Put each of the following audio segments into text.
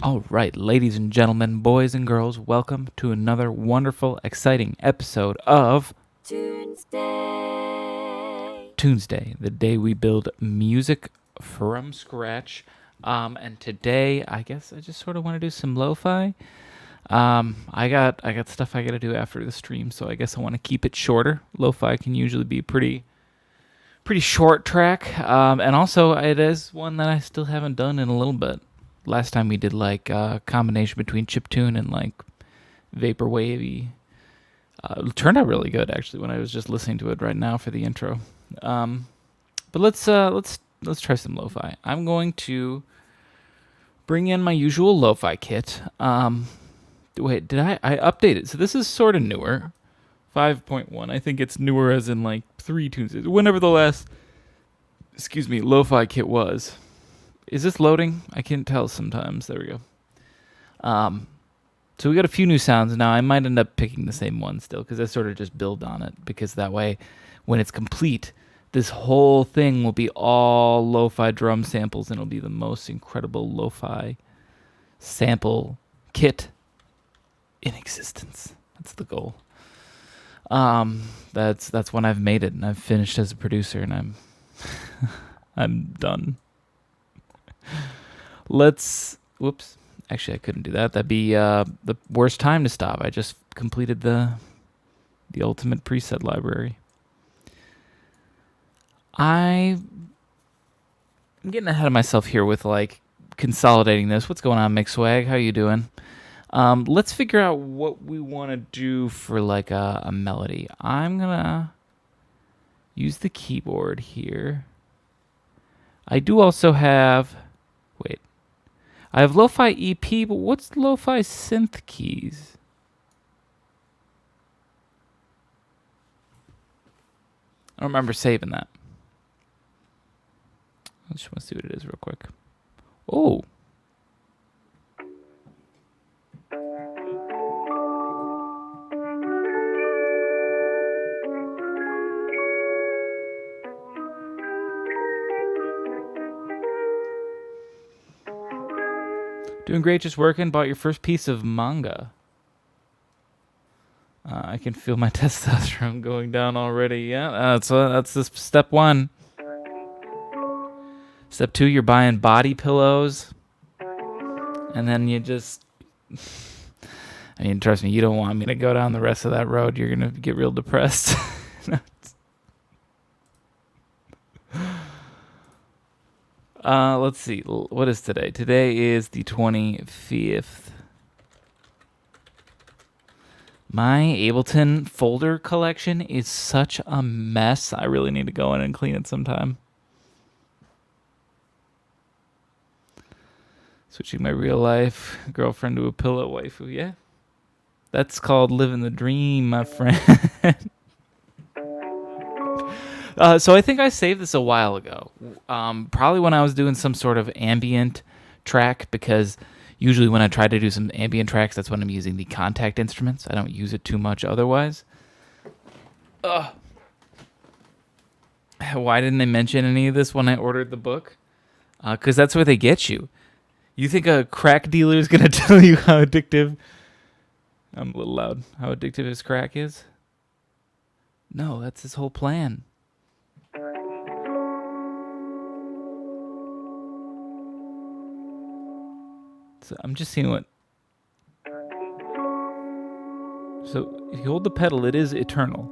All right, ladies and gentlemen, boys and girls, welcome to another wonderful, exciting episode of Tunesday, the day we build music from scratch. And today, I guess I just sort of want to do some lo-fi. I got stuff I got to do after the stream, so I guess I want to keep it shorter. Lo-fi can usually be pretty short track, and also it is one that I still haven't done in a little bit. Last time we did like a combination between chiptune and like vaporwavy. It turned out really good actually when I was just listening to it right now for the intro. But let's try some lo-fi. I'm going to bring in my usual lo-fi kit. Wait, did I update it? So this is sort of newer. 5.1. I think it's newer as in like 3 Tuesdays. Whenever the last lo-fi kit was. Is this loading? I can't tell sometimes. There we go. So we got a few new sounds now. I might end up picking the same one still because I sort of just build on it, because that way when it's complete, this whole thing will be all lo-fi drum samples and it'll be the most incredible lo-fi sample kit in existence. That's the goal. That's when I've made it and I've finished as a producer and I'm I'm done. Whoops. Actually, I couldn't do that. That'd be the worst time to stop. I just completed the ultimate preset library. I'm getting ahead of myself here with like consolidating this. What's going on, McSwag? How you doing? Let's figure out what we want to do for like a melody. I'm gonna use the keyboard here. I do also have... Wait. I have lo-fi EP, but what's lo-fi synth keys? I don't remember saving that. I just want to see what it is real quick. Oh. Doing great, just working. Bought your first piece of manga. I can feel my testosterone going down already. Yeah, that's this step 1. Step 2, you're buying body pillows. And then you just... I mean, trust me, you don't want me to go down the rest of that road. You're going to get real depressed. Let's see. What is today? Today is the 25th. My Ableton folder collection is such a mess. I really need to go in and clean it sometime. Switching my real life girlfriend to a pillow waifu. Yeah. That's called living the dream, my friend. So I think I saved this a while ago, probably when I was doing some sort of ambient track, because usually when I try to do some ambient tracks, that's when I'm using the contact instruments. I don't use it too much otherwise. Why didn't they mention any of this when I ordered the book? Because that's where they get you. You think a crack dealer is going to tell you how addictive... I'm a little loud. How addictive his crack is? No, that's his whole plan. So I'm just seeing what... So if you hold the pedal, it is eternal.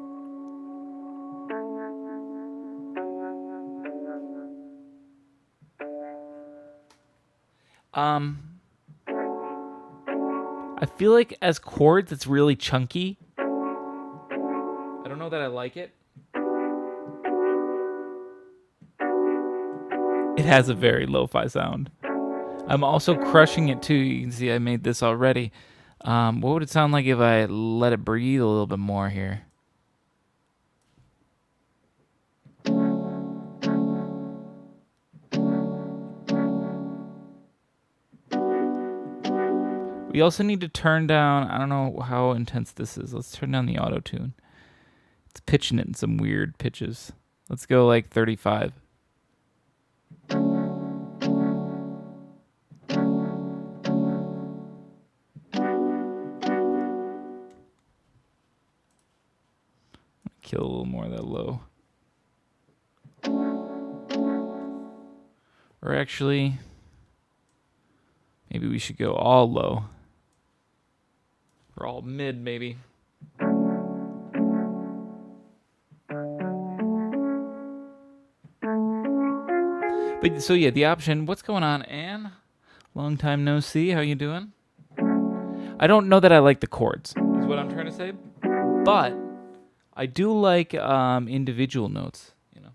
I feel like as chords, it's really chunky. I don't know that I like it. It has a very lo-fi sound. I'm also crushing it too. You can see I made this already. What would it sound like if I let it breathe a little bit more here? We also need to turn down... I don't know how intense this is. Let's turn down the auto-tune. It's pitching it in some weird pitches. Let's go like 35. kill a little more of that low. Or actually, maybe we should go all low. Or all mid, maybe. But so yeah, the option. What's going on, Anne? Long time no see. How you doing? I don't know that I like the chords. Is what I'm trying to say. But I do like individual notes. You know.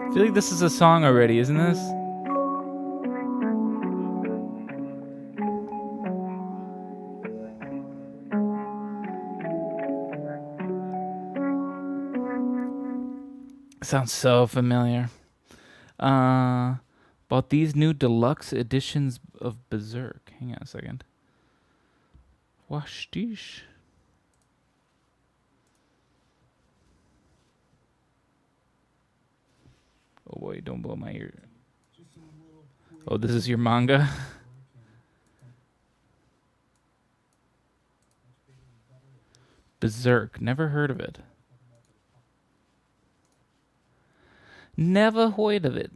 I feel like this is a song already, isn't this? Sounds so familiar. Bought these new deluxe editions of Berserk. Hang on a second. Washtish. Oh boy, don't blow my ear. Oh, this is your manga? Berserk. Never heard of it. Never heard of it.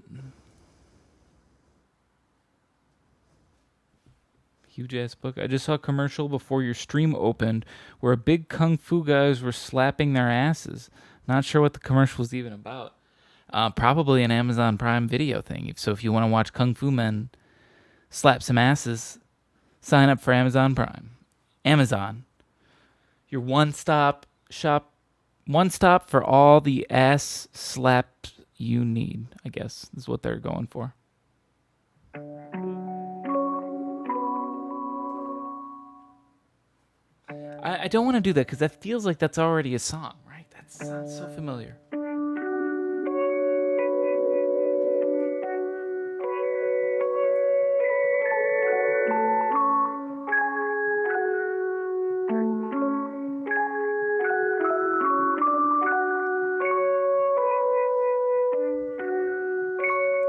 Huge ass book. I just saw a commercial before your stream opened where a big kung fu guys were slapping their asses. Not sure what the commercial was even about. Probably an Amazon Prime Video thing. So if you want to watch kung fu men slap some asses, sign up for Amazon Prime. Amazon, your one-stop shop, one stop for all the ass slaps you need, I guess, is what they're going for. I don't want to do that because that feels like that's already a song, right? That sounds so familiar.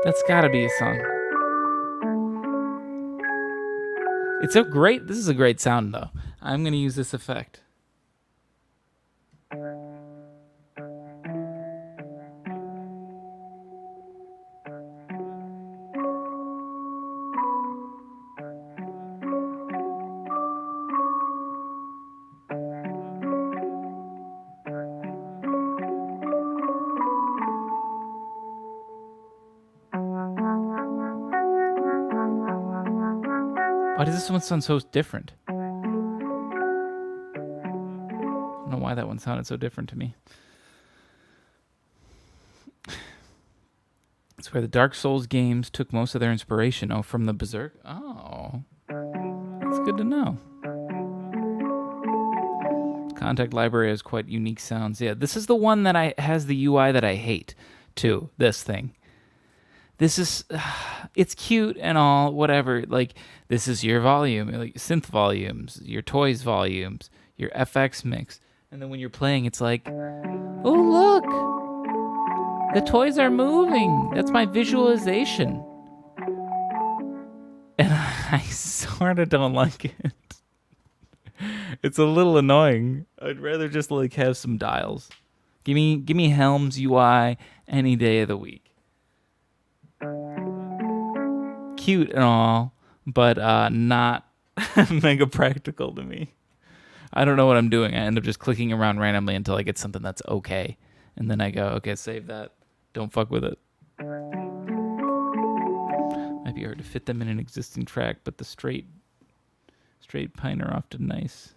That's gotta be a song. This is a great sound though. I'm gonna use this effect. Why does this one sound so different? I don't know why that one sounded so different to me. It's where the Dark Souls games took most of their inspiration. Oh, from the Berserk? Oh. That's good to know. Contact Library has quite unique sounds. Yeah, this is the one that has the UI that I hate, too. This thing. This is, it's cute and all, whatever. Like, this is your volume, like synth volumes, your toys volumes, your FX mix. And then when you're playing, it's like, oh, look, the toys are moving. That's my visualization. And I sort of don't like it. It's a little annoying. I'd rather just like have some dials. Give me Helm's UI any day of the week. Cute and all, but not mega practical to me. I don't know what I'm doing. I end up just clicking around randomly until I get something that's okay. And then I go, okay, save that. Don't fuck with it. Might be hard to fit them in an existing track, but the straight pine are often nice.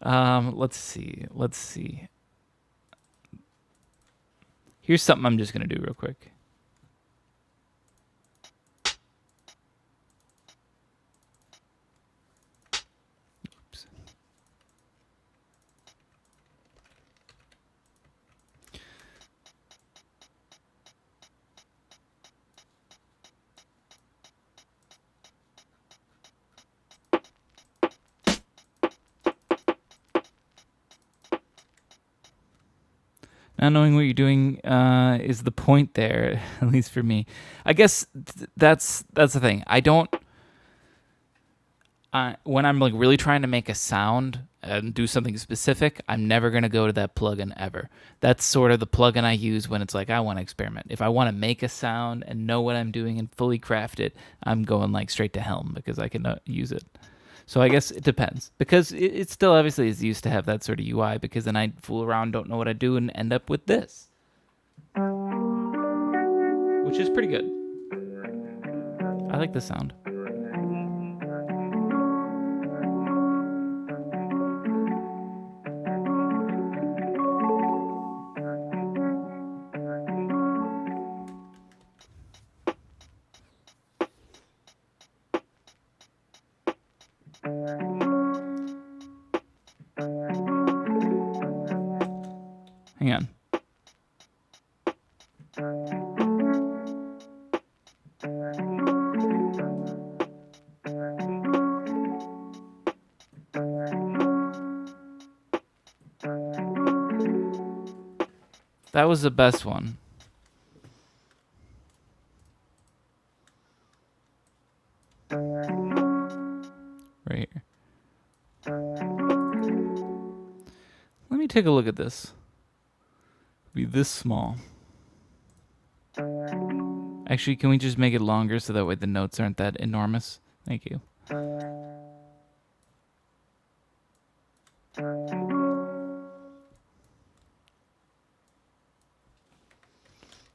Let's see. Here's something I'm just going to do real quick. Oops. Not knowing what you're doing is the point there, at least for me. I guess that's the thing. I don't. When I'm like really trying to make a sound and do something specific, I'm never gonna go to that plugin ever. That's sort of the plugin I use when it's like I want to experiment. If I want to make a sound and know what I'm doing and fully craft it, I'm going like straight to Helm because I can use it. So I guess it depends because it still obviously is used to have that sort of UI because then I fool around, don't know what I do, and end up with this, which is pretty good. I like the sound. Hang on. That was the best one. Right here. Let me take a look at this. Be this small. Actually, can we just make it longer so that way the notes aren't that enormous? Thank you.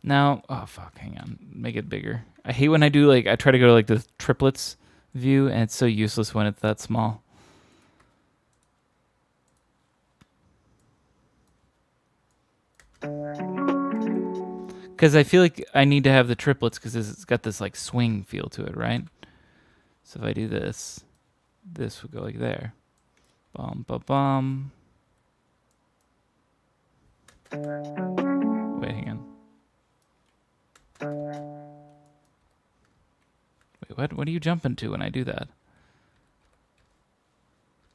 Now, oh fuck, hang on. Make it bigger. I hate when I do like, I try to go to like the triplets view and it's so useless when it's that small. Because I feel like I need to have the triplets because it's got this like swing feel to it, right? So if I do this, this would go like there. Bum, bum, bum. Wait, hang on. Wait, what are you jumping to when I do that?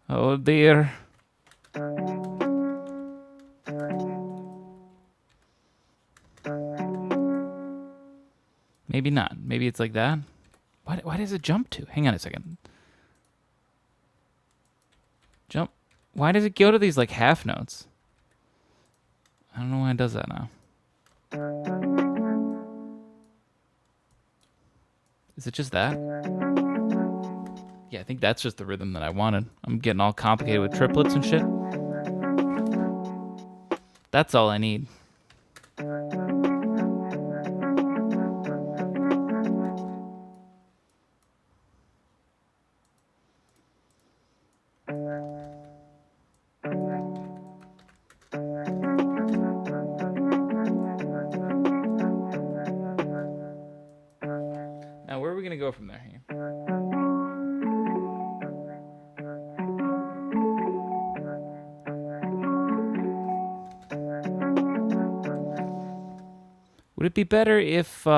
Oh dear. Maybe not. Maybe it's like that. Why does it jump to? Hang on a second. Jump. Why does it go to these like half notes? I don't know why it does that now. Is it just that? Yeah, I think that's just the rhythm that I wanted. I'm getting all complicated with triplets and shit. That's all I need. Now, where are we going to go from there? Here? Would it be better if they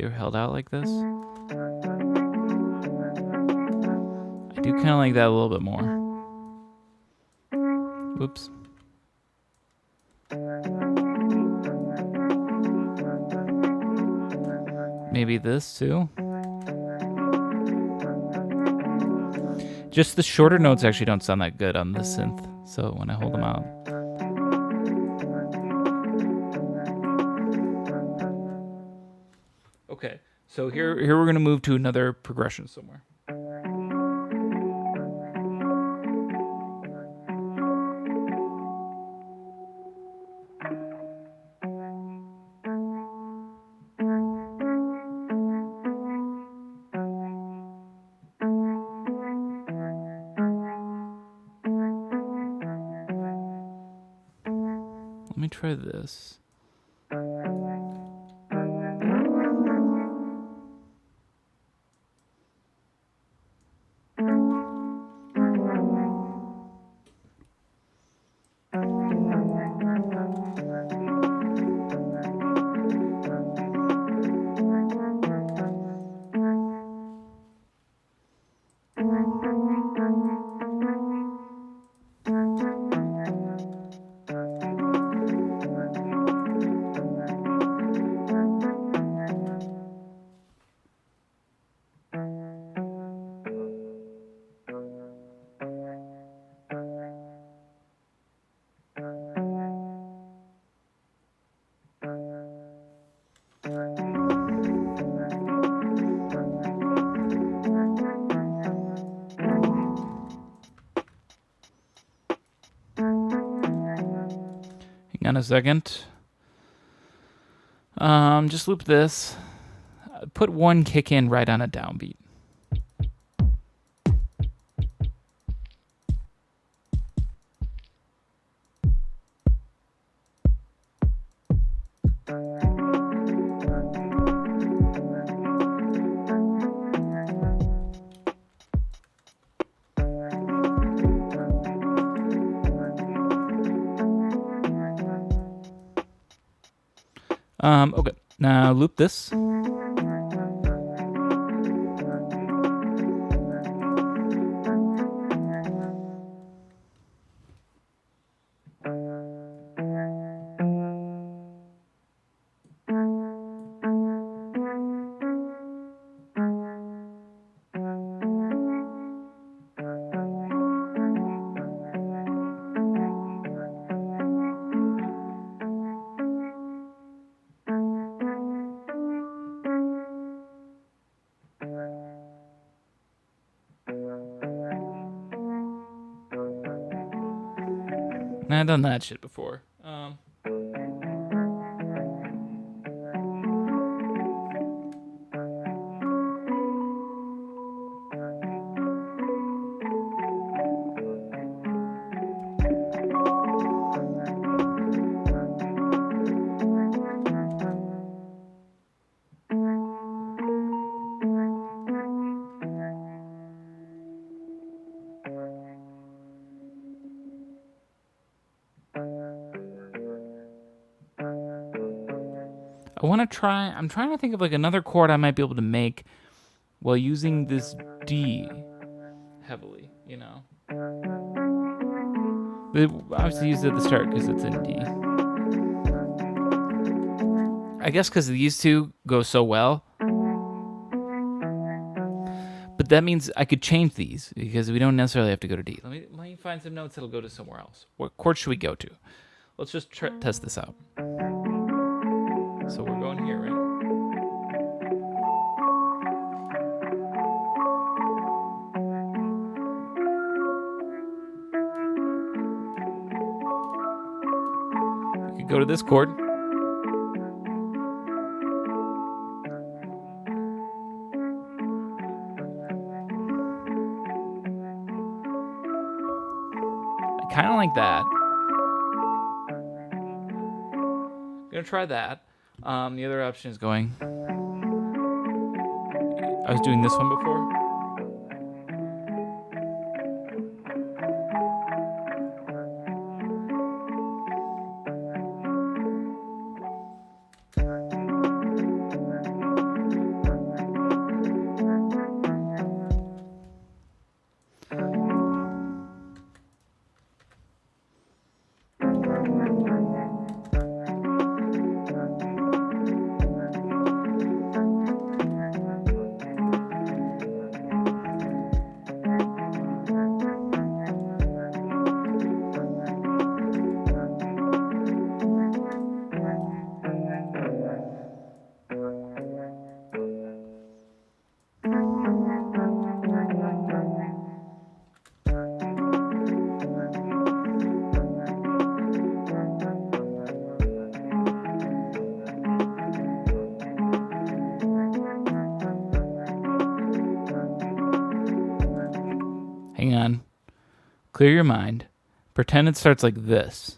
were held out like this? I do kind of like that a little bit more. Whoops. Maybe this too. Just the shorter notes actually don't sound that good on the synth. So when I hold them out. Okay, so here we're going to move to another progression somewhere. me try this. Hang on a second. Just loop this. Put one kick in right on a downbeat. Okay, now loop this. I've done that shit before. I'm trying to think of like another chord I might be able to make while using this D heavily, you know. But obviously use it at the start because it's in D. I guess because these two go so well. But that means I could change these because we don't necessarily have to go to D. Let me find some notes that'll go to somewhere else. What chord should we go to? Let's just test this out. So we're going here, right? We could go to this chord. I kind of like that. I'm gonna try that. The other option is going. I was doing this one before. Hang on. Clear your mind. Pretend it starts like this.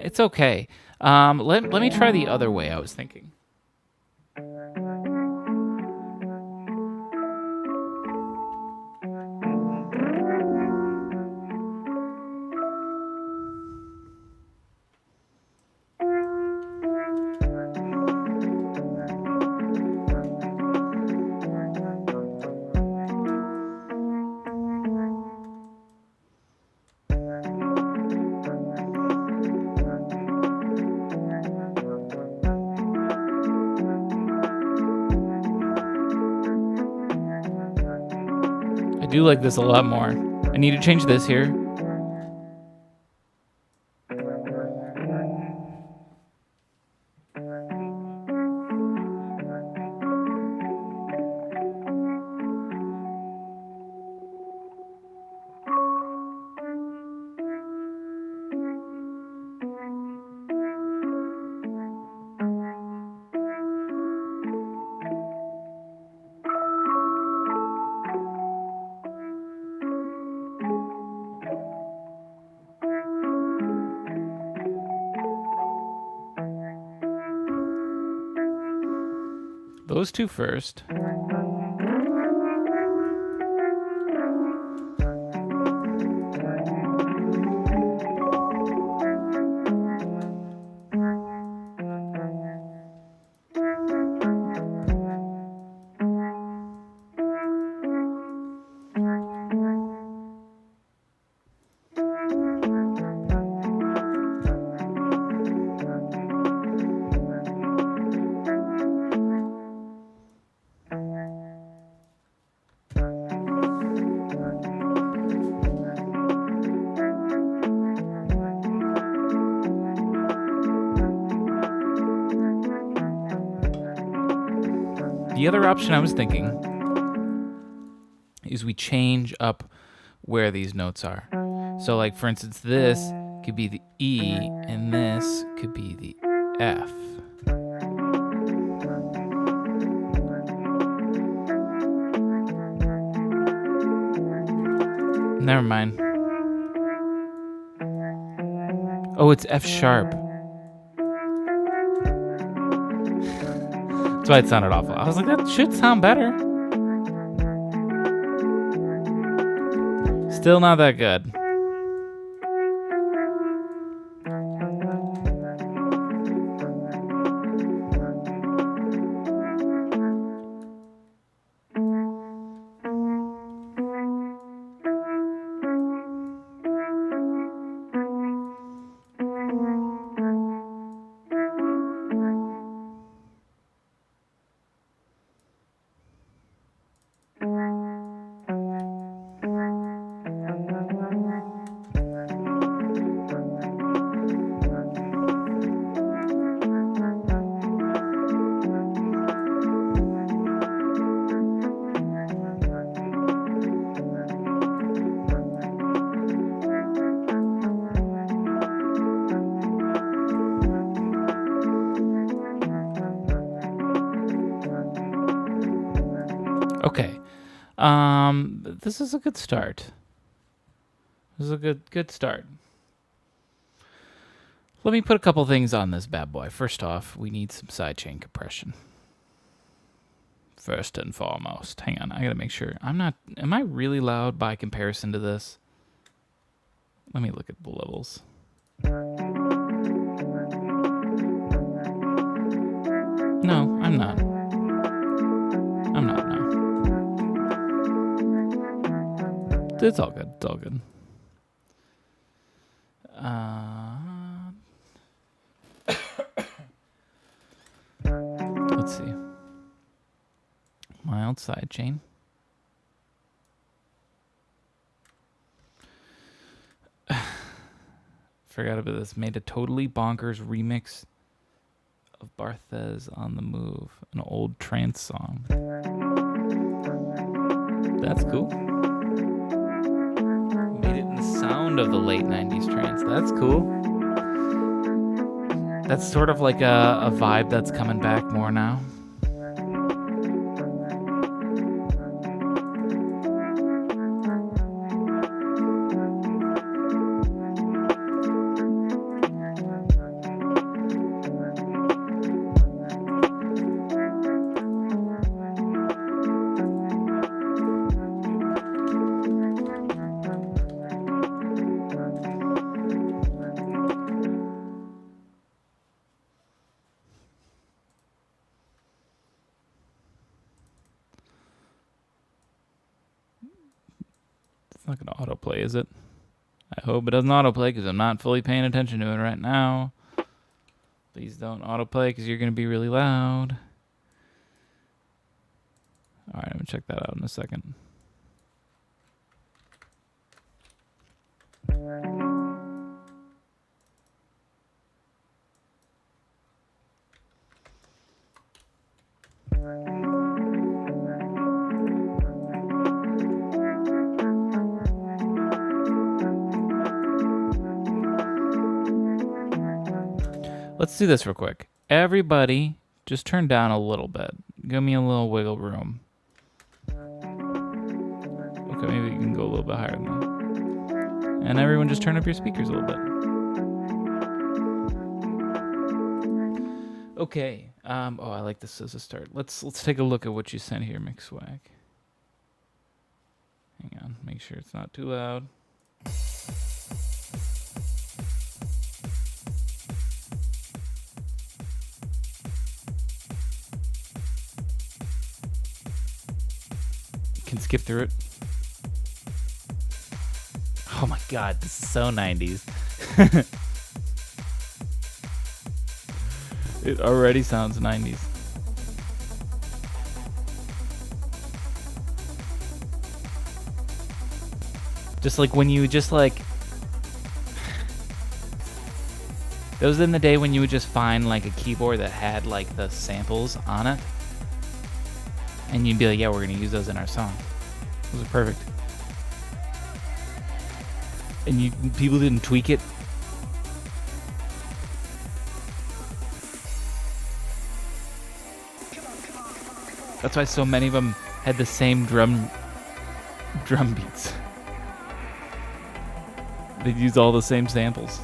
It's okay. Let me try the other way I was thinking. I do like this a lot more. I need to change this here. Those two first. The other option I was thinking is we change up where these notes are. So, like, for instance, this could be the E, and this could be the F. Never mind. Oh, it's F sharp. That's why it sounded awful. I was like, that should sound better. Still not that good. Okay. This is a good start. This is a good start. Let me put a couple things on this bad boy. First off, we need some sidechain compression. First and foremost. Hang on, I gotta make sure. Am I really loud by comparison to this? Let me look at the levels. No, I'm not. I'm not, no. It's all good. It's all good. Let's see. Mild sidechain. Forgot about this. Made a totally bonkers remix of Barthez on the Move, an old trance song. That's cool. Made it in the sound of the late 90s trance. That's cool. That's sort of like a vibe that's coming back more now. It's not going to autoplay, is it? I hope it doesn't autoplay because I'm not fully paying attention to it right now. Please don't autoplay because you're going to be really loud. All right, I'm going to check that out in a second. Let's do this real quick. Everybody, just turn down a little bit. Give me a little wiggle room. Okay, maybe you can go a little bit higher than that. And everyone just turn up your speakers a little bit. Okay. Oh, I like this as a start. Let's take a look at what you sent here, McSwag. Hang on. Make sure it's not too loud. Can skip through it. Oh my god, this is so 90s. It already sounds 90s. Just like when you just like... Those in the day when you would just find like a keyboard that had like the samples on it. And you'd be like, yeah, we're going to use those in our song. Those are perfect. And people didn't tweak it. That's why so many of them had the same drum beats. They'd use all the same samples.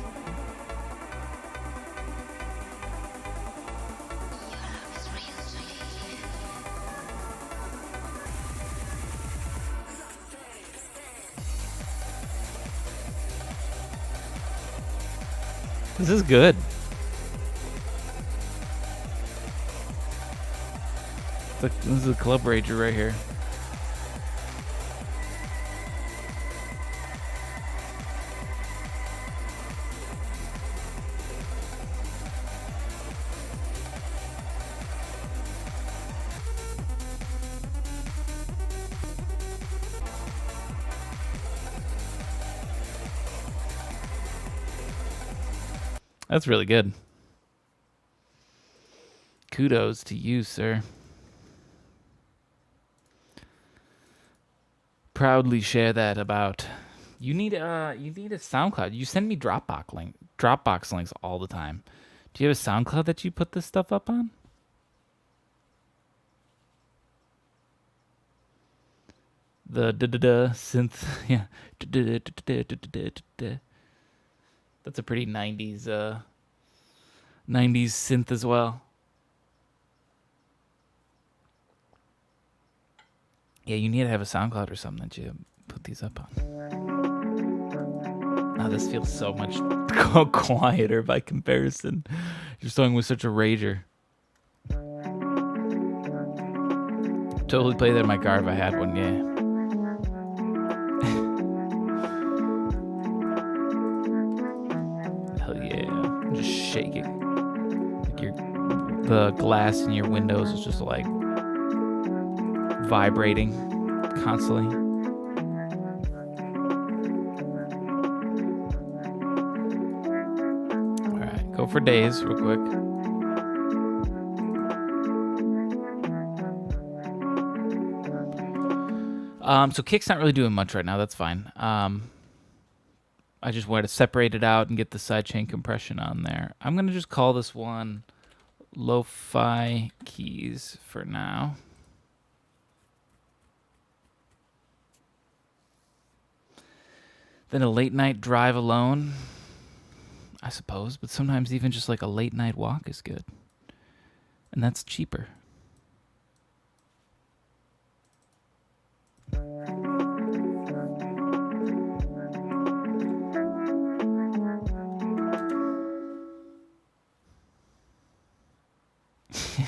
This is good. This is a club rager right here. That's really good. Kudos to you, sir. Proudly share that about. You need a SoundCloud. You send me Dropbox links all the time. Do you have a SoundCloud that you put this stuff up on? The synth, yeah. That's a pretty 90s 90s synth as well. Yeah, you need to have a SoundCloud or something that you put these up on. Now this feels so much quieter by comparison. Your song was such a rager. Totally play that in my car if I had one, yeah. Hell yeah. Just shake it. Like the glass in your windows is just like vibrating constantly. All right, go for days real quick. So kick's not really doing much right now. That's fine. I just wanted to separate it out and get the sidechain compression on there. I'm gonna just call this one Lo-Fi Keys for now. Then a late night drive alone, I suppose, but sometimes even just like a late night walk is good. And that's cheaper.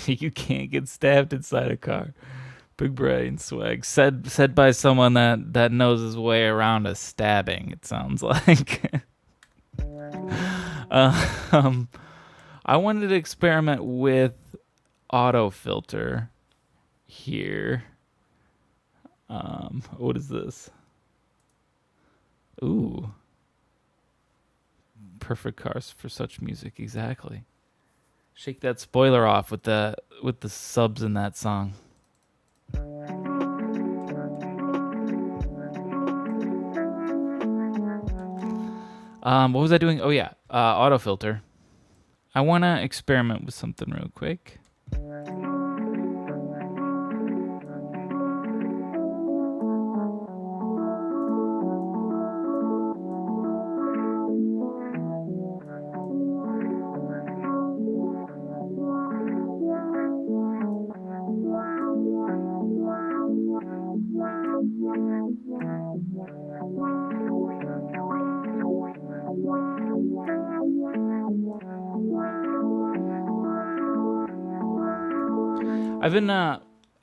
You can't get stabbed inside a car. Big brain swag. Said by someone that knows his way around a stabbing. It sounds like. um, I wanted to experiment with autofilter here. What is this? Ooh, perfect cars for such music. Exactly. Shake that spoiler off with the subs in that song. What was I doing? Oh yeah, autofilter. I want to experiment with something real quick.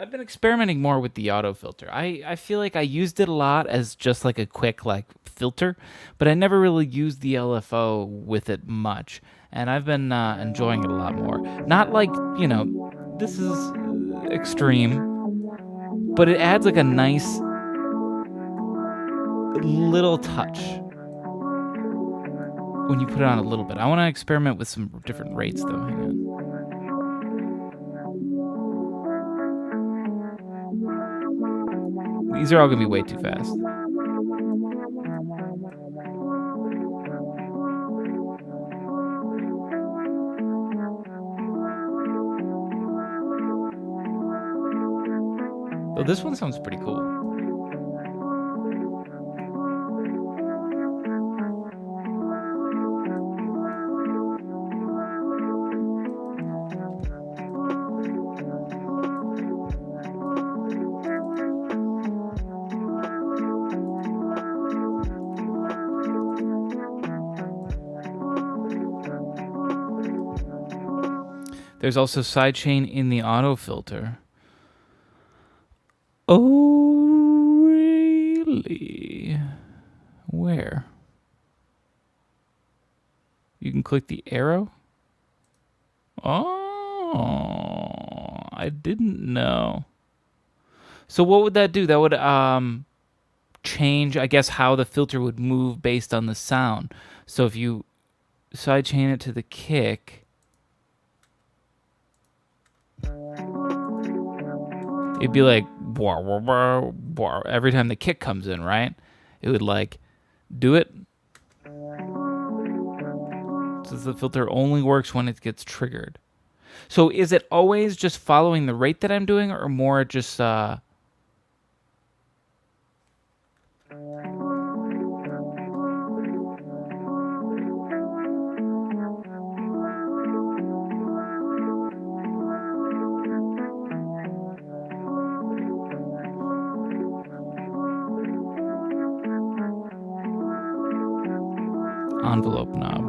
I've been experimenting more with the auto filter. I feel like I used it a lot as just like a quick like filter, but I never really used the LFO with it much, and I've been enjoying it a lot more. Not like this is extreme, but it adds like a nice little touch when you put it on a little bit. I want to experiment with some different rates though. Hang on. These are all gonna be way too fast. Oh, this one sounds pretty cool. There's also sidechain in the auto filter. Oh, really? Where? You can click the arrow? Oh, I didn't know. So what would that do? That would change, I guess, how the filter would move based on the sound. So if you sidechain it to the kick, it'd be like every time the kick comes in, right? It would like do it. So the filter only works when it gets triggered. So is it always just following the rate that I'm doing, or more just envelope knob?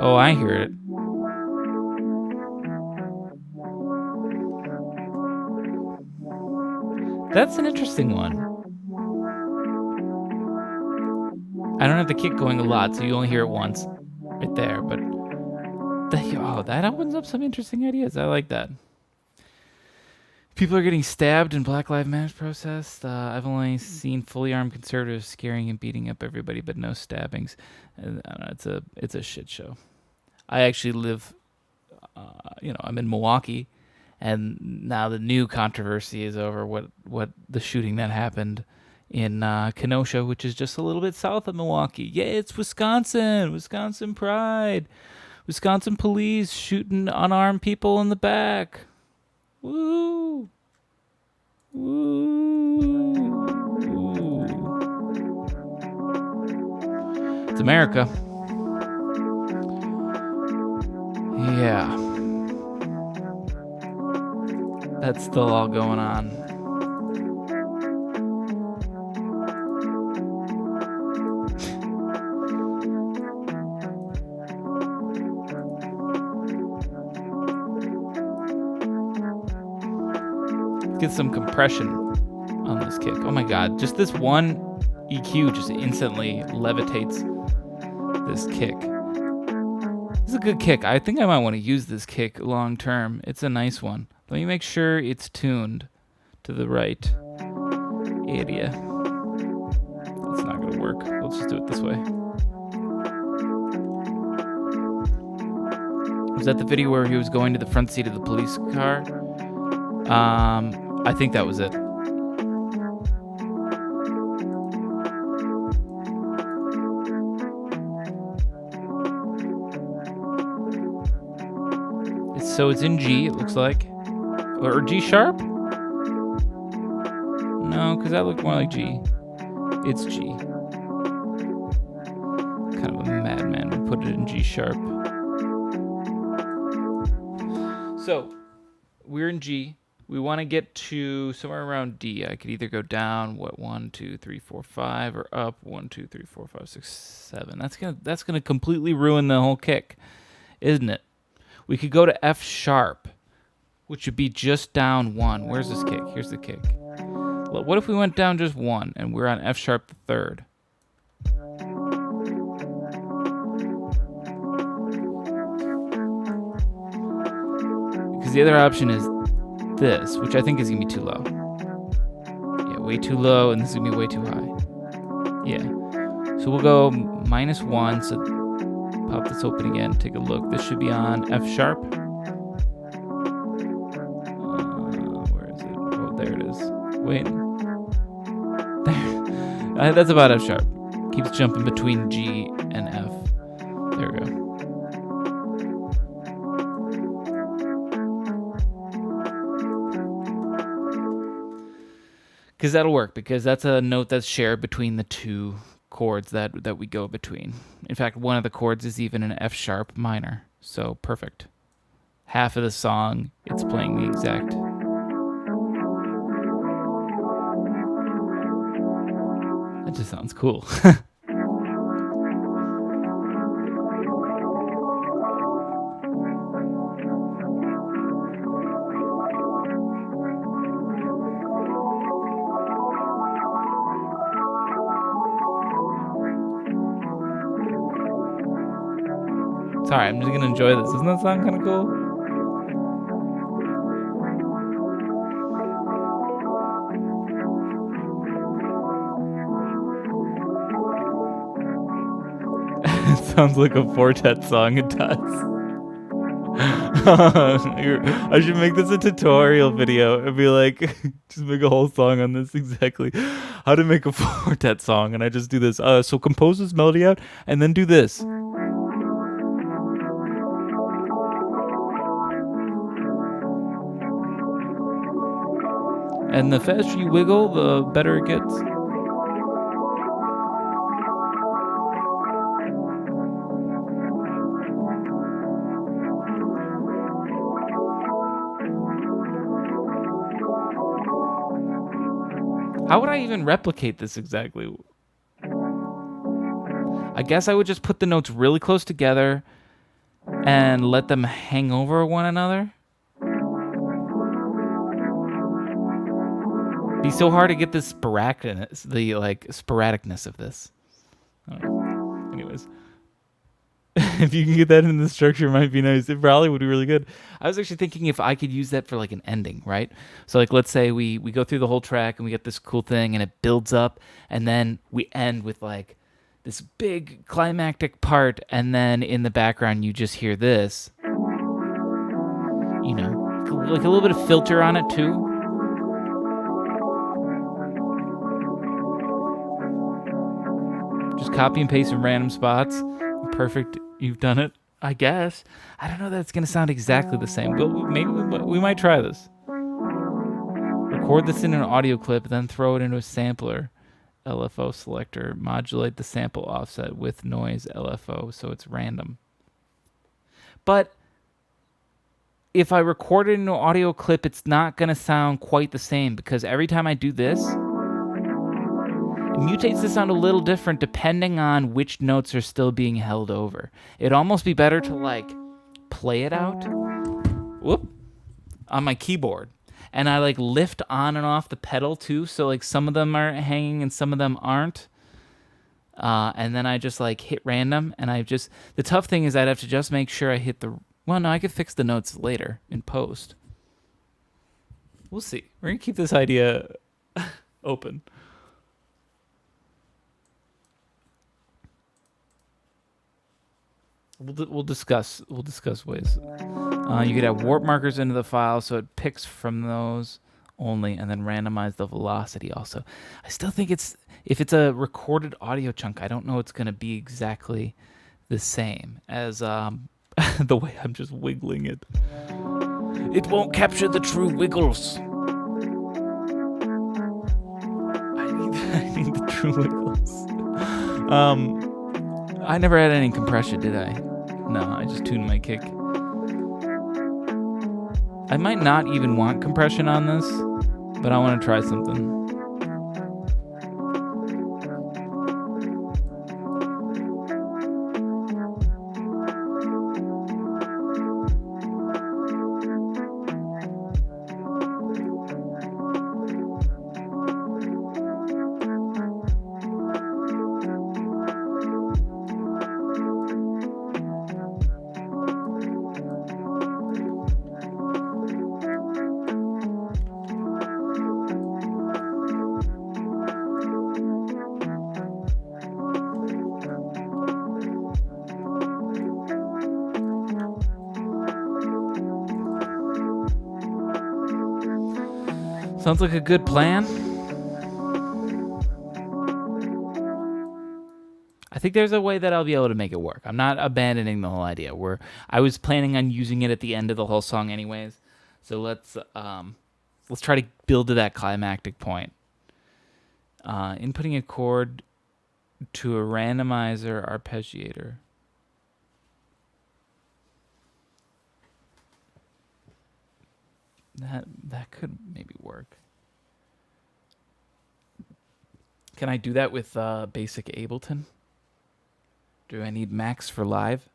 Oh, I hear it. That's an interesting one. I don't have the kick going a lot, so you only hear it once right there. But that opens up some interesting ideas. I like that. People are getting stabbed in Black Lives Matter protests. I've only seen fully armed conservatives scaring and beating up everybody, but no stabbings. I don't know, it's a shit show. I actually live, I'm in Milwaukee, and now the new controversy is over what the shooting that happened in Kenosha, which is just a little bit south of Milwaukee. Yeah, it's Wisconsin pride. Wisconsin police shooting unarmed people in the back. Woo! Woo! It's America. Yeah. That's still all going on. Get some compression on this kick. Oh my god, just this one EQ just instantly levitates this kick. This is a good kick. I think I might want to use this kick long term. It's a nice one. Let me make sure it's tuned to the right area. That's not going to work. Let's just do it this way. Was that the video where he was going to the front seat of the police car? I think that was it. So it's in G, it looks like. Or G sharp? No, because that looked more like G. It's G. Kind of a madman would put it in G sharp. So, we're in G. We want to get to somewhere around D. I could either go down, 1, 2, 3, 4, 5, or up 1, 2, 3, 4, 5, 6, 7. That's gonna completely ruin the whole kick, isn't it? We could go to F sharp, which would be just down 1. Where's this kick? Here's the kick. What if we went down just 1 and we're on F sharp the third? Because the other option is this, which I think is going to be too low. Yeah, way too low, and this is going to be way too high. Yeah. So we'll go -1, so pop this open again, take a look. This should be on F sharp. Where is it? Oh, there it is. Wait. There. That's about F sharp. Keeps jumping between G and F. There we go. Because that'll work, because that's a note that's shared between the two chords that we go between. In fact, one of the chords is even an F sharp minor. So perfect. Half of the song, it's playing the exact. That just sounds cool. Sorry, I'm just gonna enjoy this. Doesn't that sound kind of cool? It sounds like a quartet song. It does. I should make this a tutorial video and be like, just make a whole song on this exactly. How to make a quartet song, and I just do this. So compose this melody out and then do this. And the faster you wiggle, the better it gets. How would I even replicate this exactly? I guess I would just put the notes really close together and let them hang over one another. Be so hard to get the sporadicness of this. I don't know. Anyways, if you can get that in the structure, it might be nice. It probably would be really good. I was actually thinking if I could use that for like an ending, right? So like, let's say we go through the whole track and we get this cool thing and it builds up, and then we end with like this big climactic part, and then in the background you just hear this. You know, like a little bit of filter on it too. Just copy and paste in random spots. Perfect. You've done it, I guess. I don't know that it's going to sound exactly the same, but maybe we might try this. Record this in an audio clip, then throw it into a sampler. LFO selector. Modulate the sample offset with noise LFO so it's random. But if I record it in an audio clip, it's not going to sound quite the same, because every time I do this, it mutates the sound a little different depending on which notes are still being held over. It'd almost be better to like play it out on my keyboard and I like lift on and off the pedal too, so like some of them are hanging and some of them aren't. And then I just like hit random, and the tough thing is I'd have to just make sure I hit the. Well, no, I could fix the notes later in post. We'll see. We're gonna keep this idea open. We'll discuss ways. You could add warp markers into the file so it picks from those only, and then randomize the velocity also. I still think if it's a recorded audio chunk, I don't know it's going to be exactly the same as the way I'm just wiggling it. It won't capture the true wiggles. I need the true wiggles. I never had any compression, did I? No, I just tuned my kick. I might not even want compression on this, but I want to try something. Sounds like a good plan. I think there's a way that I'll be able to make it work. I'm not abandoning the whole idea. I was planning on using it at the end of the whole song anyways. So let's try to build to that climactic point. Inputting a chord to a randomizer arpeggiator. That could maybe work. Can I do that with basic Ableton? Do I need Max for Live?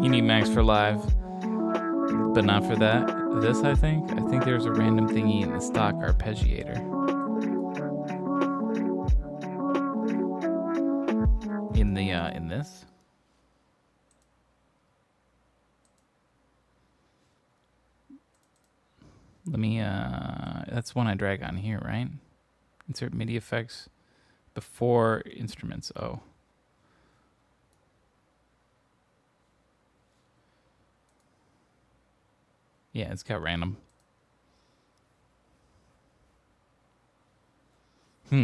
You need Max for Live, but not for that. This, I think there's a random thingy in the stock arpeggiator. In this. Let me. That's one I drag on here, right? Insert MIDI effects before instruments. Oh. Yeah, it's got random. All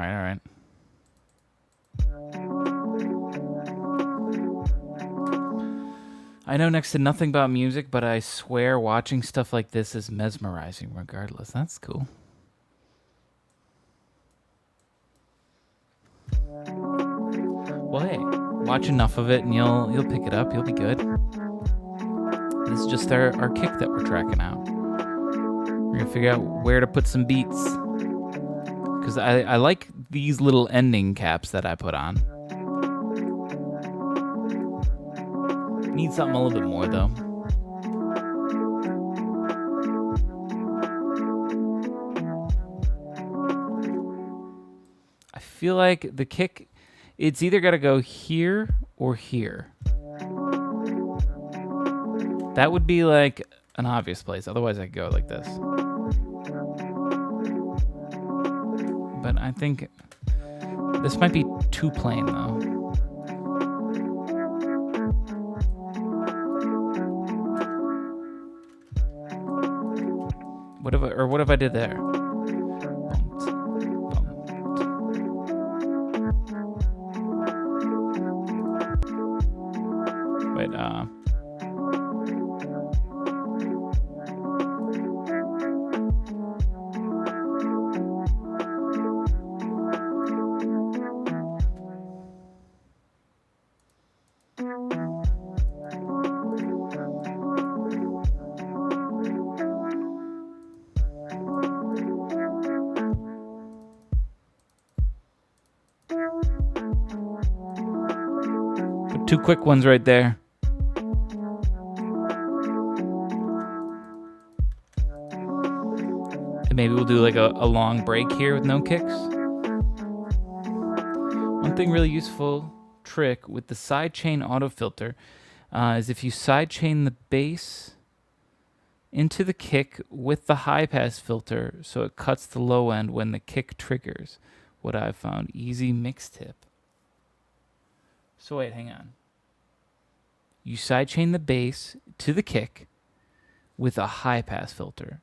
right. I know next to nothing about music, but I swear watching stuff like this is mesmerizing regardless. That's cool. Well, hey, watch enough of it and you'll pick it up. You'll be good. This is just our kick that we're tracking out. We're going to figure out where to put some beats. Because I like these little ending caps that I put on. Need something a little bit more, though. I feel like the kick, it's either got to go here or here. That would be like an obvious place. Otherwise, I could go like this. But I think this might be too plain, though. What if I did there? Two quick ones right there. And maybe we'll do like a long break here with no kicks. One thing really useful trick with the sidechain auto filter is if you sidechain the bass into the kick with the high pass filter so it cuts the low end when the kick triggers. What I've found. Easy mix tip. So wait, hang on. You sidechain the bass to the kick with a high pass filter.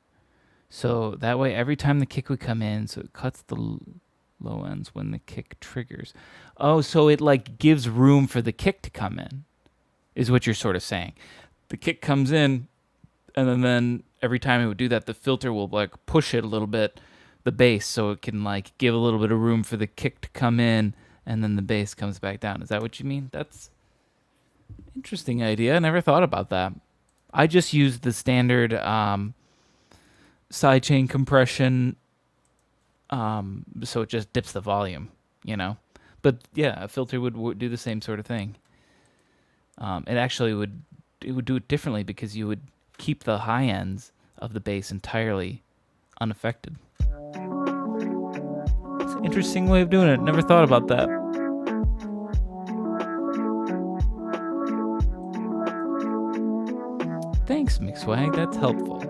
So that way every time the kick would come in, so it cuts the low ends when the kick triggers. Oh, so it like gives room for the kick to come in, is what you're sort of saying. The kick comes in, and then every time it would do that, the filter will like push it a little bit, the bass, so it can like give a little bit of room for the kick to come in, and then the bass comes back down. Is that what you mean? That's interesting idea. I never thought about that. I just used the standard sidechain compression, so it just dips the volume, you know. But yeah, a filter would do the same sort of thing. It actually would do it differently because you would keep the high ends of the bass entirely unaffected. It's an interesting way of doing it. Never thought about that. Thanks, Mixwag. That's helpful.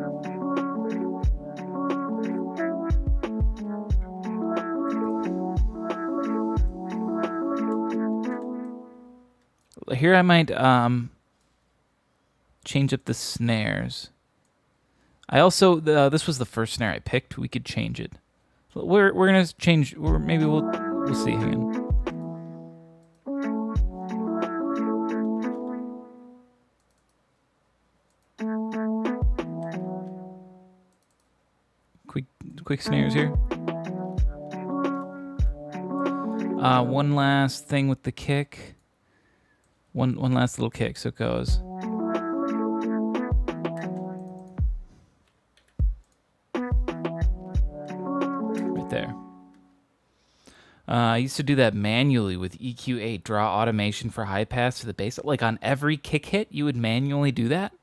Here I might change up the snares. I also this was the first snare I picked. We could change it. We're gonna change. Or maybe we'll see. Hang on. Quick snares here. One last thing with the kick. One last little kick, so it goes. Right there. I used to do that manually with EQ8, draw automation for high pass to the bass. Like on every kick hit, you would manually do that?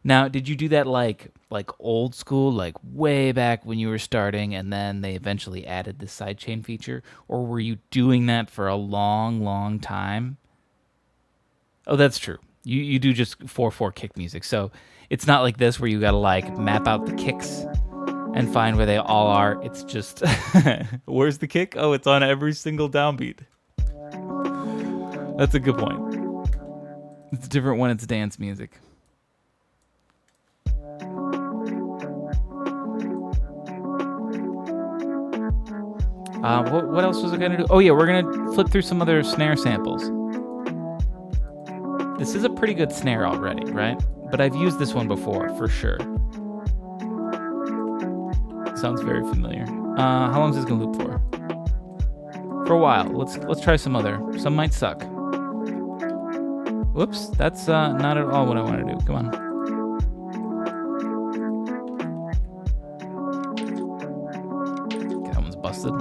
Now, did you do that like old school, like way back when you were starting, and then they eventually added the sidechain feature? Or were you doing that for a long, long time? Oh, that's true. You do just 4/4 kick music, so it's not like this where you gotta like map out the kicks and find where they all are. It's just, where's the kick? Oh, it's on every single downbeat. That's a good point. It's different when it's dance music. What else was I going to do? Oh, yeah, we're going to flip through some other snare samples. This is a pretty good snare already, right? But I've used this one before, for sure. Sounds very familiar. How long is this going to loop for? For a while. Let's try some other. Some might suck. Whoops, that's not at all what I want to do. Come on. That one's busted.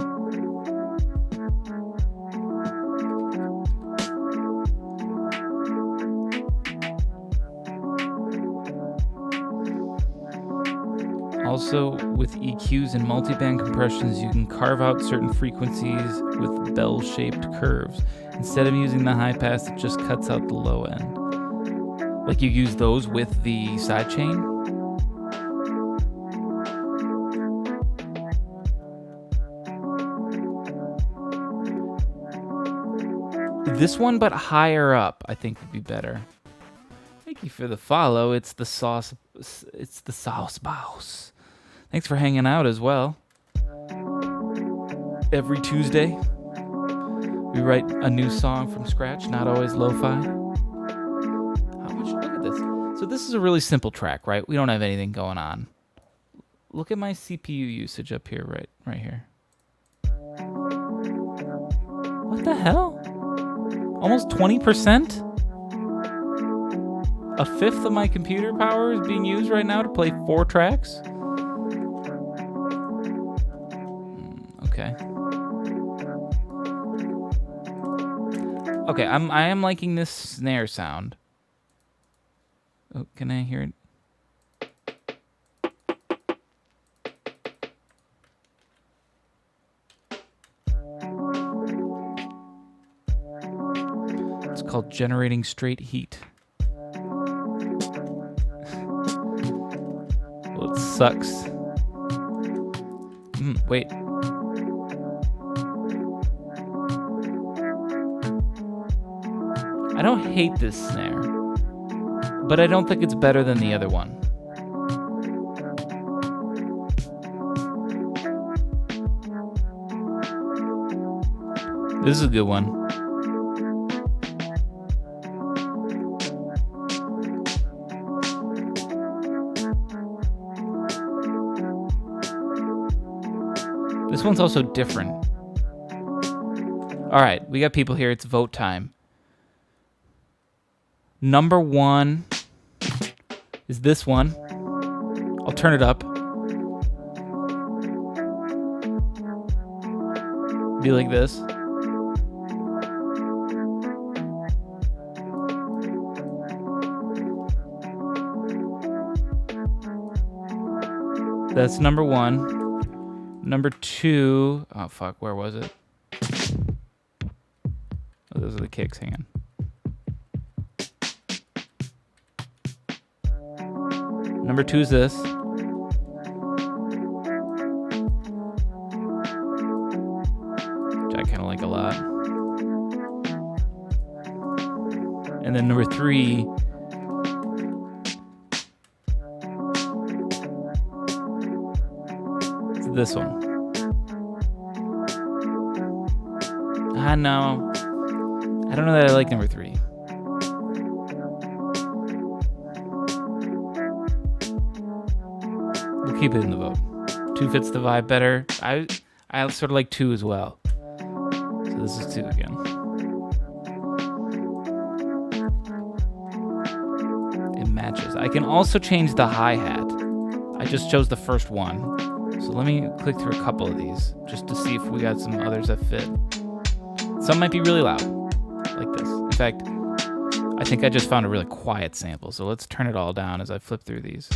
Also, with EQs and multiband compressions, you can carve out certain frequencies with bell-shaped curves. Instead of using the high pass, it just cuts out the low end. Like you use those with the sidechain. This one, but higher up, I think would be better. Thank you for the follow. It's the Slamhaus. Thanks for hanging out as well. Every Tuesday, we write a new song from scratch, not always lo-fi. How much? Look at this. So this is a really simple track, right? We don't have anything going on. Look at my CPU usage up here, right here. What the hell? Almost 20%? A fifth of my computer power is being used right now to play 4 tracks? Okay. Okay, I am liking this snare sound. Oh, can I hear it? It's called generating straight heat. Well, it sucks. Wait. I don't hate this snare, but I don't think it's better than the other one. This is a good one. This one's also different. All right, we got people here. It's vote time. Number 1 is this one. I'll turn it up. Be like this. That's number 1. Number 2. Oh, fuck. Where was it? Oh, those are the kicks. Hang on. Number 2 is this. Which I kind of like a lot. And then number 3 is this one. No. I don't know that I like number 3. We'll keep it in the vote. 2 fits the vibe better. I sort of like 2 as well. So this is 2 again. It matches. I can also change the hi-hat. I just chose the first one. So let me click through a couple of these just to see if we got some others that fit. Some might be really loud, like this. In fact, I think I just found a really quiet sample, so let's turn it all down as I flip through these.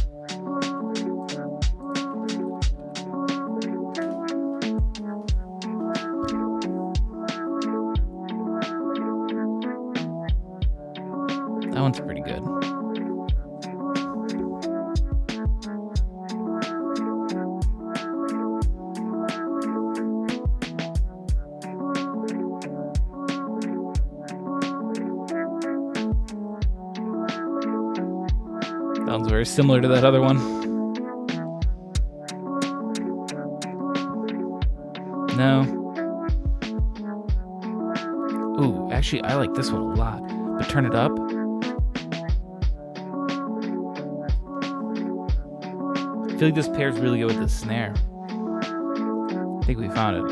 That one's pretty good. Sounds very similar to that other one. No. Ooh, actually, I like this one a lot. But turn it up. I feel like this pairs really good with the snare. I think we found it.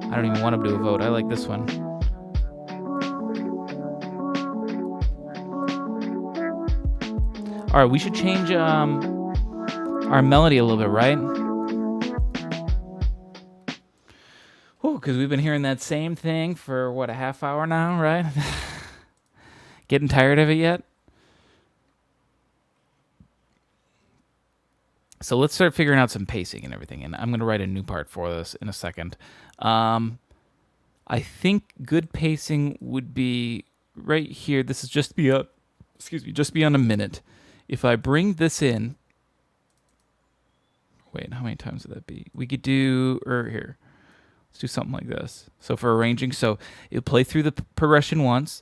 I don't even want to do a vote. I like this one. All right, we should change our melody a little bit, right? Because we've been hearing that same thing for, what, a half hour now, right? Getting tired of it yet? So let's start figuring out some pacing and everything, and I'm going to write a new part for this in a second. I think good pacing would be right here. This is just beyond a minute. If I bring this in, wait, how many times would that be? We could do, here, let's do something like this. So for arranging, so it'll play through the progression once,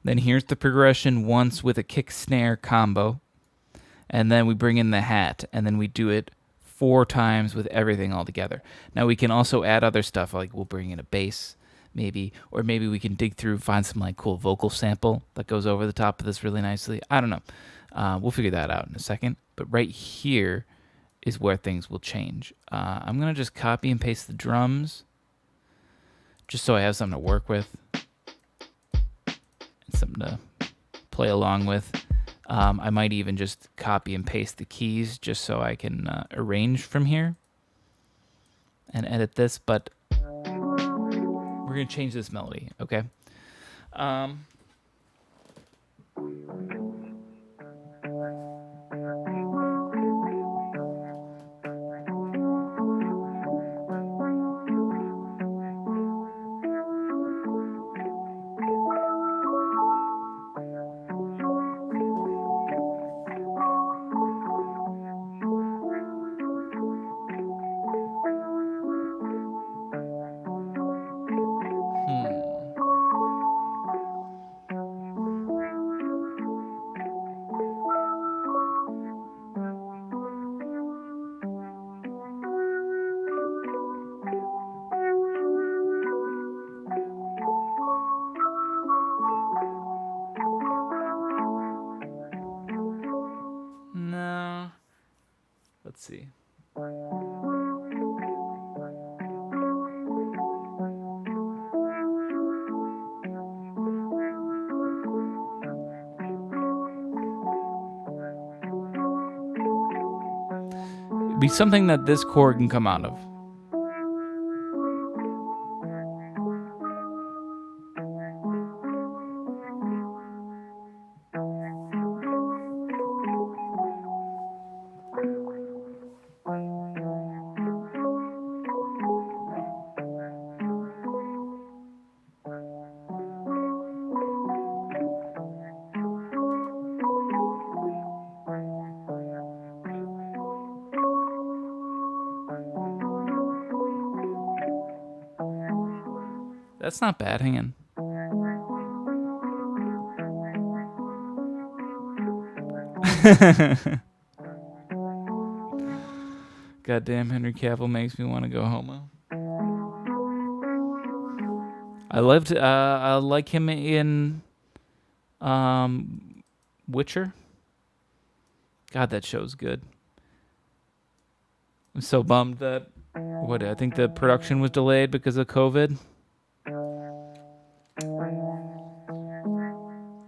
then here's the progression once with a kick snare combo, and then we bring in the hat, and then we do it 4 times with everything all together. Now we can also add other stuff, like we'll bring in a bass, maybe, or maybe we can dig through, find some like cool vocal sample that goes over the top of this really nicely. I don't know. We'll figure that out in a second. But right here is where things will change. I'm going to just copy and paste the drums just so I have something to work with and something to play along with. I might even just copy and paste the keys just so I can arrange from here and edit this. But we're going to change this melody, okay? Um, hmm. No. Let's see. It'd be something that this chord can come out of. That's not bad. Hang on. Goddamn, Henry Cavill makes me want to go homo. I like him in Witcher. God, that show's good. I'm so bummed that I think the production was delayed because of COVID.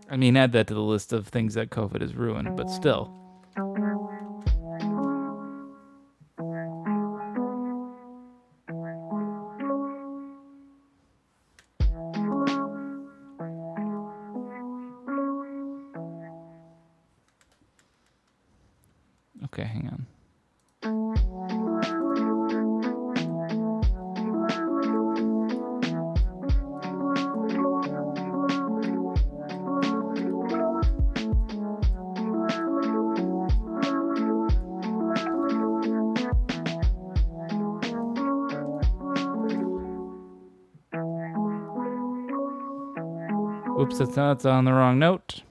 I mean, add that to the list of things that COVID has ruined, but still. Okay, hang on. Oops, that's on the wrong note.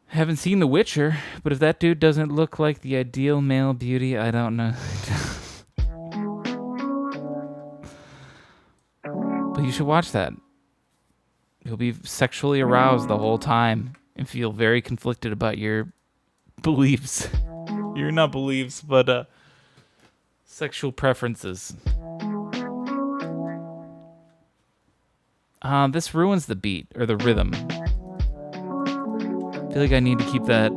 Haven't seen The Witcher, but if that dude doesn't look like the ideal male beauty, I don't know. But you should watch that. You'll be sexually aroused the whole time and feel very conflicted about your beliefs. You're not beliefs, but sexual preferences. This ruins the beat or the rhythm. I feel like I need to keep that.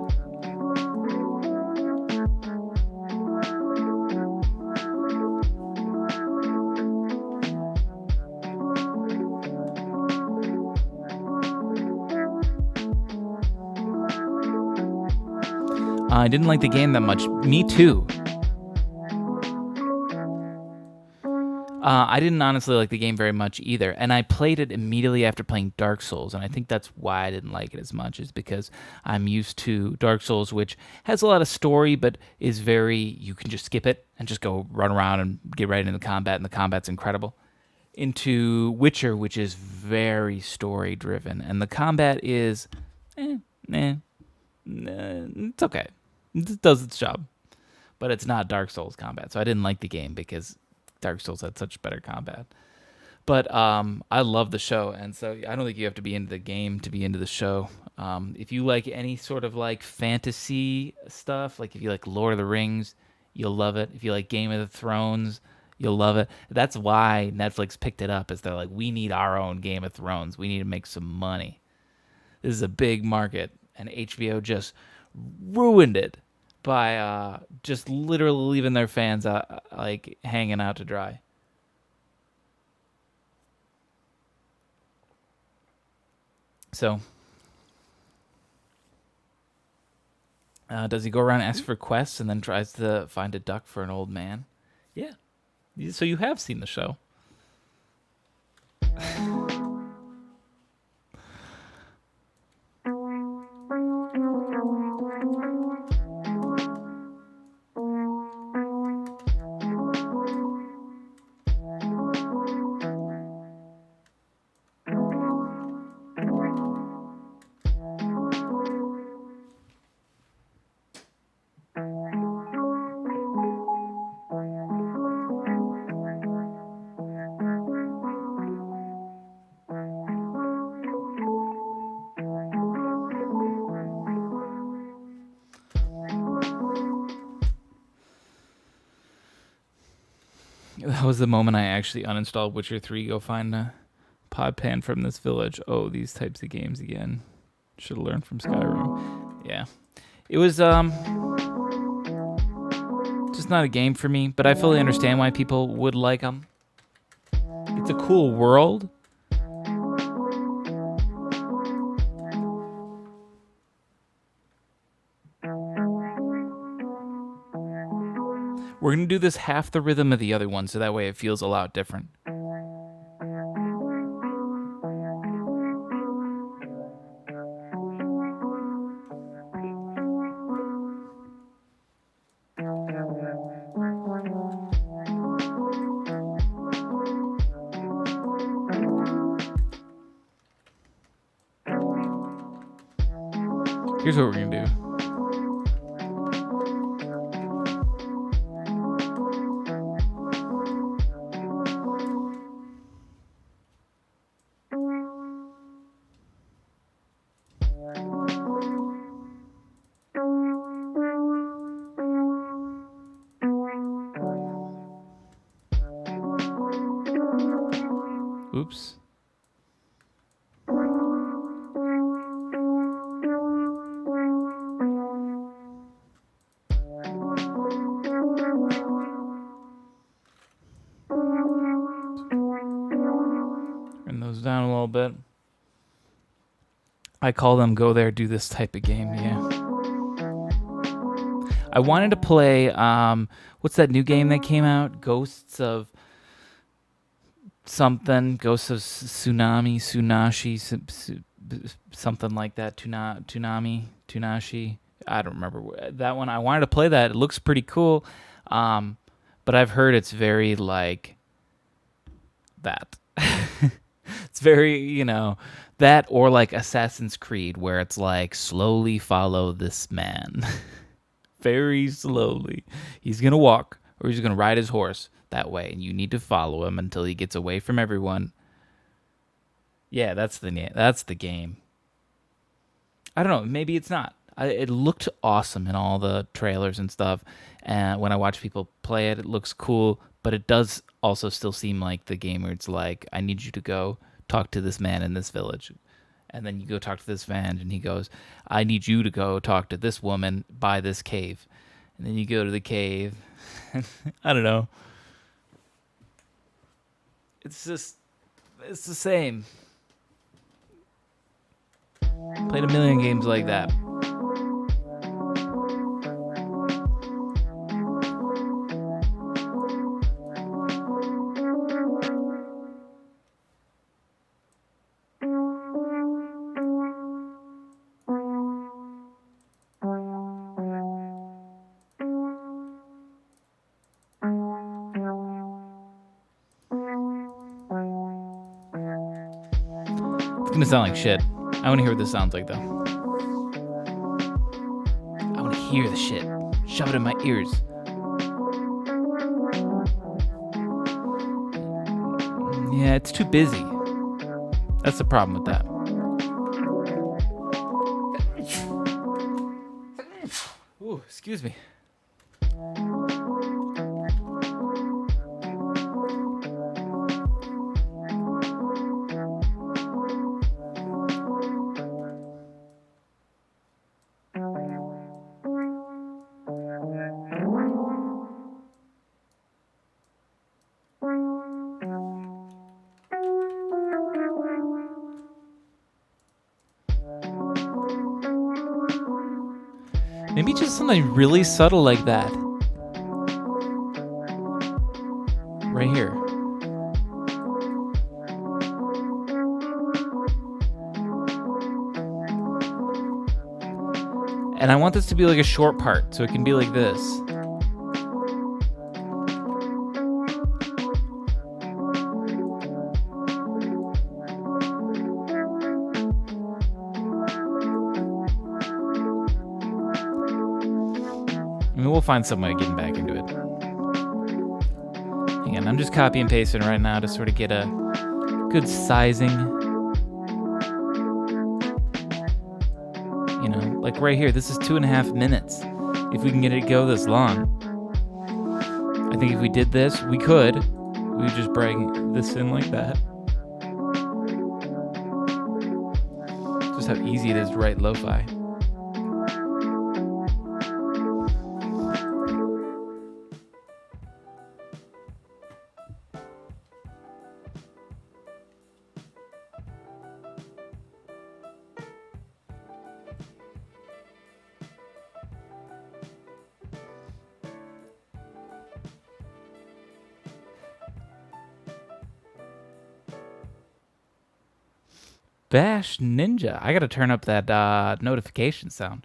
I didn't like the game that much. Me too. I didn't honestly like the game very much either, and I played it immediately after playing Dark Souls, and I think that's why I didn't like it as much, is because I'm used to Dark Souls, which has a lot of story, but is very, you can just skip it and just go run around and get right into the combat, and the combat's incredible. Into Witcher, which is very story driven, and the combat is, it's okay. It does its job, but it's not Dark Souls combat, so I didn't like the game because Dark Souls had such better combat. But I love the show, and so I don't think you have to be into the game to be into the show. If you like any sort of like fantasy stuff, like if you like Lord of the Rings, you'll love it. If you like Game of Thrones, you'll love it. That's why Netflix picked it up, is they're like, we need our own Game of Thrones. We need to make some money. This is a big market, and HBO just ruined it by just literally leaving their fans like hanging out to dry. So, does he go around and ask for quests and then tries to find a duck for an old man? Yeah. So you have seen the show. That was the moment I actually uninstalled Witcher 3. Go find a pod pan from this village. Oh, these types of games again. Should have learned from Skyrim. Yeah. It was just not a game for me, but I fully understand why people would like them. It's a cool world. We're going to do this half the rhythm of the other one, so that way it feels a lot different. Here's what we're going to do. Oops. Turn those down a little bit. I call them go there, do this type of game, yeah. I wanted to play, what's that new game that came out? Ghosts of something. Ghosts of Tsunami, something like that. Tunashi. I don't remember that one. I wanted to play that. It looks pretty cool, but I've heard it's very like that. It's very, that or like Assassin's Creed, where it's like slowly follow this man, very slowly. He's gonna walk or he's gonna ride his horse that way, and you need to follow him until he gets away from everyone. Yeah, that's the game. I don't know. Maybe it's not. It looked awesome in all the trailers and stuff. And when I watch people play it, it looks cool. But it does also still seem like the game where it's like, I need you to go talk to this man in this village. And then you go talk to this man, and he goes, I need you to go talk to this woman by this cave. And then you go to the cave. I don't know. It's the same. Played a million games like that. It's gonna sound like shit. I want to hear what this sounds like, though. I want to hear the shit. Shove it in my ears. Yeah, it's too busy. That's the problem with that. Ooh, excuse me. Maybe just something really subtle like that. Right here. And I want this to be like a short part, so it can be like this. I mean, we'll find some way of getting back into it. Again, I'm just copy and pasting right now to sort of get a good sizing. You know, like right here, this is 2.5 minutes. If we can get it to go this long. I think if we did this, we could just bring this in like that. Just how easy it is to write lo-fi. Bash Ninja. I gotta turn up that notification sound.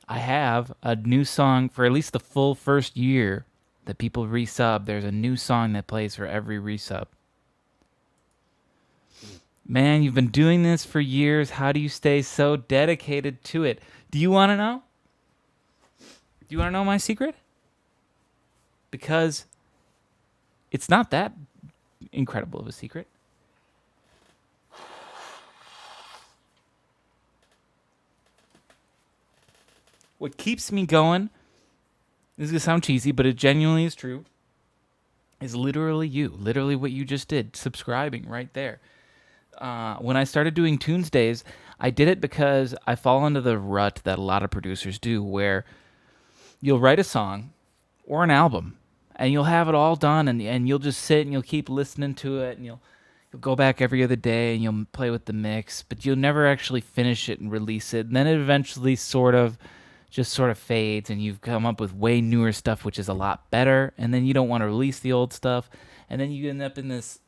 I have a new song for at least the full first year that people resub. There's a new song that plays for every resub. Man, you've been doing this for years. How do you stay so dedicated to it? Do you want to know? Do you want to know my secret? Because it's not that incredible of a secret. What keeps me going, this is going to sound cheesy, but it genuinely is true, is literally you. Literally what you just did, subscribing right there. When I started doing Tunesdays, I did it because I fall into the rut that a lot of producers do, where you'll write a song or an album, and you'll have it all done, and you'll just sit and you'll keep listening to it, and you'll go back every other day and you'll play with the mix, but you'll never actually finish it and release it. And then it eventually sort of fades, and you've come up with way newer stuff, which is a lot better, and then you don't want to release the old stuff, and then you end up in this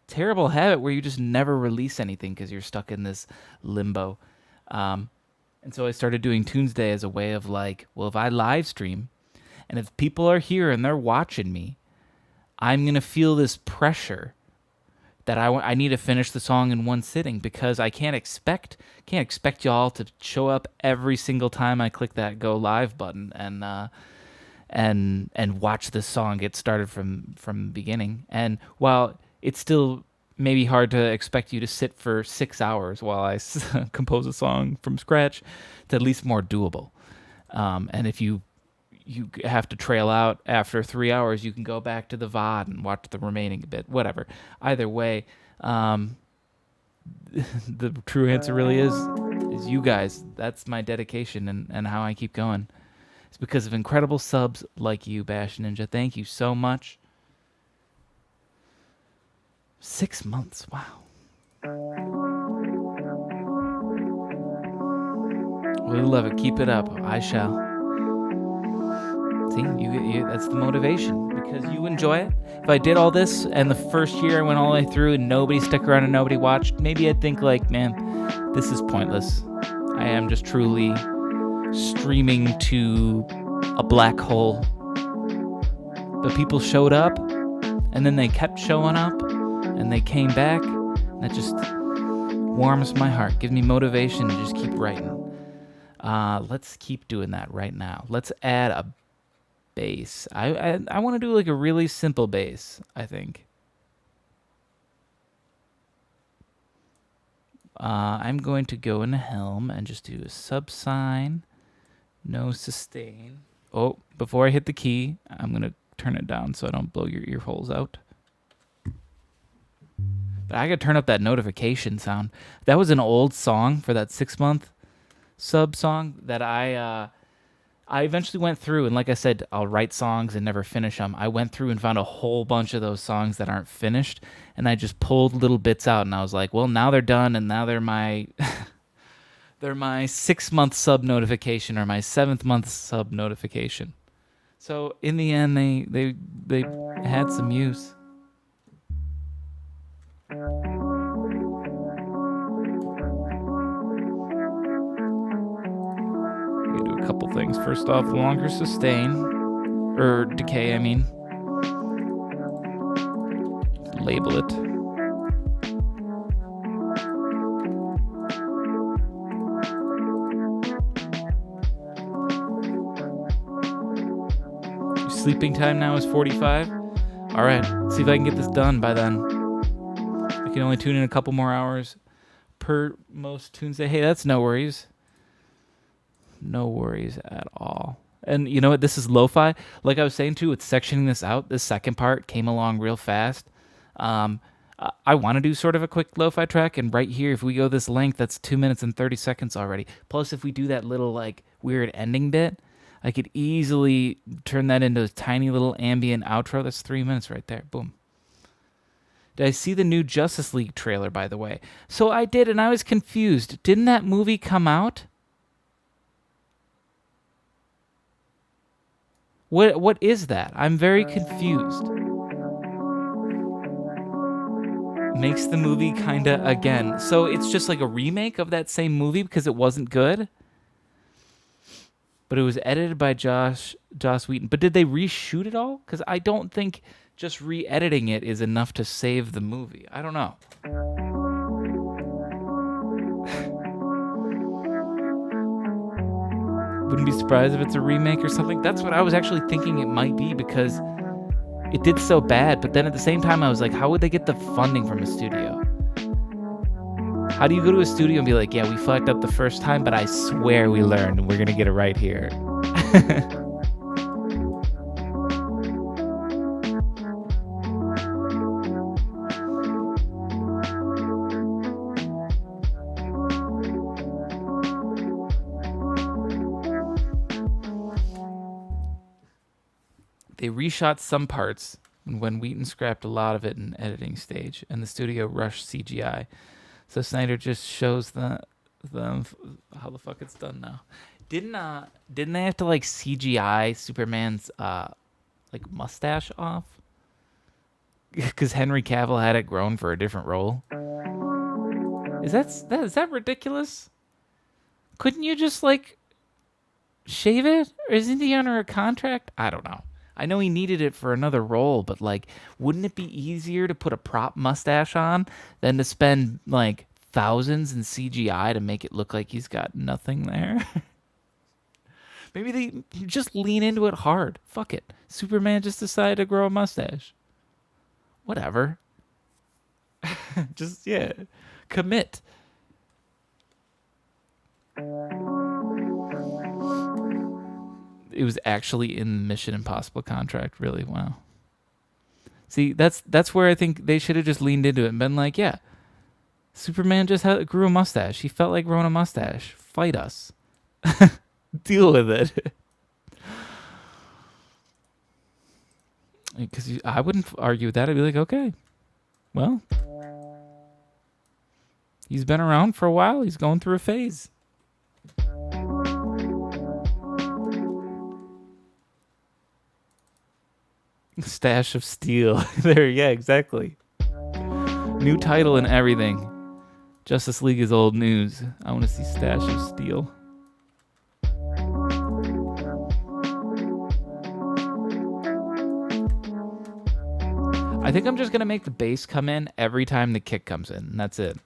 terrible habit where you just never release anything because you're stuck in this limbo. And so I started doing Tunesday as a way of like, well, if I live stream, and if people are here and they're watching me, I'm going to feel this pressure that I need to finish the song in one sitting, because I can't expect y'all to show up every single time I click that go live button and watch this song get started from the beginning. And while it's still maybe hard to expect you to sit for 6 hours while I compose a song from scratch, it's at least more doable. And if you have to trail out after 3 hours, you can go back to the VOD and watch the remaining bit, whatever. Either way, the true answer really is you guys. That's my dedication and how I keep going. It's because of incredible subs like you, Bash Ninja. Thank you so much. 6 months, wow. We love it. Keep it up. I shall. See, you that's the motivation, because you enjoy it. If I did all this and the first year I went all the way through and nobody stuck around and nobody watched, maybe I'd think like, man, this is pointless. I am just truly streaming to a black hole. But people showed up, and then they kept showing up, and they came back, and that just warms my heart, gives me motivation to just keep writing. Let's keep doing that right now. Let's add a bass. I want to do like a really simple bass, I think. I'm going to go in Helm and just do a subsine, no sustain. Oh, before I hit the key, I'm going to turn it down so I don't blow your ear holes out. But I got to turn up that notification sound. That was an old song for that 6-month sub song that I eventually went through, and like I said, I'll write songs and never finish them. I went through and found a whole bunch of those songs that aren't finished, and I just pulled little bits out, and I was like, well, now they're done, and now they're my They're my 6-month sub notification or my 7th month sub notification. So in the end, they had some use. We do a couple things. First off, longer sustain or decay. I mean, label it. Sleeping time now is 45. All right, let's see if I can get this done by then. I can only tune in a couple more hours per most Tunesday. Hey, that's no worries. No worries at all. And you know what? This is lo-fi. Like I was saying too, with sectioning this out, this second part came along real fast. I want to do sort of a quick lo-fi track, and right here, if we go this length, that's 2 minutes and 30 seconds already. Plus, if we do that little like weird ending bit, I could easily turn that into a tiny little ambient outro. That's 3 minutes right there. Boom. Did I see the new Justice League trailer, by the way? So I did, and I was confused. Didn't that movie come out? What is that? I'm very confused. Makes the movie kinda again. So it's just like a remake of that same movie because it wasn't good? But it was edited by Joss Whedon. But did they reshoot it all? Because I don't think just re-editing it is enough to save the movie. I don't know. Wouldn't be surprised if it's a remake or something. That's what I was actually thinking it might be because it did so bad. But then at the same time, I was like, how would they get the funding from a studio? How do you go to a studio and be like, yeah, we fucked up the first time, but I swear we learned and we're going to get it right here? They reshot some parts when Wheaton scrapped a lot of it in editing stage, and the studio rushed CGI. So Snyder just shows them how the fuck it's done now. Didn't they have to like CGI Superman's like mustache off? Because Henry Cavill had it grown for a different role. Is that ridiculous? Couldn't you just like shave it? Or isn't he under a contract? I don't know. I know he needed it for another role, but like, wouldn't it be easier to put a prop mustache on than to spend like thousands in CGI to make it look like he's got nothing there? Maybe they just lean into it hard. Fuck it. Superman just decided to grow a mustache. Whatever. Just, yeah. Commit. It was actually in the Mission Impossible contract. Really, wow. See, that's where I think they should have just leaned into it and been like, yeah, Superman just grew a mustache. He felt like growing a mustache. Fight us. Deal with it. Because I wouldn't argue with that. I'd be like, okay, well, he's been around for a while. He's going through a phase. Stash of Steel. There, yeah, exactly. New title and everything. Justice League is old news. I want to see Stash of Steel. I think I'm just going to make the bass come in every time the kick comes in, and that's it.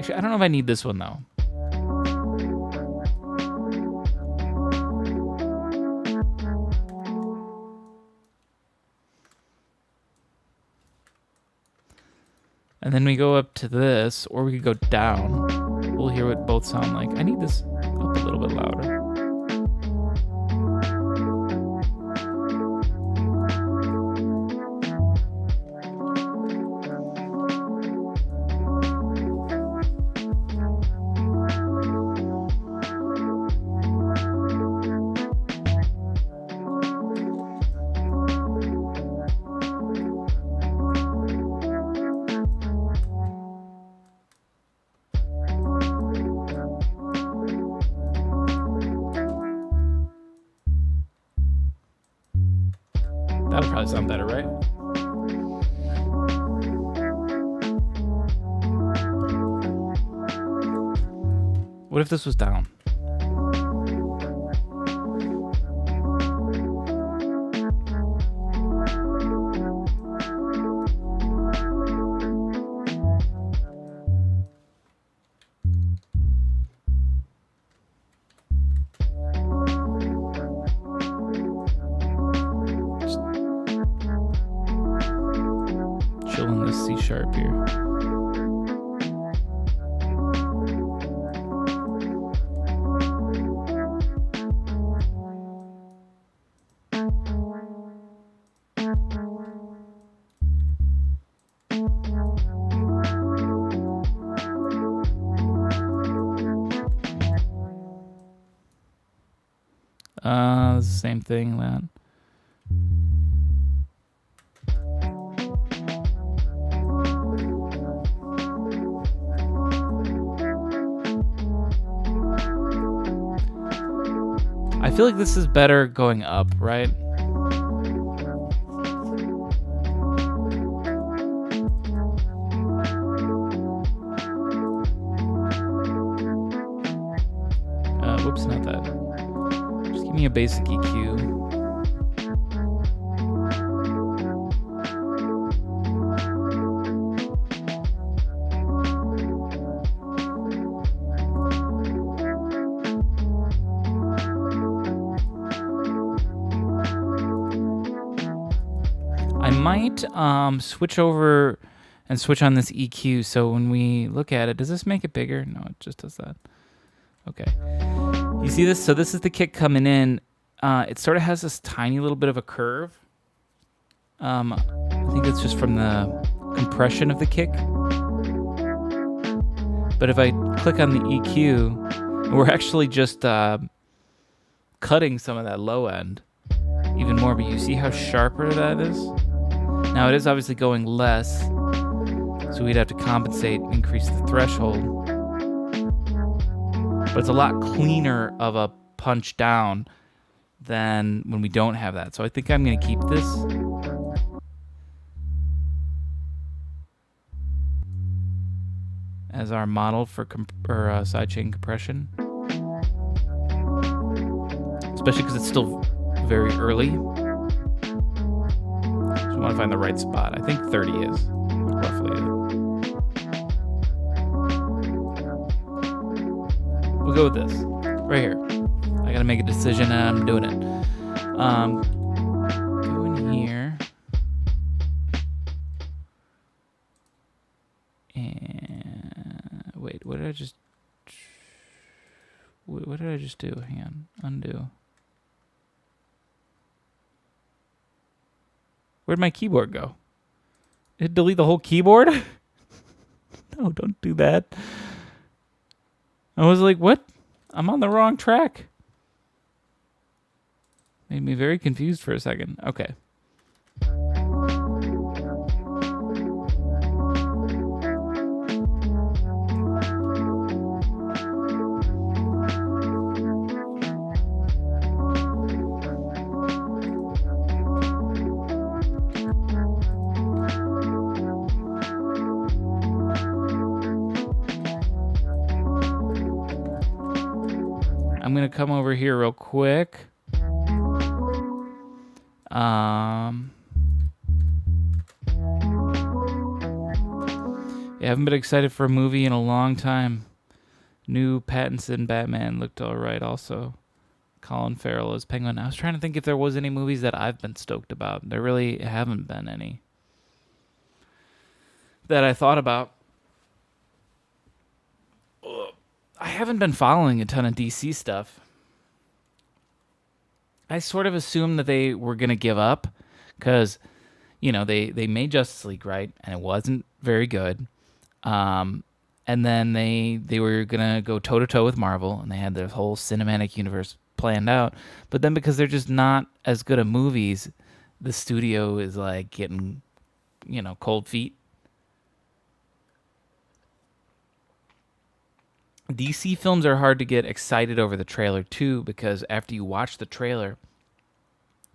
I don't know if I need this one, though. And then we go up to this, or we could go down. We'll hear what both sound like. I need this up a little bit louder. probably sound better, right? What if this was down? Chilling this C sharp here. Same thing, man. I feel like this is better going up, right? Whoops, not that. Just give me a basic EQ. I might switch over and switch on this EQ so when we look at it, does this make it bigger? No, it just does that. Okay. You see this? So this is the kick coming in. It sort of has this tiny little bit of a curve. I think it's just from the compression of the kick. But if I click on the EQ, we're actually just cutting some of that low end even more. But you see how sharper that is? Now it is obviously going less, so we'd have to compensate, increase the threshold. But it's a lot cleaner of a punch down than when we don't have that. So I think I'm going to keep this. As our model for sidechain compression. Especially because it's still very early. So I want to find the right spot. I think 30 is roughly it. We'll go with this. Right here. I gotta make a decision and I'm doing it. Go in here. And wait, what did I just do? Hang on. Undo. Where'd my keyboard go? Did it delete the whole keyboard? No, don't do that. I was like, what? I'm on the wrong track. Made me very confused for a second. Okay. I'm going to come over here real quick. Yeah, I haven't been excited for a movie in a long time. New Pattinson Batman looked alright also. Colin Farrell as Penguin. I was trying to think if there was any movies that I've been stoked about. There really haven't been any that I thought about. I haven't been following a ton of DC stuff. I sort of assumed that they were going to give up because, you know, they made Justice League, right? And it wasn't very good. And then they were going to go toe-to-toe with Marvel, and they had their whole cinematic universe planned out. But then because they're just not as good at movies, the studio is like getting, you know, cold feet. DC films are hard to get excited over the trailer too, because after you watch the trailer,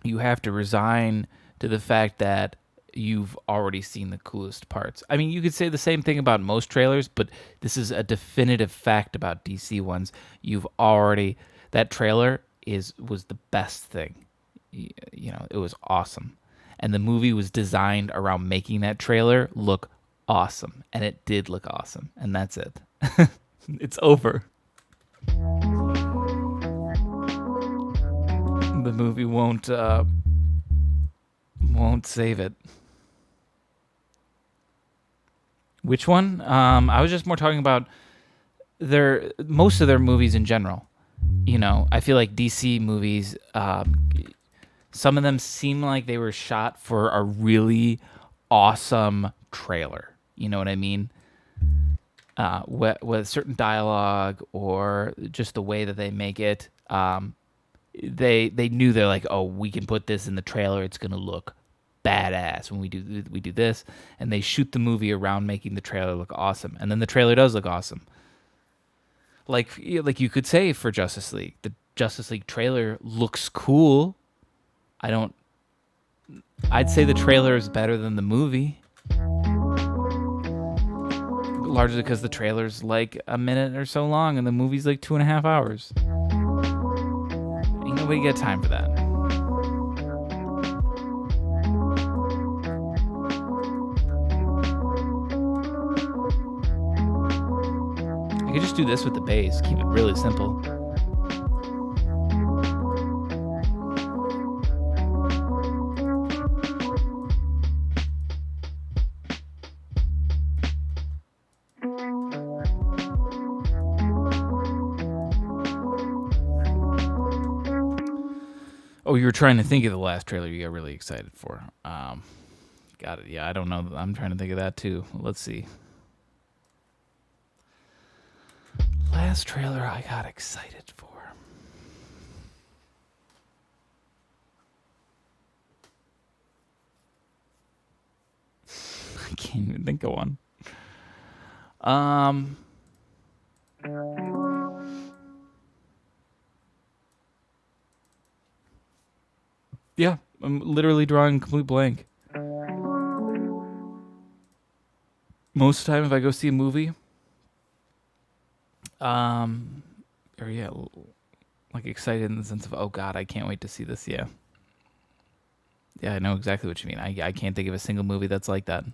you have to resign to the fact that you've already seen the coolest parts. I mean, you could say the same thing about most trailers, but this is a definitive fact about DC ones. You've already that trailer was the best thing. It was awesome. And the movie was designed around making that trailer look awesome, and it did look awesome, and that's it. It's over. The movie won't save it. Which one? I was just more talking about most of their movies in general. I feel like DC movies, some of them seem like they were shot for a really awesome trailer. You know what I mean? With certain dialogue or just the way that they make it, they knew they're like, oh, we can put this in the trailer. It's gonna look badass when we do this, and they shoot the movie around making the trailer look awesome, and then the trailer does look awesome. Like you could say for Justice League, the Justice League trailer looks cool. I'd say the trailer is better than the movie, largely because the trailer's like a minute or so long, and the movie's like 2.5 hours. Ain't nobody got time for that. I could just do this with the bass, keep it really simple. Oh, you were trying to think of the last trailer you got really excited for. Got it. Yeah, I don't know. I'm trying to think of that too. Let's see. Last trailer I got excited for. I can't even think of one. Yeah, I'm literally drawing a complete blank. Most of the time, if I go see a movie, or yeah, like excited in the sense of, oh god, I can't wait to see this. Yeah, I know exactly what you mean. I can't think of a single movie that's like that.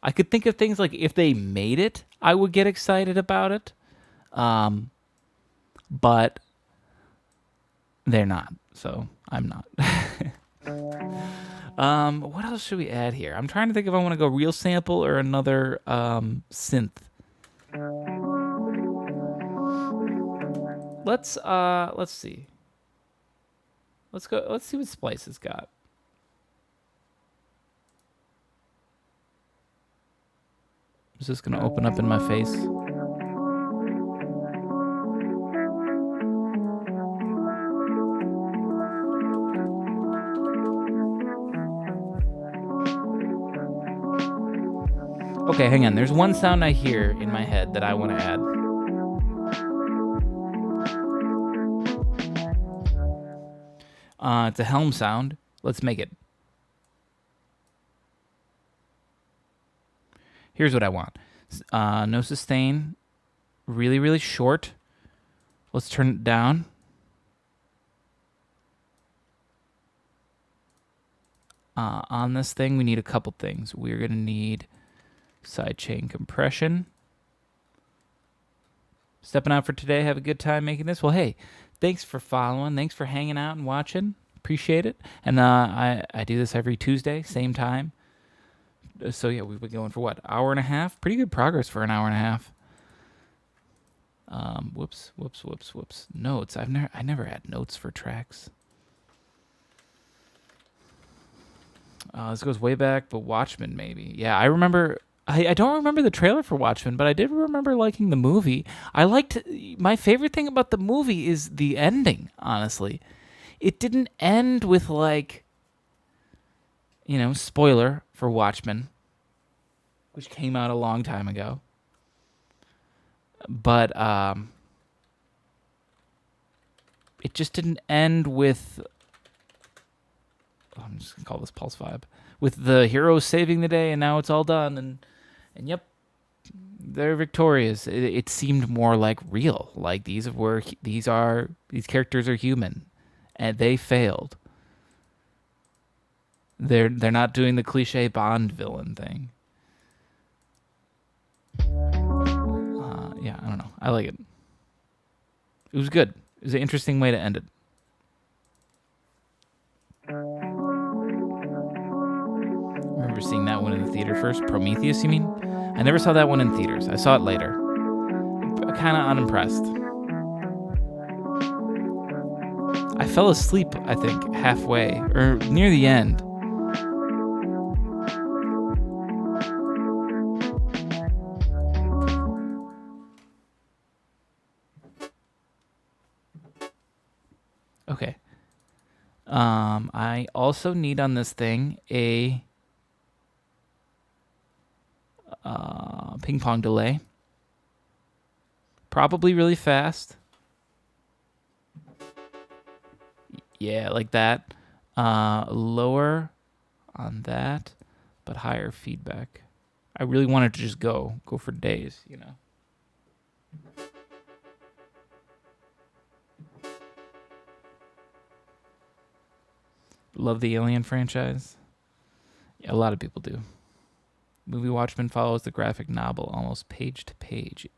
I could think of things like if they made it, I would get excited about it. But they're not, so I'm not. What else should we add here? I'm trying to think if I want to go real sample or another synth. Let's see. Let's go. Let's see what Splice has got. Is this gonna open up in my face? Okay, hang on. There's one sound I hear in my head that I want to add. It's a helm sound. Let's make it. Here's what I want. No sustain. Really, really short. Let's turn it down. On this thing, we need a couple things. We're going to need sidechain compression. Stepping out for today. Have a good time making this. Well, hey, thanks for following. Thanks for hanging out and watching. Appreciate it. And I do this every Tuesday, same time. So yeah, we've been going for what, hour and a half? Pretty good progress for an hour and a half. Whoops. Notes. I never had notes for tracks. This goes way back, but Watchmen maybe. Yeah, I remember. I don't remember the trailer for Watchmen, but I did remember liking the movie. My favorite thing about the movie is the ending, honestly. It didn't end with like, spoiler for Watchmen, which came out a long time ago. but it just didn't end with. I'm just gonna call this Pulse Vibe, with the heroes saving the day, and now it's all done, and yep, they're victorious. It seemed more like real. Like these characters are human, and they failed. They're not doing the cliche Bond villain thing. Yeah, I don't know. I like it. It was good. It was an interesting way to end it. I remember seeing that one in the theater first. Prometheus, you mean? I never saw that one in theaters. I saw it later. Kind of unimpressed. I fell asleep, I think, halfway or near the end. Okay. I also need on this thing a ping pong delay. Probably really fast. Yeah, like that. Lower on that, but higher feedback. I really wanted to just go for days, you know. Love the Alien franchise. Yeah, a lot of people do. Movie Watchmen follows the graphic novel almost page to page.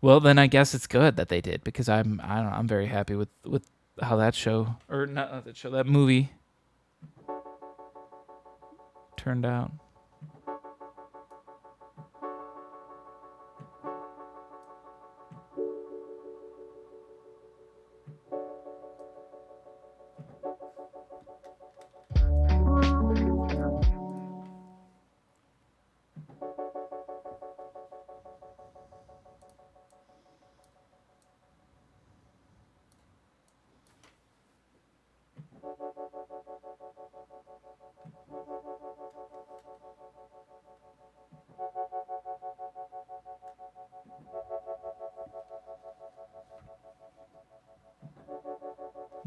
Well, then I guess it's good that they did, because I'm very happy with how that show, or not that show, that movie turned out.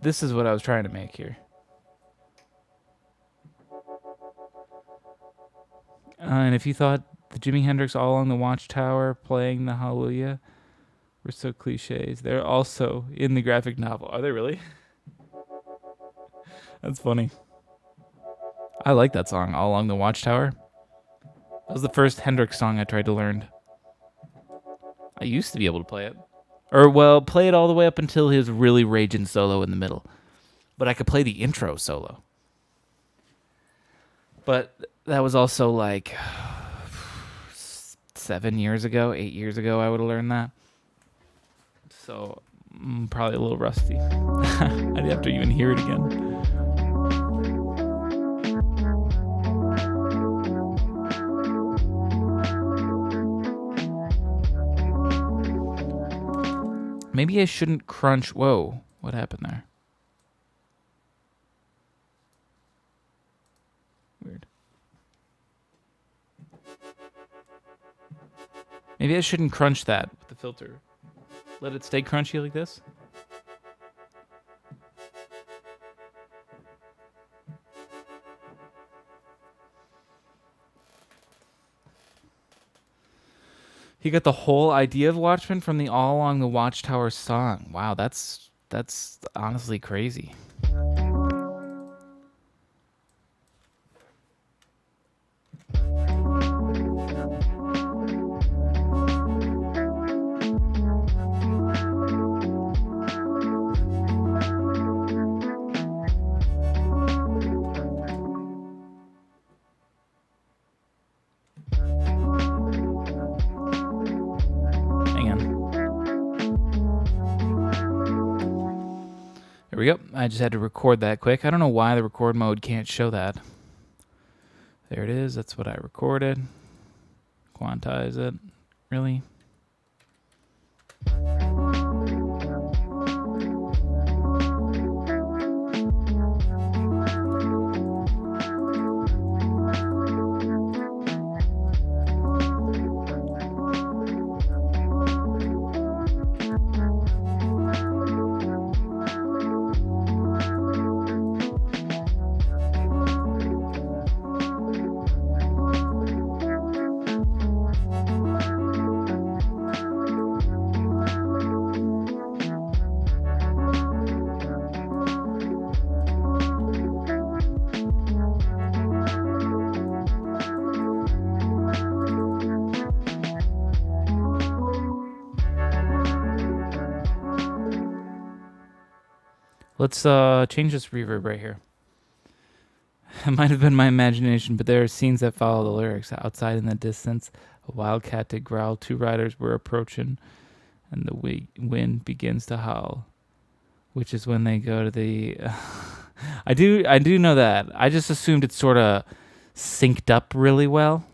This is what I was trying to make here. And if you thought the Jimi Hendrix All Along the Watchtower playing the Hallelujah were so cliches, they're also in the graphic novel. Are they really? That's funny. I like that song, All Along the Watchtower. That was the first Hendrix song I tried to learn. I used to be able to play it. Or, well, play it all the way up until his really raging solo in the middle. But I could play the intro solo. But that was also like 7 years ago, 8 years ago I would have learned that. So, probably a little rusty. I'd have to even hear it again. Maybe I shouldn't crunch. Whoa, what happened there? Weird. Maybe I shouldn't crunch that with the filter. Let it stay crunchy like this. He got the whole idea of Watchmen from the All Along the Watchtower song. Wow, that's honestly crazy. There we go. I just had to record that quick. I don't know why the record mode can't show that. There it is. That's what I recorded. Quantize it. Really? Let's change this reverb right here. It might have been my imagination, but there are scenes that follow the lyrics. Outside in the distance, a wildcat did growl. Two riders were approaching, and the wind begins to howl, which is when they go to the. I do know that. I just assumed it's sort of synced up really well.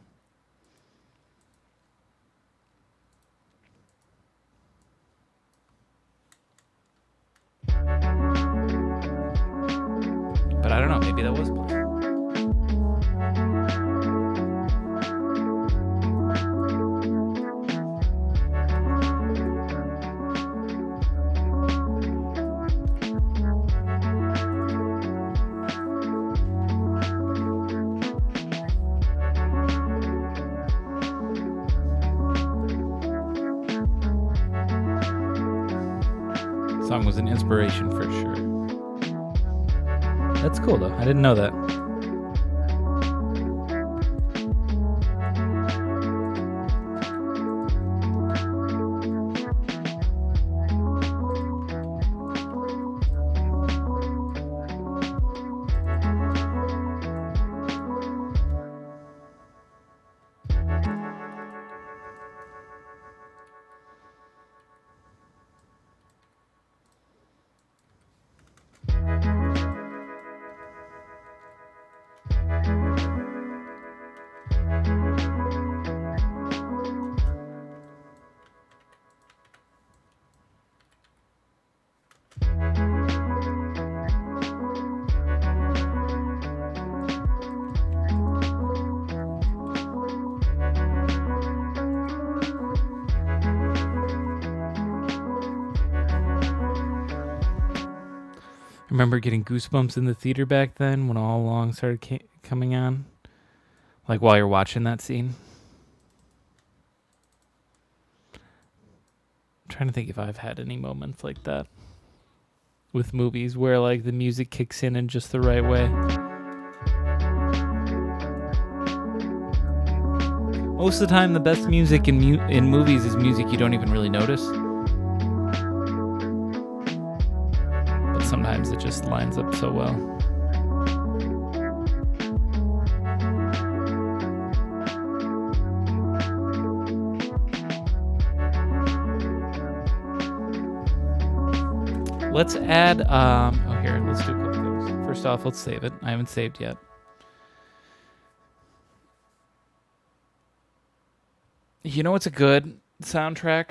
But I don't know. Maybe that was playing. Song was an inspiration for sure. That's cool though. I didn't know that. Remember getting goosebumps in the theater back then when All Along started coming on? Like while you're watching that scene? I'm trying to think if I've had any moments like that with movies where like the music kicks in just the right way. Most of the time, the best music in movies is music you don't even really notice. But sometimes it just lines up so well. Let's add, here, let's do a couple things. First off, let's save it. I haven't saved yet. You know what's a good soundtrack?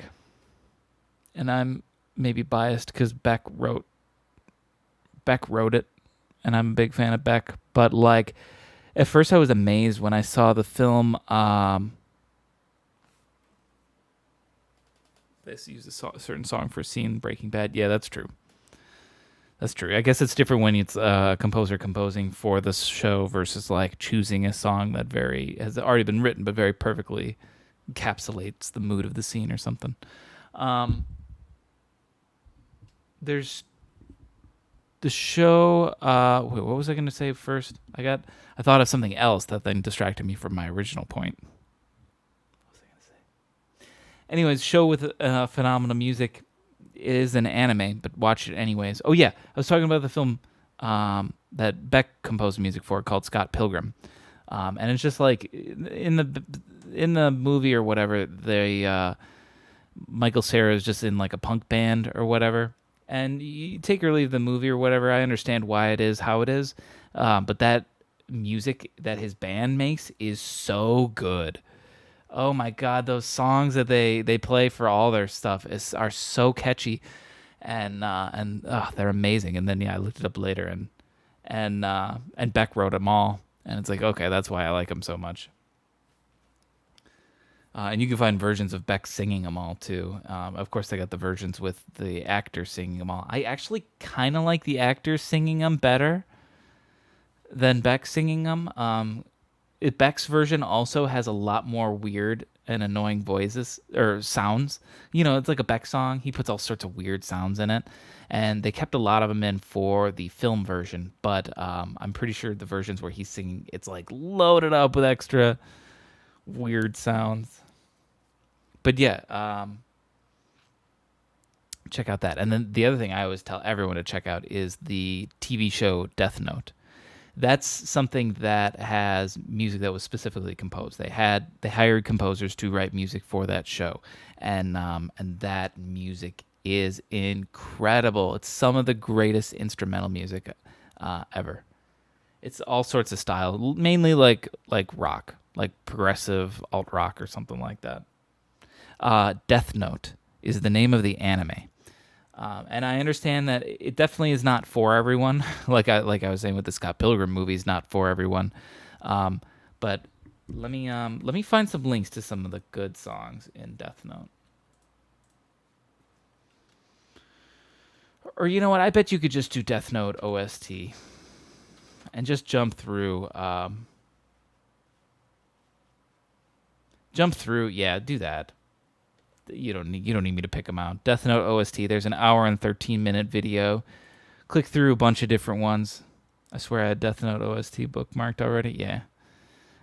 And I'm maybe biased because Beck wrote it, and I'm a big fan of Beck. But like, at first I was amazed when I saw the film. This used a certain song for a scene Breaking Bad. Yeah, that's true. That's true. I guess it's different when it's a composer composing for the show versus like choosing a song that has already been written but very perfectly encapsulates the mood of the scene or something. There's the show. Wait, what was I going to say first? I thought of something else that then distracted me from my original point. What was I going to say? Anyways, show with phenomenal music. It is an anime, but watch it anyways. Oh yeah, I was talking about the film that Beck composed music for called Scott Pilgrim, and it's just like in the movie or whatever, Michael Cera is just in like a punk band or whatever, and you take or leave the movie or whatever. I understand why it is how it is, but that music that his band makes is so good. Oh my God, those songs that they play for all their stuff are so catchy, and they're amazing. And then I looked it up later, and Beck wrote them all, and it's like, okay, that's why I like them so much. And you can find versions of Beck singing them all too. Of course, they got the versions with the actors singing them all. I actually kind of like the actors singing them better than Beck singing them. Beck's version also has a lot more weird and annoying voices or sounds. It's like a Beck song. He puts all sorts of weird sounds in it, and they kept a lot of them in for the film version. But I'm pretty sure the versions where he's singing, it's like loaded up with extra weird sounds. But yeah, check out that. And then the other thing I always tell everyone to check out is the TV show Death Note. That's something that has music that was specifically composed. They hired composers to write music for that show, and that music is incredible. It's some of the greatest instrumental music ever. It's all sorts of style, mainly like rock, like progressive alt rock or something like that. Death Note is the name of the anime. And I understand that it definitely is not for everyone. like I was saying with the Scott Pilgrim movies, not for everyone. But let me find some links to some of the good songs in Death Note. Or you know what? I bet you could just do Death Note OST and just jump through. Jump through. Yeah, do that. You don't need me to pick them out. Death Note OST. There's an hour and 13-minute video. Click through a bunch of different ones. I swear I had Death Note OST bookmarked already. Yeah,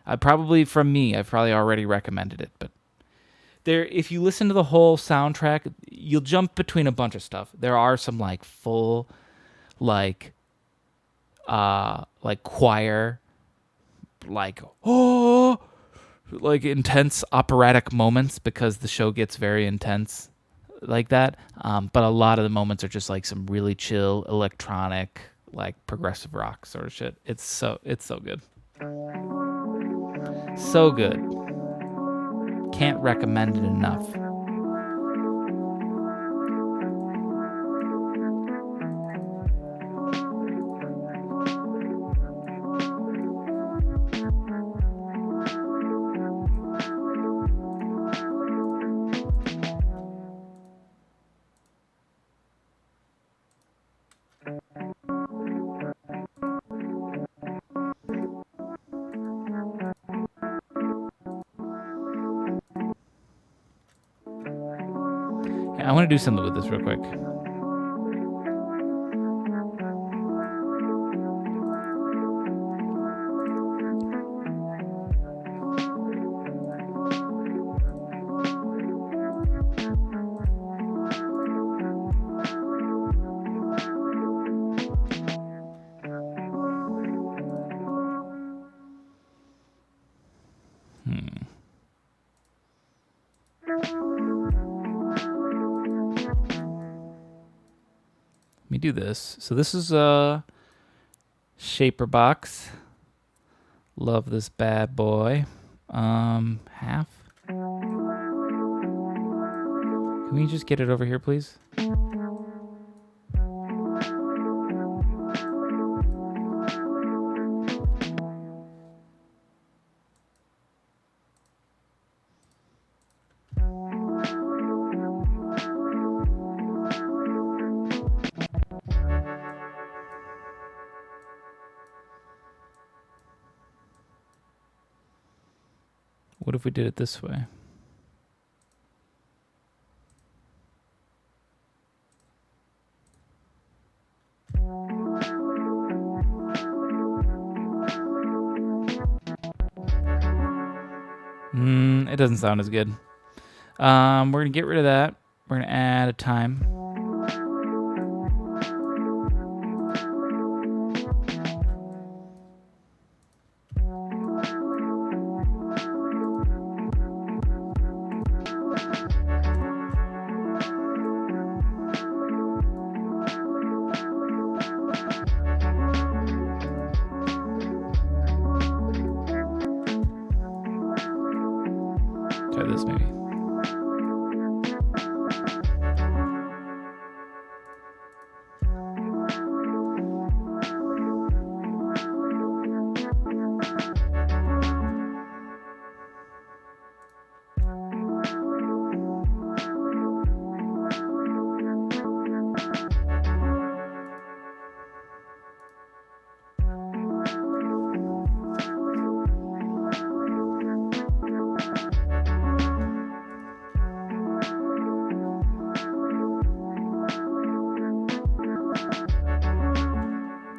I've probably already recommended it, but there, if you listen to the whole soundtrack, you'll jump between a bunch of stuff. There are some like full, like choir, like oh, like intense operatic moments because the show gets very intense like that. But a lot of the moments are just like some really chill electronic, like progressive rock sort of shit. It's so good, so good. Can't recommend it enough. Yeah, I want to do something with this real quick. Let me do this. So this is a shaper box. Love this bad boy. Half. Can we just get it over here, please? What if we did it this way? It doesn't sound as good. We're going to get rid of that. We're going to add a time. Try this maybe.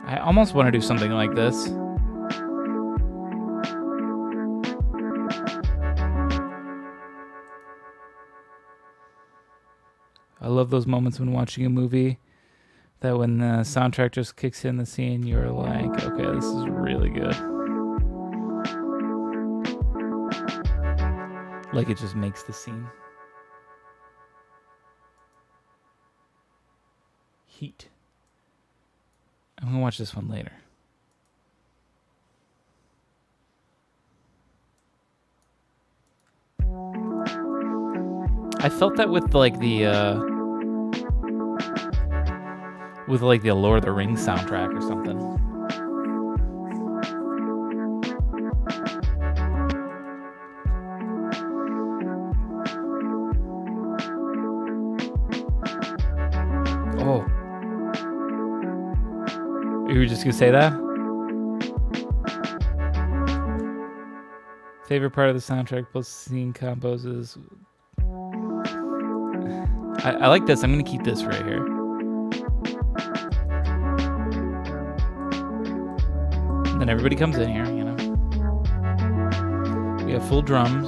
I almost want to do something like this. A love those moments when watching a movie that when the soundtrack just kicks in the scene, you're like, okay, this is really good. Like it just makes the scene. Heat. I'm gonna watch this one later. I felt that with like the Lord of the Rings soundtrack or something. Oh. You were just gonna say that? Favorite part of the soundtrack plus scene combos is... I like this. I'm gonna keep this right here. And then everybody comes in here, you know. We have full drums.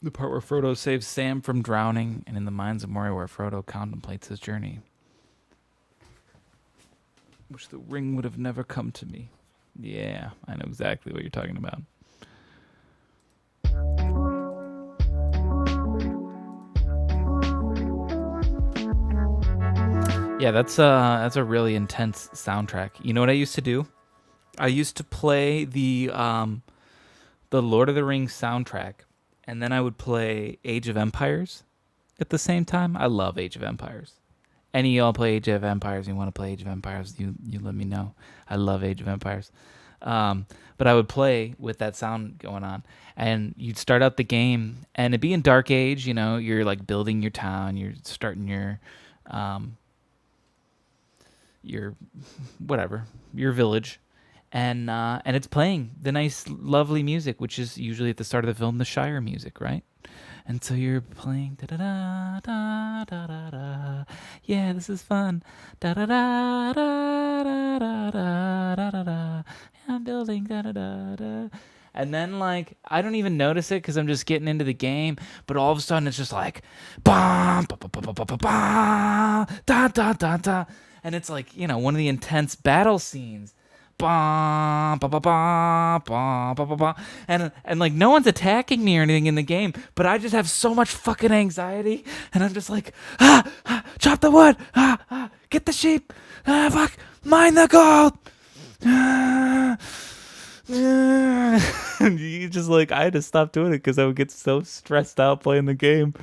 The part where Frodo saves Sam from drowning, and in the Mines of Moria where Frodo contemplates his journey. Wish the ring would have never come to me. Yeah, I know exactly what you're talking about. Yeah, that's a really intense soundtrack. You know what I used to do? I used to play the Lord of the Rings soundtrack, and then I would play Age of Empires at the same time. I love Age of Empires. Any of y'all play Age of Empires? You want to play Age of Empires? You let me know. I love Age of Empires. But I would play with that sound going on, and you'd start out the game, and it'd be in Dark Age. You know, you're like building your town, you're starting your whatever, your village, and it's playing the nice, lovely music, which is usually at the start of the film the Shire music, right? And so you're playing da da da da da da da. Yeah, this is fun. Da da da da da da da da da. I'm building da da da da. And then like I don't even notice it because I'm just getting into the game. But all of a sudden it's just like, bam, ba ba ba ba ba ba ba, da da da da, and it's like, you know, one of the intense battle scenes. Bah, bah, bah, bah, bah, bah, bah, bah. And like no one's attacking me or anything in the game, but I just have so much fucking anxiety, and I'm just like, chop the wood, get the sheep, fuck, mine the gold. And you just like, I had to stop doing it because I would get so stressed out playing the game.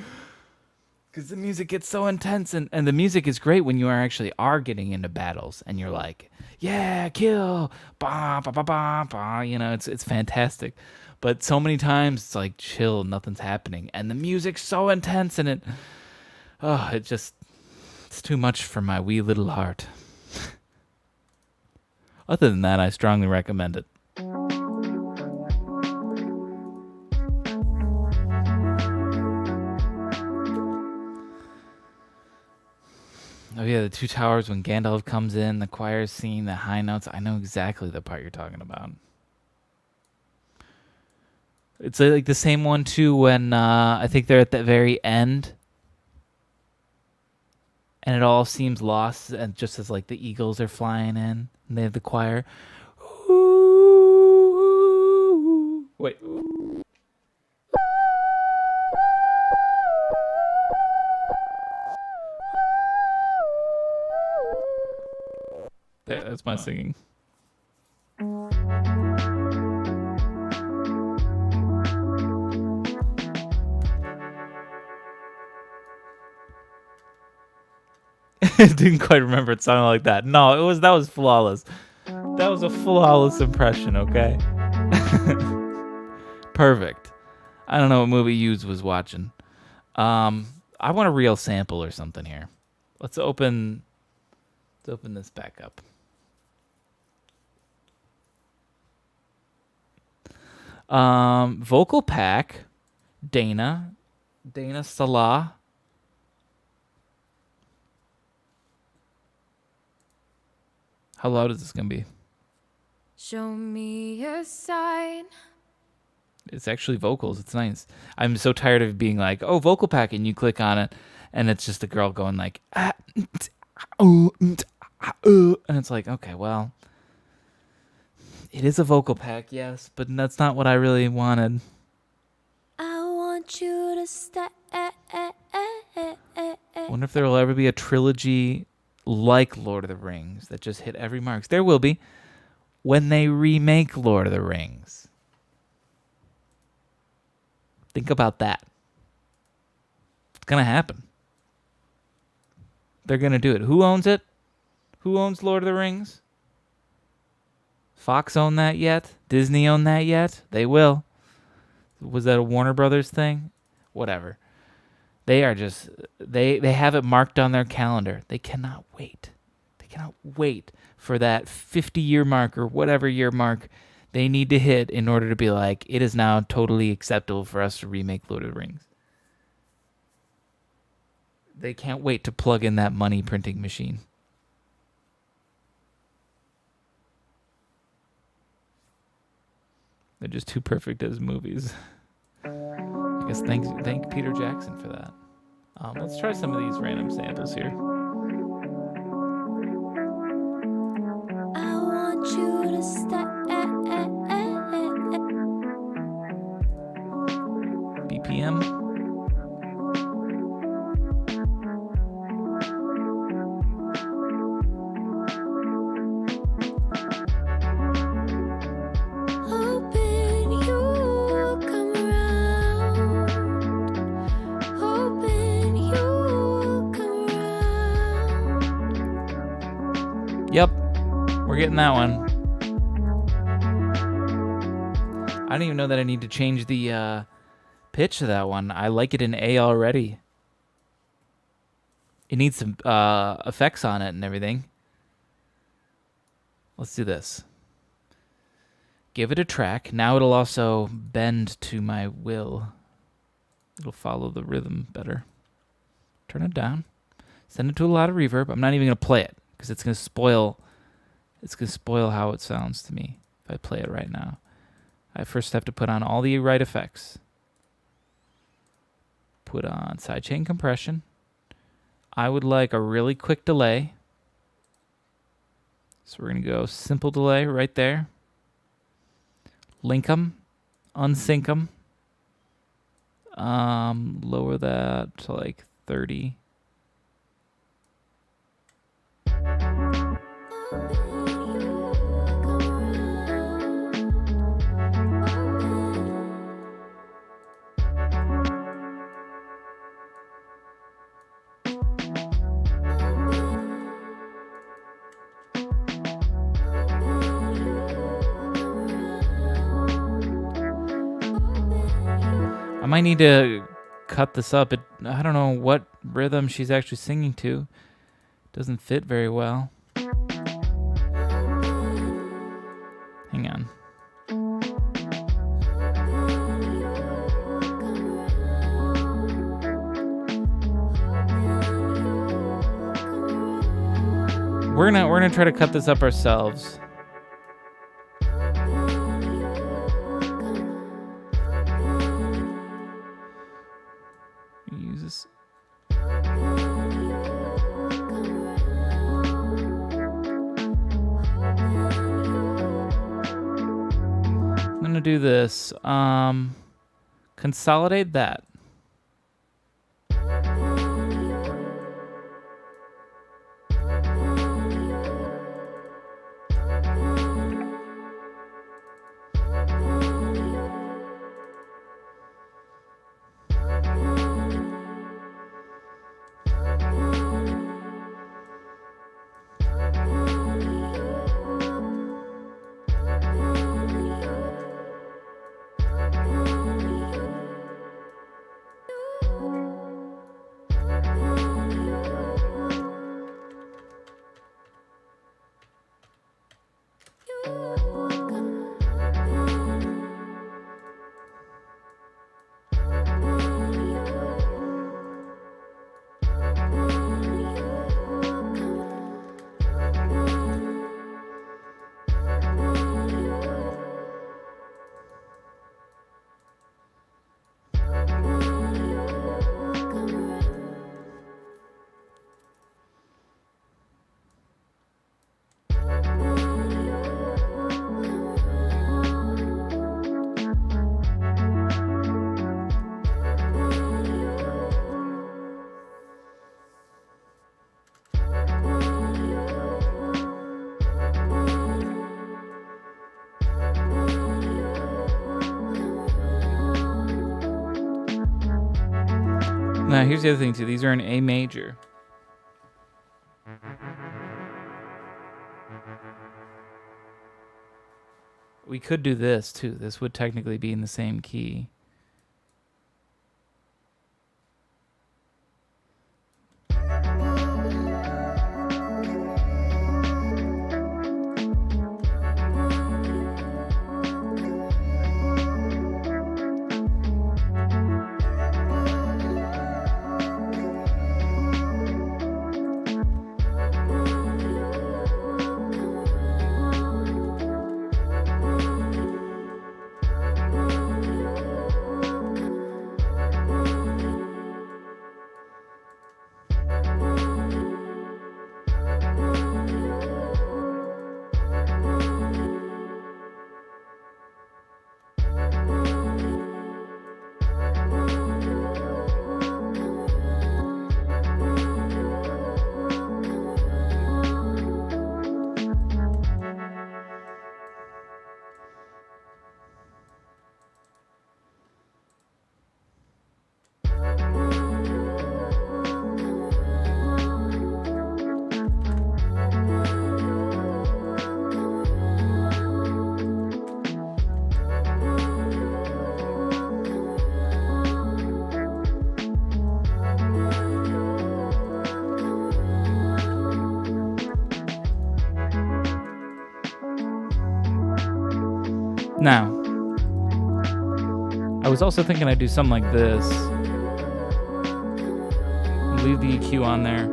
Because the music gets so intense, and the music is great when you actually are getting into battles, and you're like, yeah, kill, bah, bah, bah, bah, bah. You know, it's fantastic. But so many times it's like, chill, nothing's happening, and the music's so intense, and it's too much for my wee little heart. Other than that, I strongly recommend it. Oh yeah, the Two Towers when Gandalf comes in, the choir singing the high notes. I know exactly the part you're talking about. It's like the same one too when I think they're at the very end, and it all seems lost, and just as like the eagles are flying in, and they have the choir. Ooh, wait. That's my singing. Didn't quite remember it sounded like that. No, that was flawless. That was a flawless impression, okay? Perfect. I don't know what movie you was watching. I want a real sample or something here. Let's open this back up. Vocal pack, Dana Salah. How loud is this gonna be? Show me a sign. It's actually vocals. It's nice. I'm so tired of being like, oh, vocal pack, and you click on it, and it's just a girl going like, and it's like, okay, well, it is a vocal pack, yes, but that's not what I really wanted. I want you to stay. Wonder if there will ever be a trilogy like Lord of the Rings that just hit every mark. There will be when they remake Lord of the Rings. Think about that. It's going to happen. They're going to do it. Who owns it? Who owns Lord of the Rings? Fox own that yet? Disney own that yet? They will. Was that a Warner Brothers thing? Whatever. They are just, they have it marked on their calendar. They cannot wait. They cannot wait for that 50-year mark or whatever year mark they need to hit in order to be like, it is now totally acceptable for us to remake Lord of the Rings. They can't wait to plug in that money printing machine. They're just too perfect as movies. I guess thank Peter Jackson for that. Let's try some of these random samples here. I want you to stay. BPM. Hoping you'll come around. Hoping you'll come around. Yep, we're getting that one. I don't even know that I need to change the pitch to that one. I like it in A already. It needs some effects on it and everything. Let's do this. Give it a track. Now it'll also bend to my will. It'll follow the rhythm better. Turn it down. Send it to a lot of reverb. I'm not even going to play it because it's going to spoil how it sounds to me if I play it right now. I first have to put on all the right effects. Put on sidechain compression. I would like a really quick delay. So we're going to go simple delay right there. Link them. Unsync them. Lower that to like 30. I might need to cut this up. I don't know what rhythm she's actually singing to. Doesn't fit very well. Hang on. We're gonna try to cut this up ourselves. Use this. I'm gonna do this. Consolidate that. Now, here's the other thing, too. These are in A major. We could do this, too. This would technically be in the same key. Now, I was also thinking I'd do something like this. Leave the EQ on there.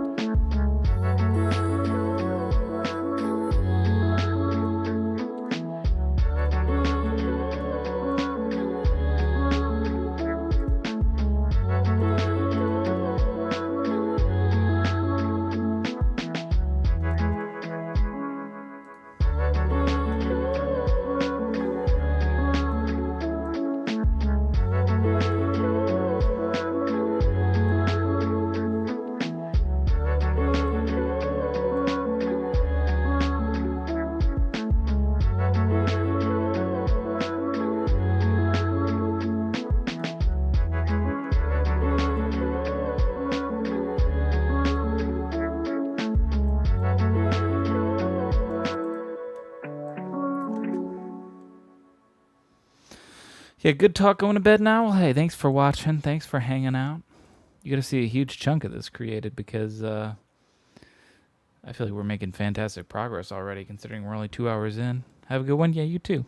Yeah, good talk going to bed now. Well, hey, thanks for watching. Thanks for hanging out. You got to see a huge chunk of this created because I feel like we're making fantastic progress already considering we're only 2 hours in. Have a good one. Yeah, you too.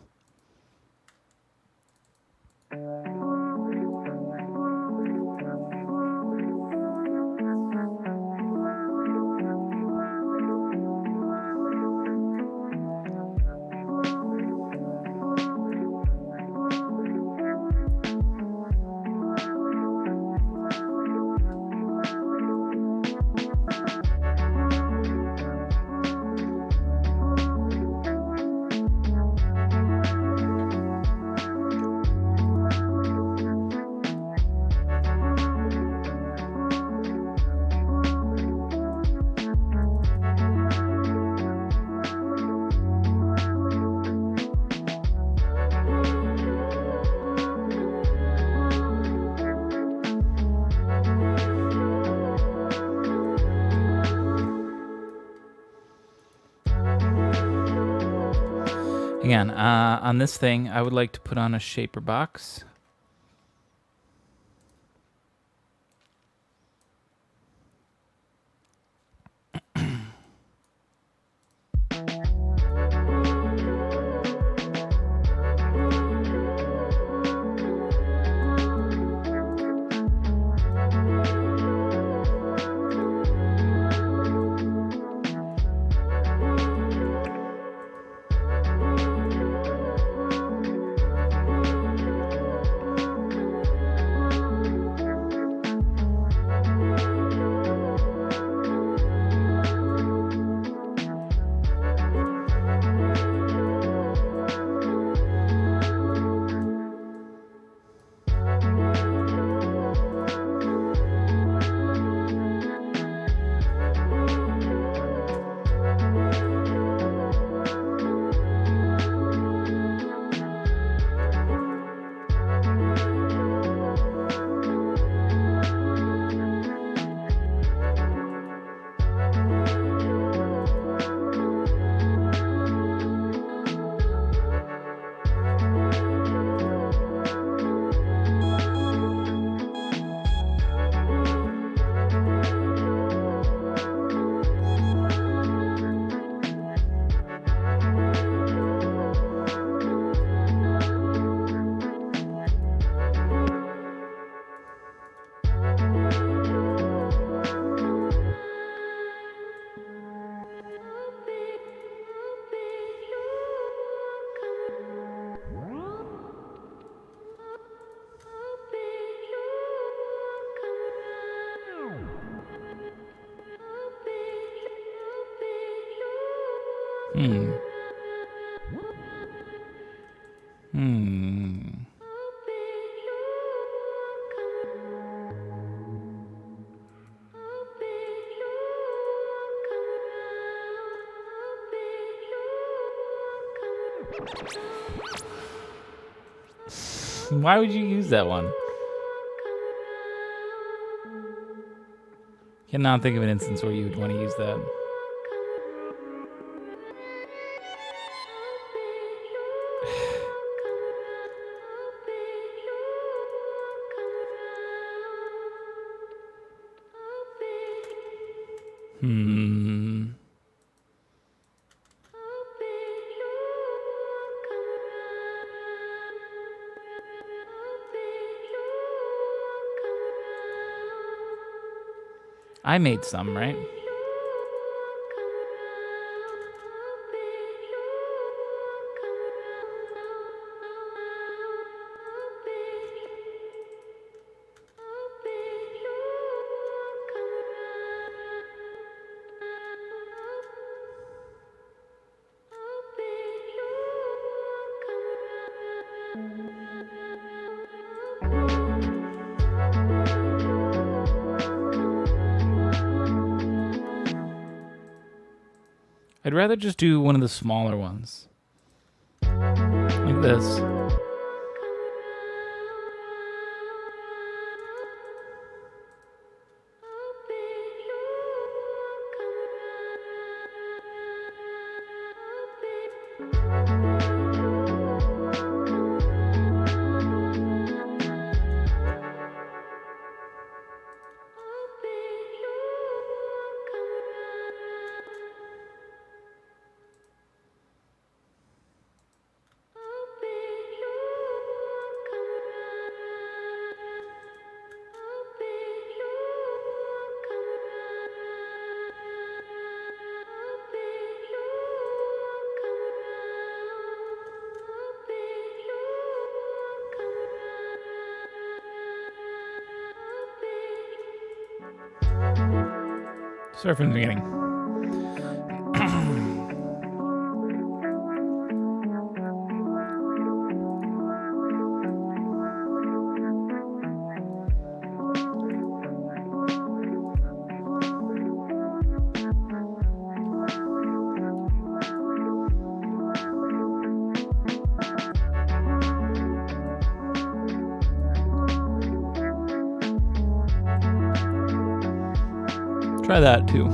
Again, on this thing, I would like to put on a shaper box. Hmm. Hmm. Why would you use that one? Cannot think of an instance where you would want to use that. Hmm. I made some, right? I'd rather just do one of the smaller ones. Like this. Start from the beginning. Try that too.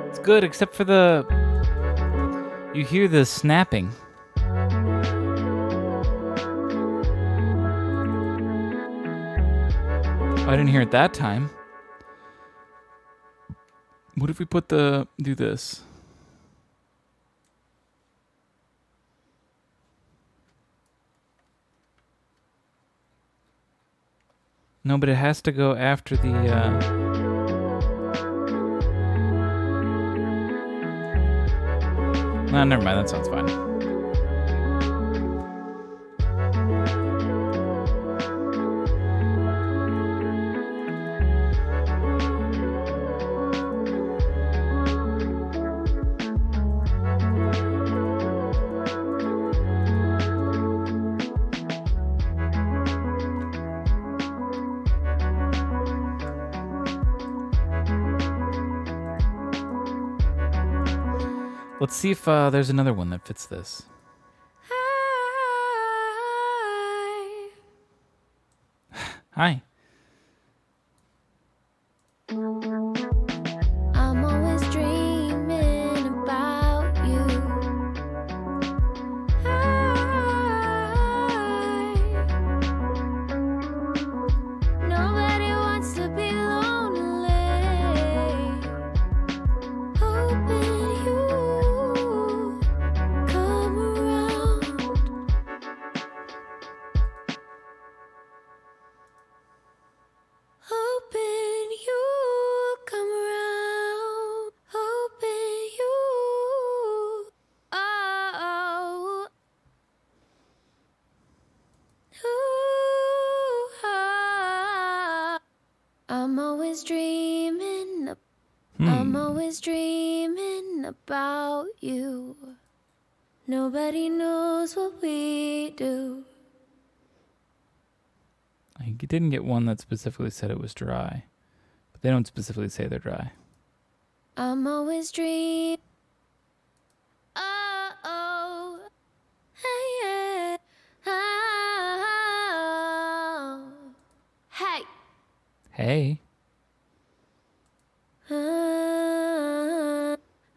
It's good, except for the... You hear the snapping. I didn't hear it that time. What if we put the... do this? No, but it has to go after the... Nah, never mind. That sounds fine. Let's see if there's another one that fits this. Hi. I'm always dreaming about you. Nobody wants to be lonely. Hoping you come around. always dreaming. I'm always dreaming about you. Nobody knows what we do. I didn't get one that specifically said it was dry, but they don't specifically say they're dry. I'm always dreaming. Oh, oh, hey, yeah. Oh, hey. Hey.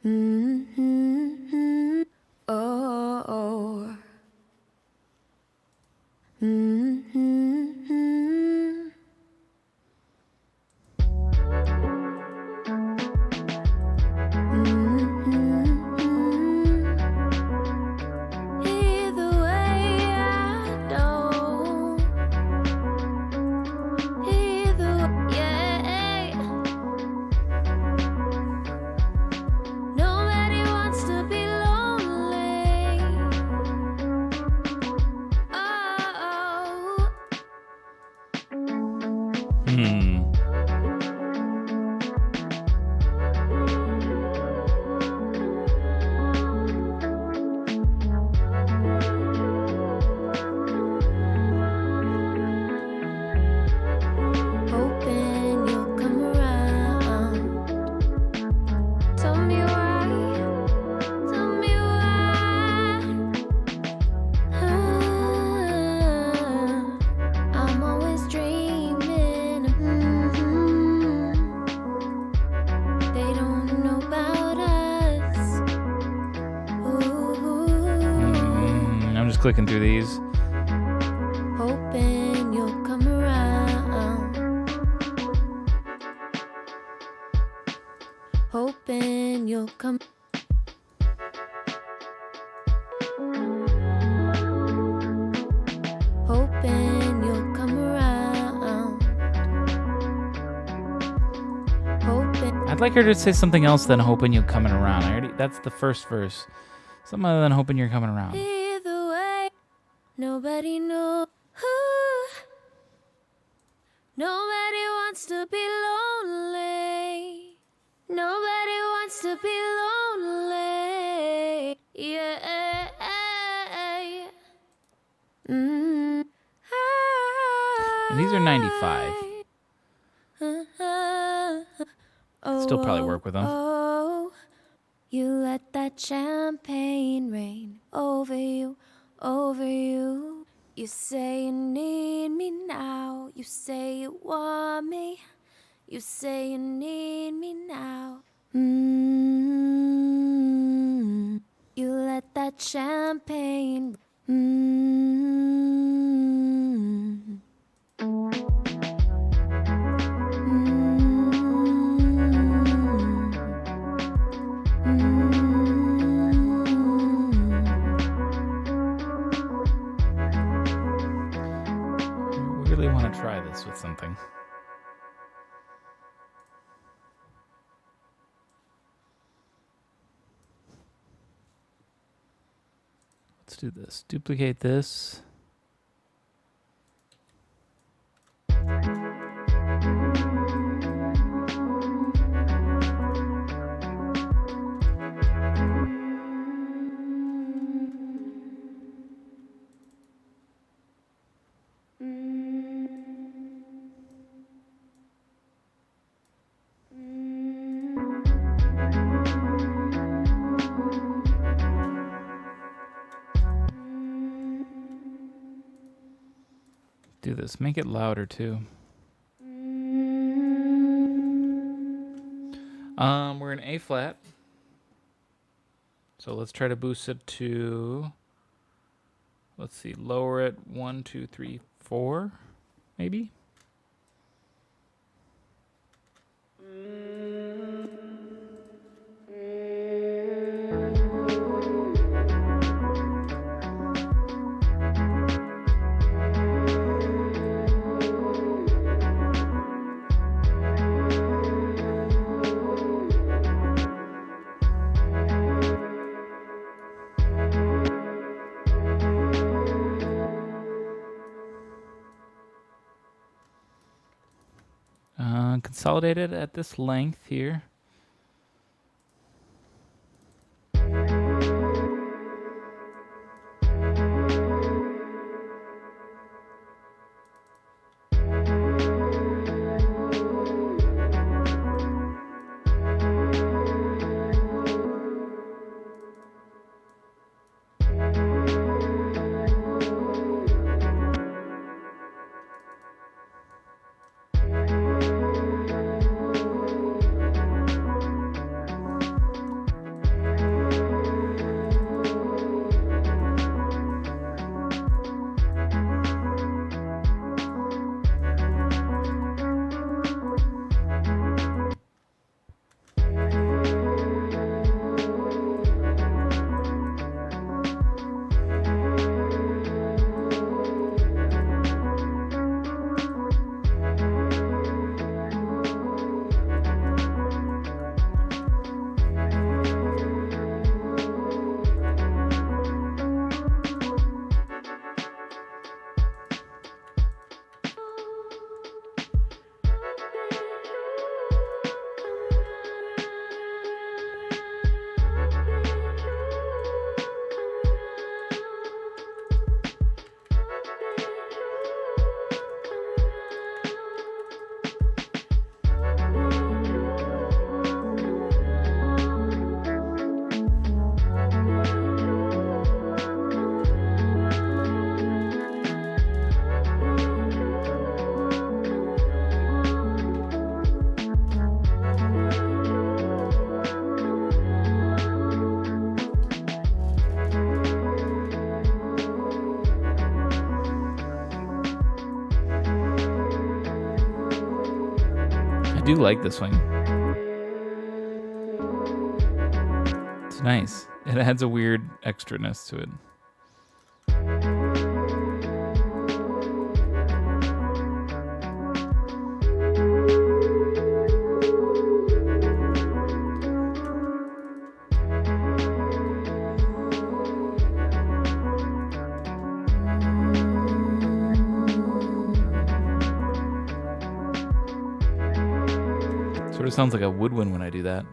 Mm-hmm. Oh, oh. Mm-hmm. Either way, I don't. Yeah. Nobody wants to be lonely. Oh. Hoping you'll come around. Tell me why. Tell me why. I'm always dreaming. They don't know about us. Ooh. I'm just clicking through these. Hoping you'll come around. Hoping you'll come. Hoping you'll come around. Hoping. I'd like her to say something else than hoping you're coming around. That's the first verse. Something other than hoping you're coming around. Either way, nobody knows. Ooh. Nobody wants to be lonely. Nobody wants to be lonely. Yeah. And these are 95. Still probably work with them. Oh, you let that champagne rain over you, over you. You say you need me now. You say you want me. You say you need me now. You let that champagne. We really want to try this with something. Let's do this. Duplicate this. Do this. Make it louder too. We're in A flat. So let's try to boost it to, let's see, lower it 1, 2, 3, 4, maybe. Consolidate it at this length here. I do like this one. It's nice. It adds a weird extraness to it. Sort of sounds like a woodwind when I do that.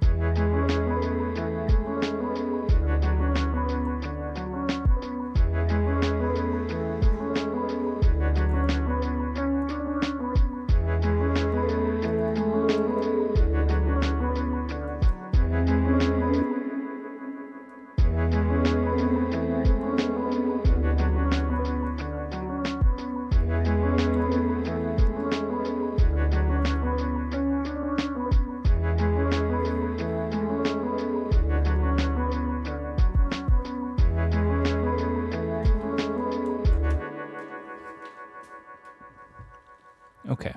Okay.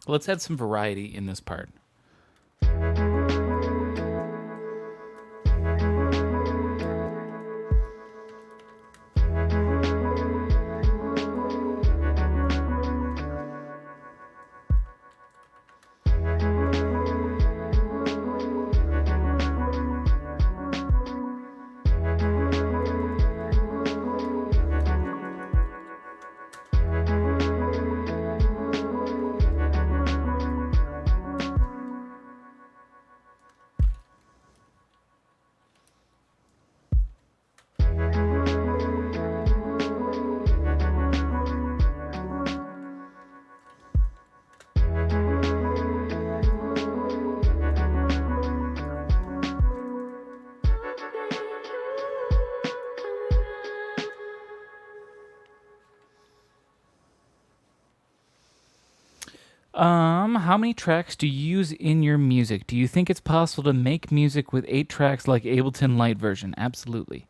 Let's add some variety in this part. How many tracks do you use in your music? Do you think it's possible to make music with 8 tracks like Ableton Light version? Absolutely.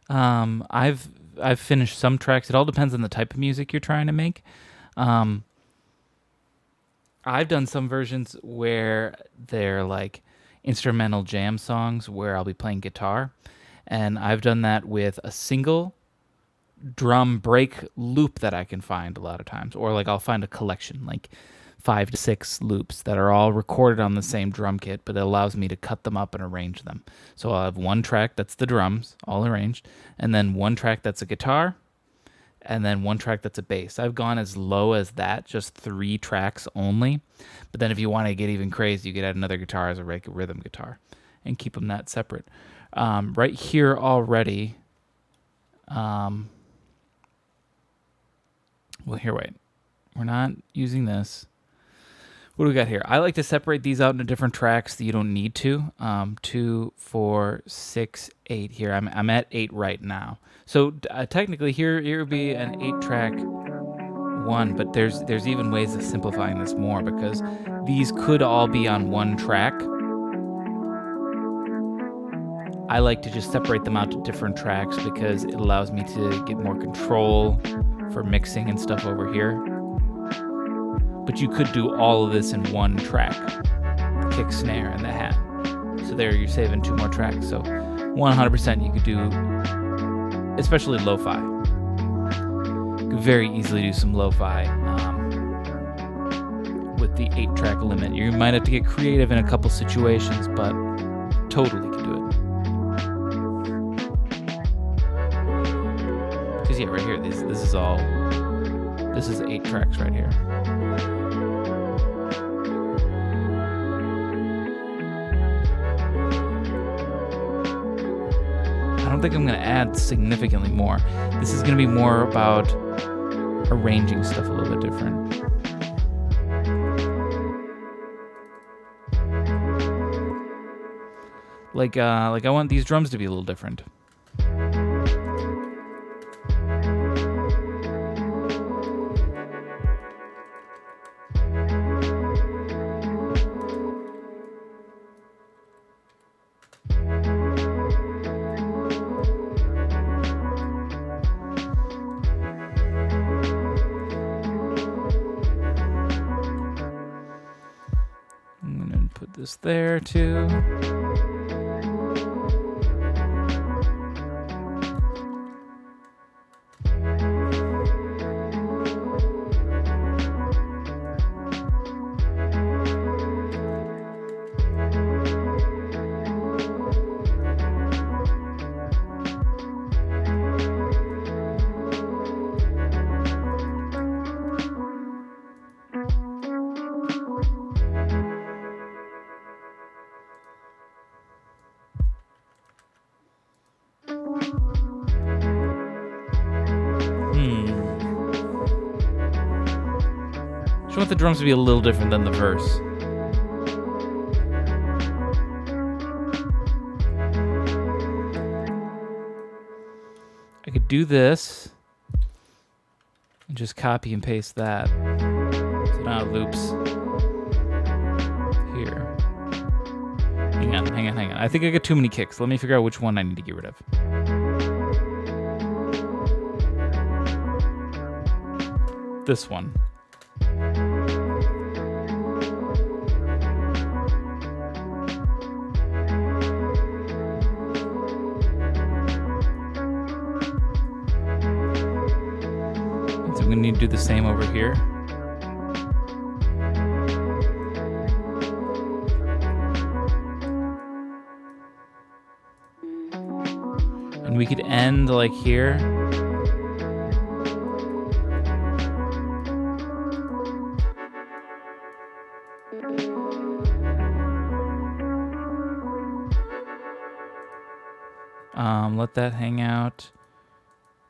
I've finished some tracks. It all depends on the type of music you're trying to make. Um, I've done some versions where they're like instrumental jam songs where I'll be playing guitar, and I've done that with a single drum break loop that I can find a lot of times, or like I'll find a collection like 5 to 6 loops that are all recorded on the same drum kit, but it allows me to cut them up and arrange them. So I'll have one track that's the drums all arranged, and then one track that's a guitar, and then one track that's a bass. I've gone as low as that, just 3 tracks only. But then if you want to get even crazy, you could add another guitar as a rhythm guitar and keep them that separate. Right here already. Well, here, wait. We're not using this. What do we got here? I like to separate these out into different tracks that you don't need to. 2, 4, 6, 8 here. I'm at 8 right now. So technically here would be an 8-track one, but there's even ways of simplifying this more, because these could all be on one track. I like to just separate them out to different tracks because it allows me to get more control for mixing and stuff over here. But you could do all of this in one track, the kick, snare, and the hat. So there you're saving 2 more tracks. So 100% you could do, especially lo-fi. You could very easily do some lo-fi with the 8-track limit. You might have to get creative in a couple situations, but totally can do it. Because yeah, right here, this is 8 tracks right here. I don't think I'm going to add significantly more. This is going to be more about arranging stuff a little bit different. Like I want these drums to be a little different. This there too. I want the drums to be a little different than the verse. I could do this and just copy and paste that. So now it loops here. Hang on. I think I got too many kicks. Let me figure out which one I need to get rid of. This one. So I'm going to need to do the same over here. And we could end like here. Let that hang out.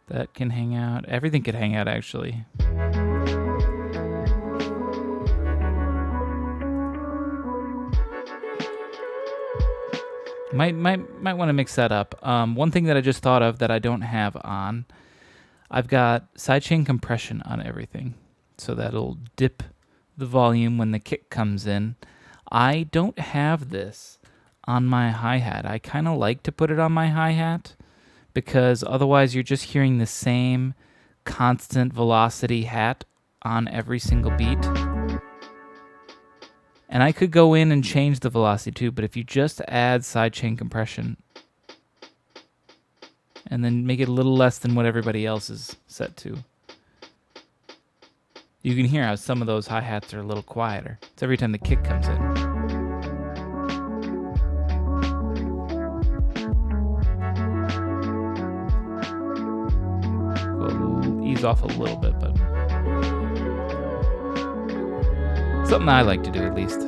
That can hang out. Everything could hang out, actually. Might want to mix that up. One thing that I just thought of that I don't have on, I've got sidechain compression on everything, so that'll dip the volume when the kick comes in. I don't have this on my hi-hat. I kind of like to put it on my hi-hat because otherwise you're just hearing the same constant velocity hat on every single beat. And I could go in and change the velocity too, but if you just add sidechain compression and then make it a little less than what everybody else is set to, you can hear how some of those hi-hats are a little quieter. It's every time the kick comes in. these off a little bit, but something I like to do at least.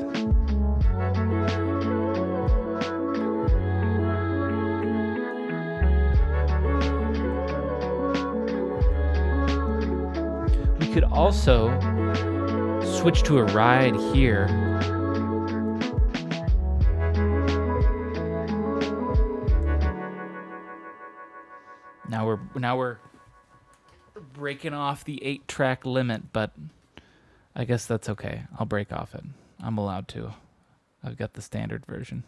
We could also switch to a ride here. Now we're breaking off the 8-track limit, but I guess that's okay. I'll break off it. I'm allowed to. I've got the standard version.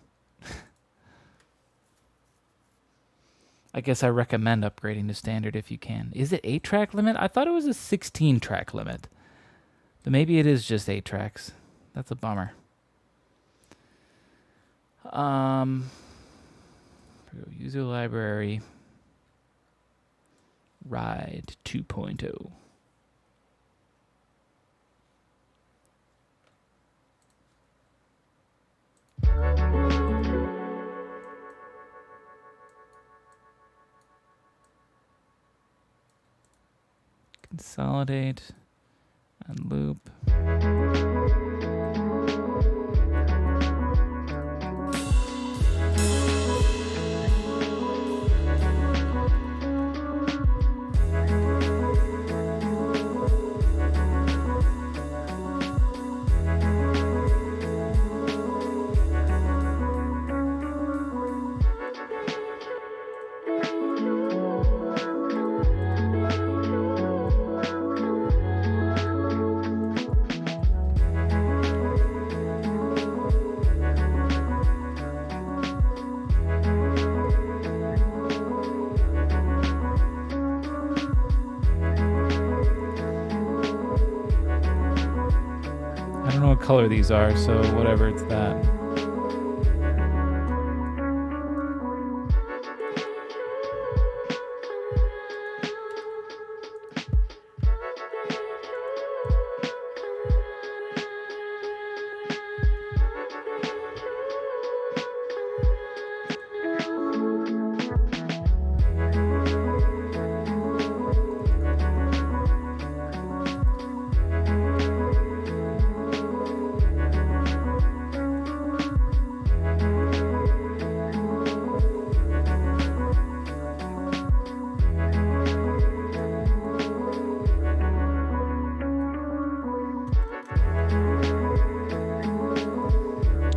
I guess I recommend upgrading to standard if you can. Is it 8-track limit? I thought it was a 16-track limit. But maybe it is just 8 tracks. That's a bummer. User library. Ride 2.0. Consolidate and loop. I don't know what color these are, so whatever, it's that.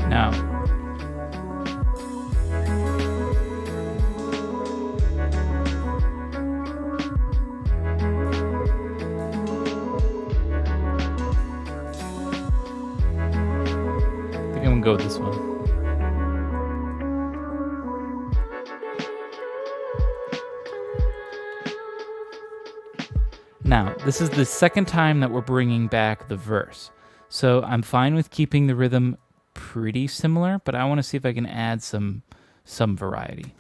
Now, I think I'm gonna go with this one. Now, this is the second time that we're bringing back the verse. So I'm fine with keeping the rhythm pretty similar, but I want to see if I can add some variety.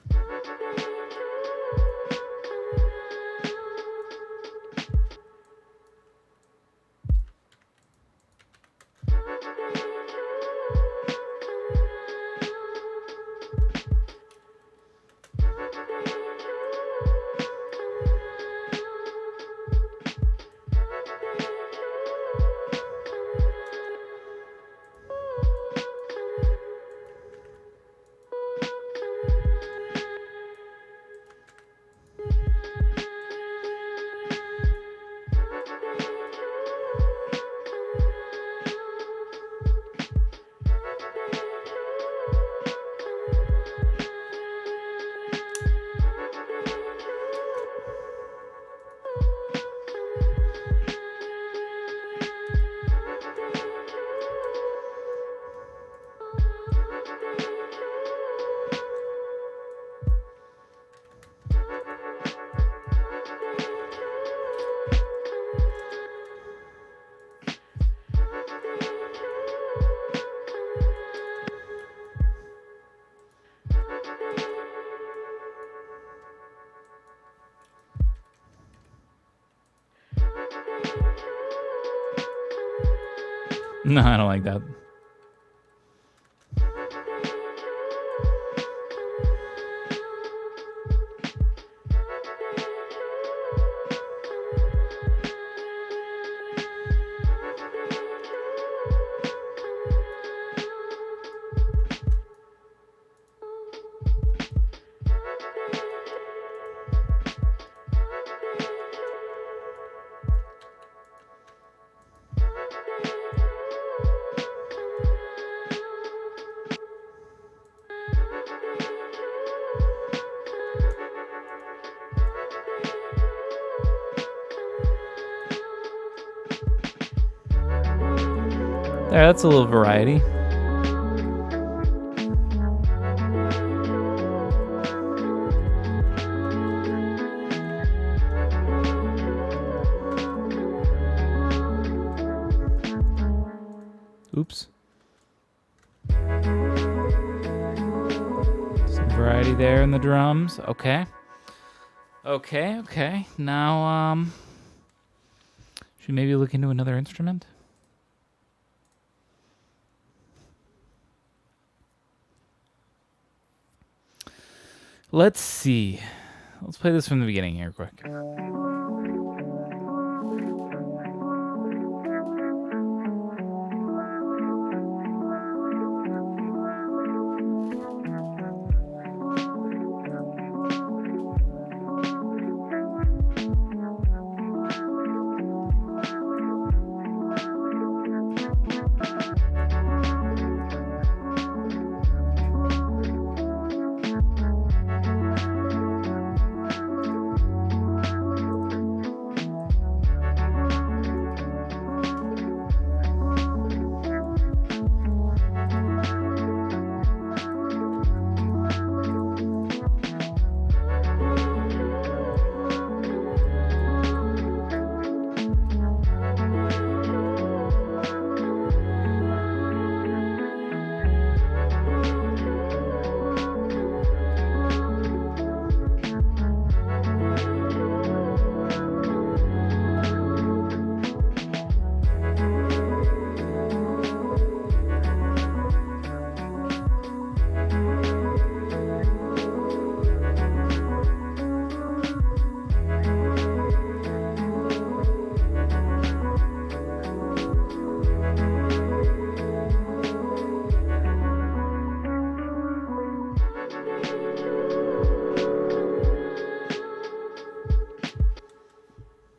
No, I don't like that. There, that's a little variety. Oops. Some variety there in the drums. Okay. Okay. Now, should we maybe look into another instrument? Let's see. Let's play this from the beginning here quick.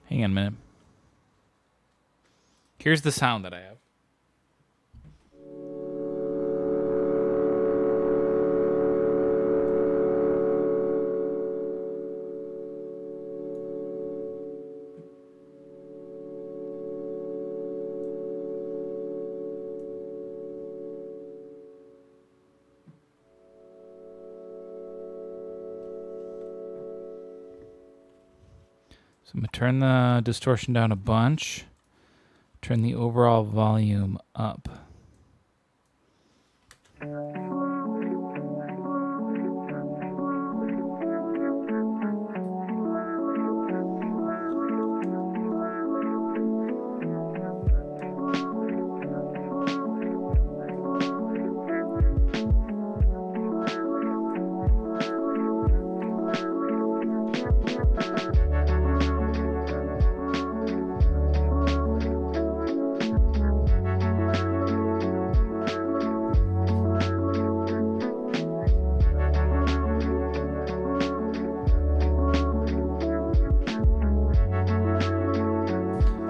Hang on a minute. Here's the sound that I have. So I'm going to turn the distortion down a bunch. Turn the overall volume up.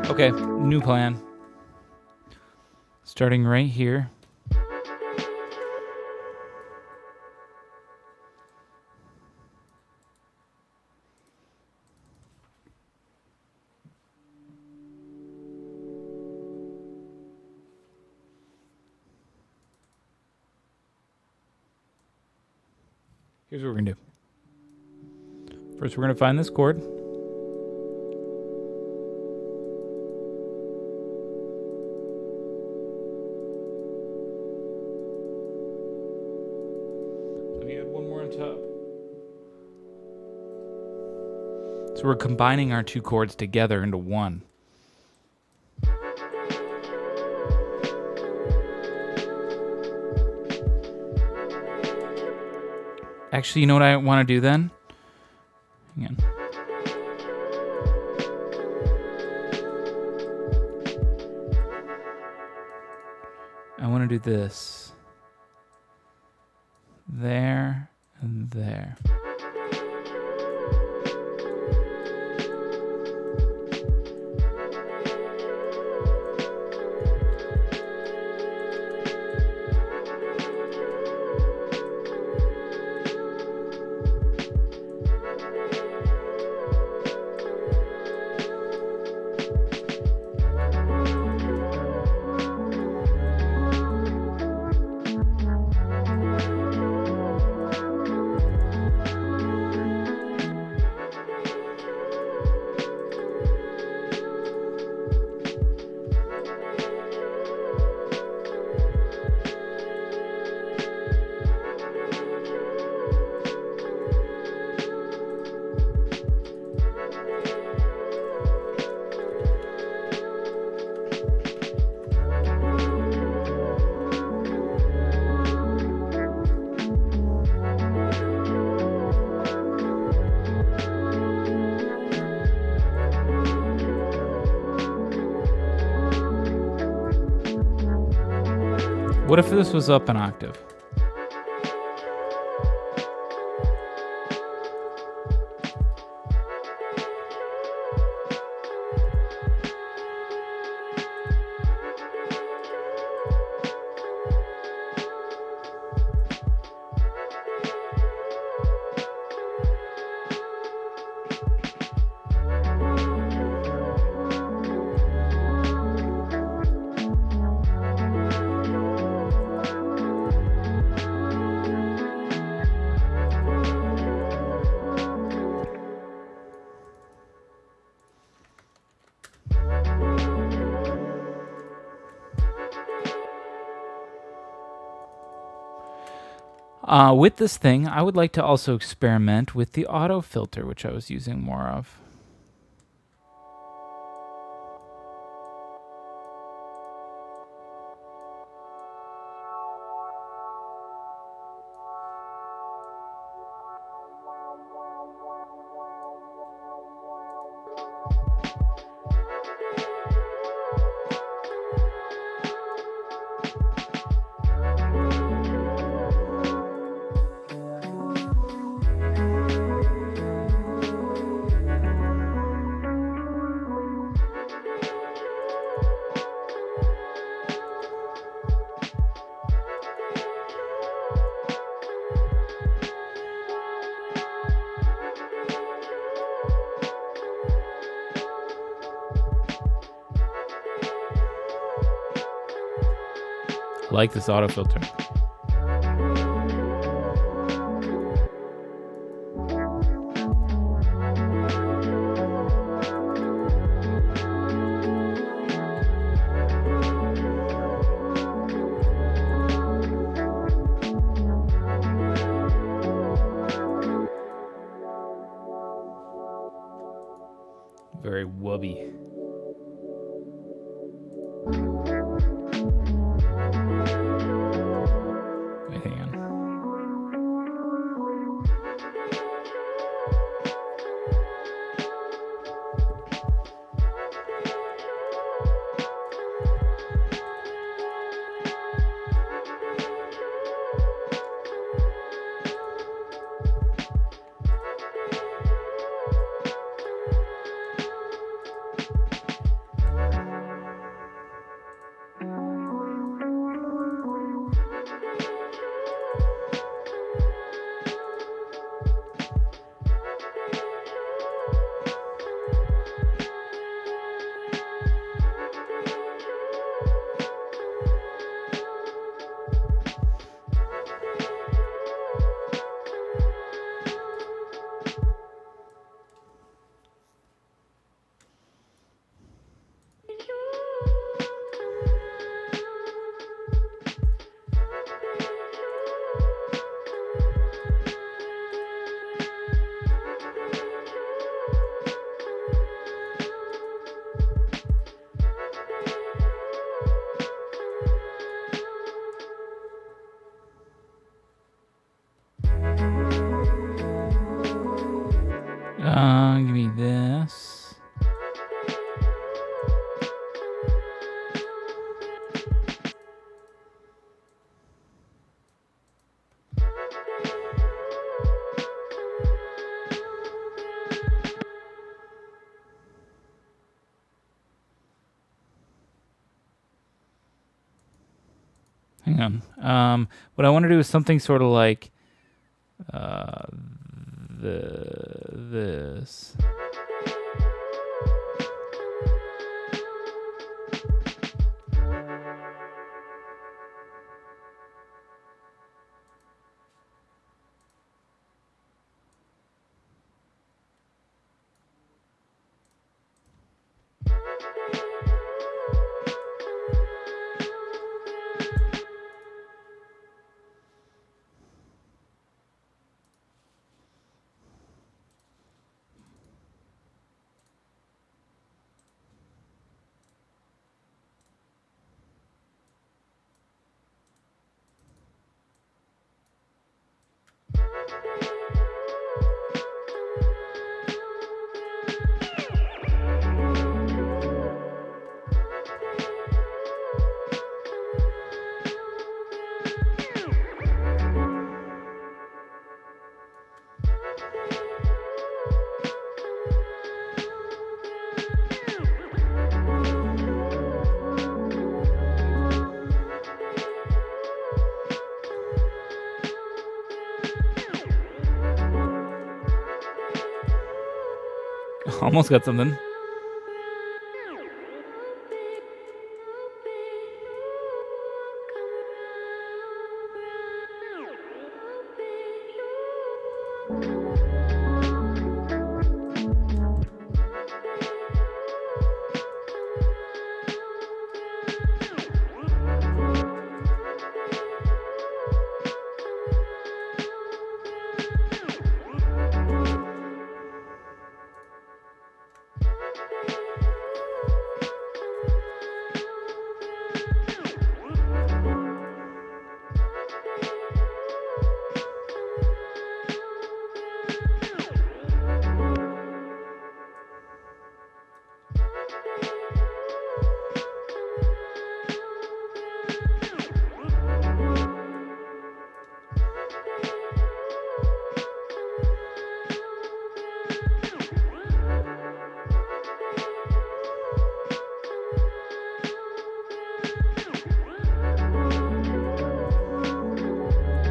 Okay, new plan. Starting right here. Here's what we're gonna do. First, we're gonna find this chord. So we're combining our two chords together into one. Actually, you know what I want to do then? Hang on. I want to do this. There and there. What if this was up an octave? With this thing, I would like to also experiment with the auto filter, which I was using more of. I like this auto filter. Very wubby. Wait, hang on. Give me this. Hang on. What I want to do is something sort of like this. Almost got something.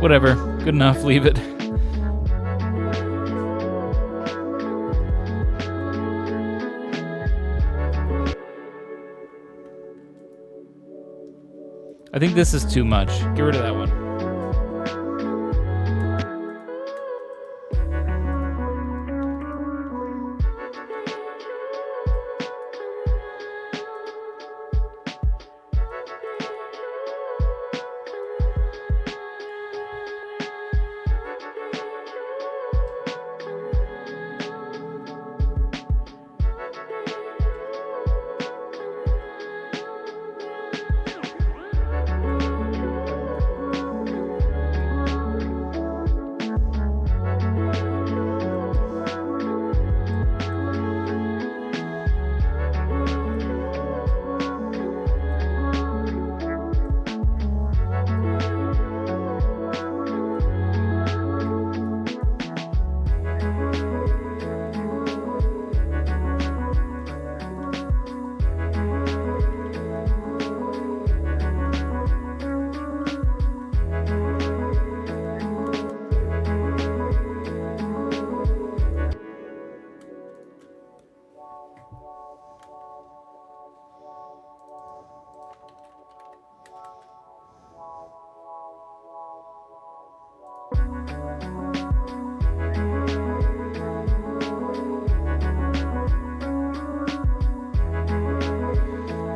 Whatever. Good enough. Leave it. I think this is too much. Get rid of that one.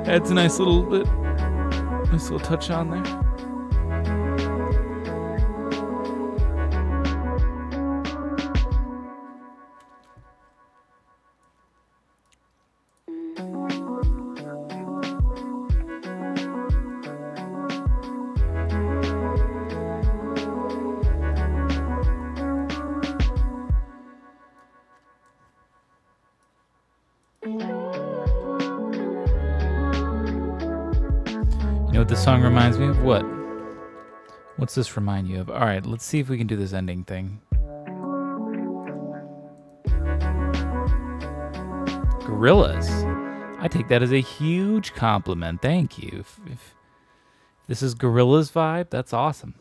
Adds a nice little touch on there. You know what this song reminds me of? What? What's this remind you of? All right, let's see if we can do this ending thing. Gorillas. I take that as a huge compliment. Thank you. If this is Gorillas vibe, that's awesome.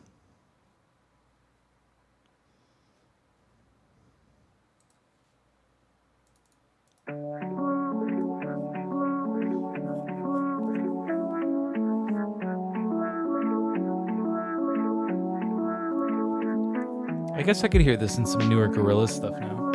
I guess I could hear this in some newer Gorillaz stuff now.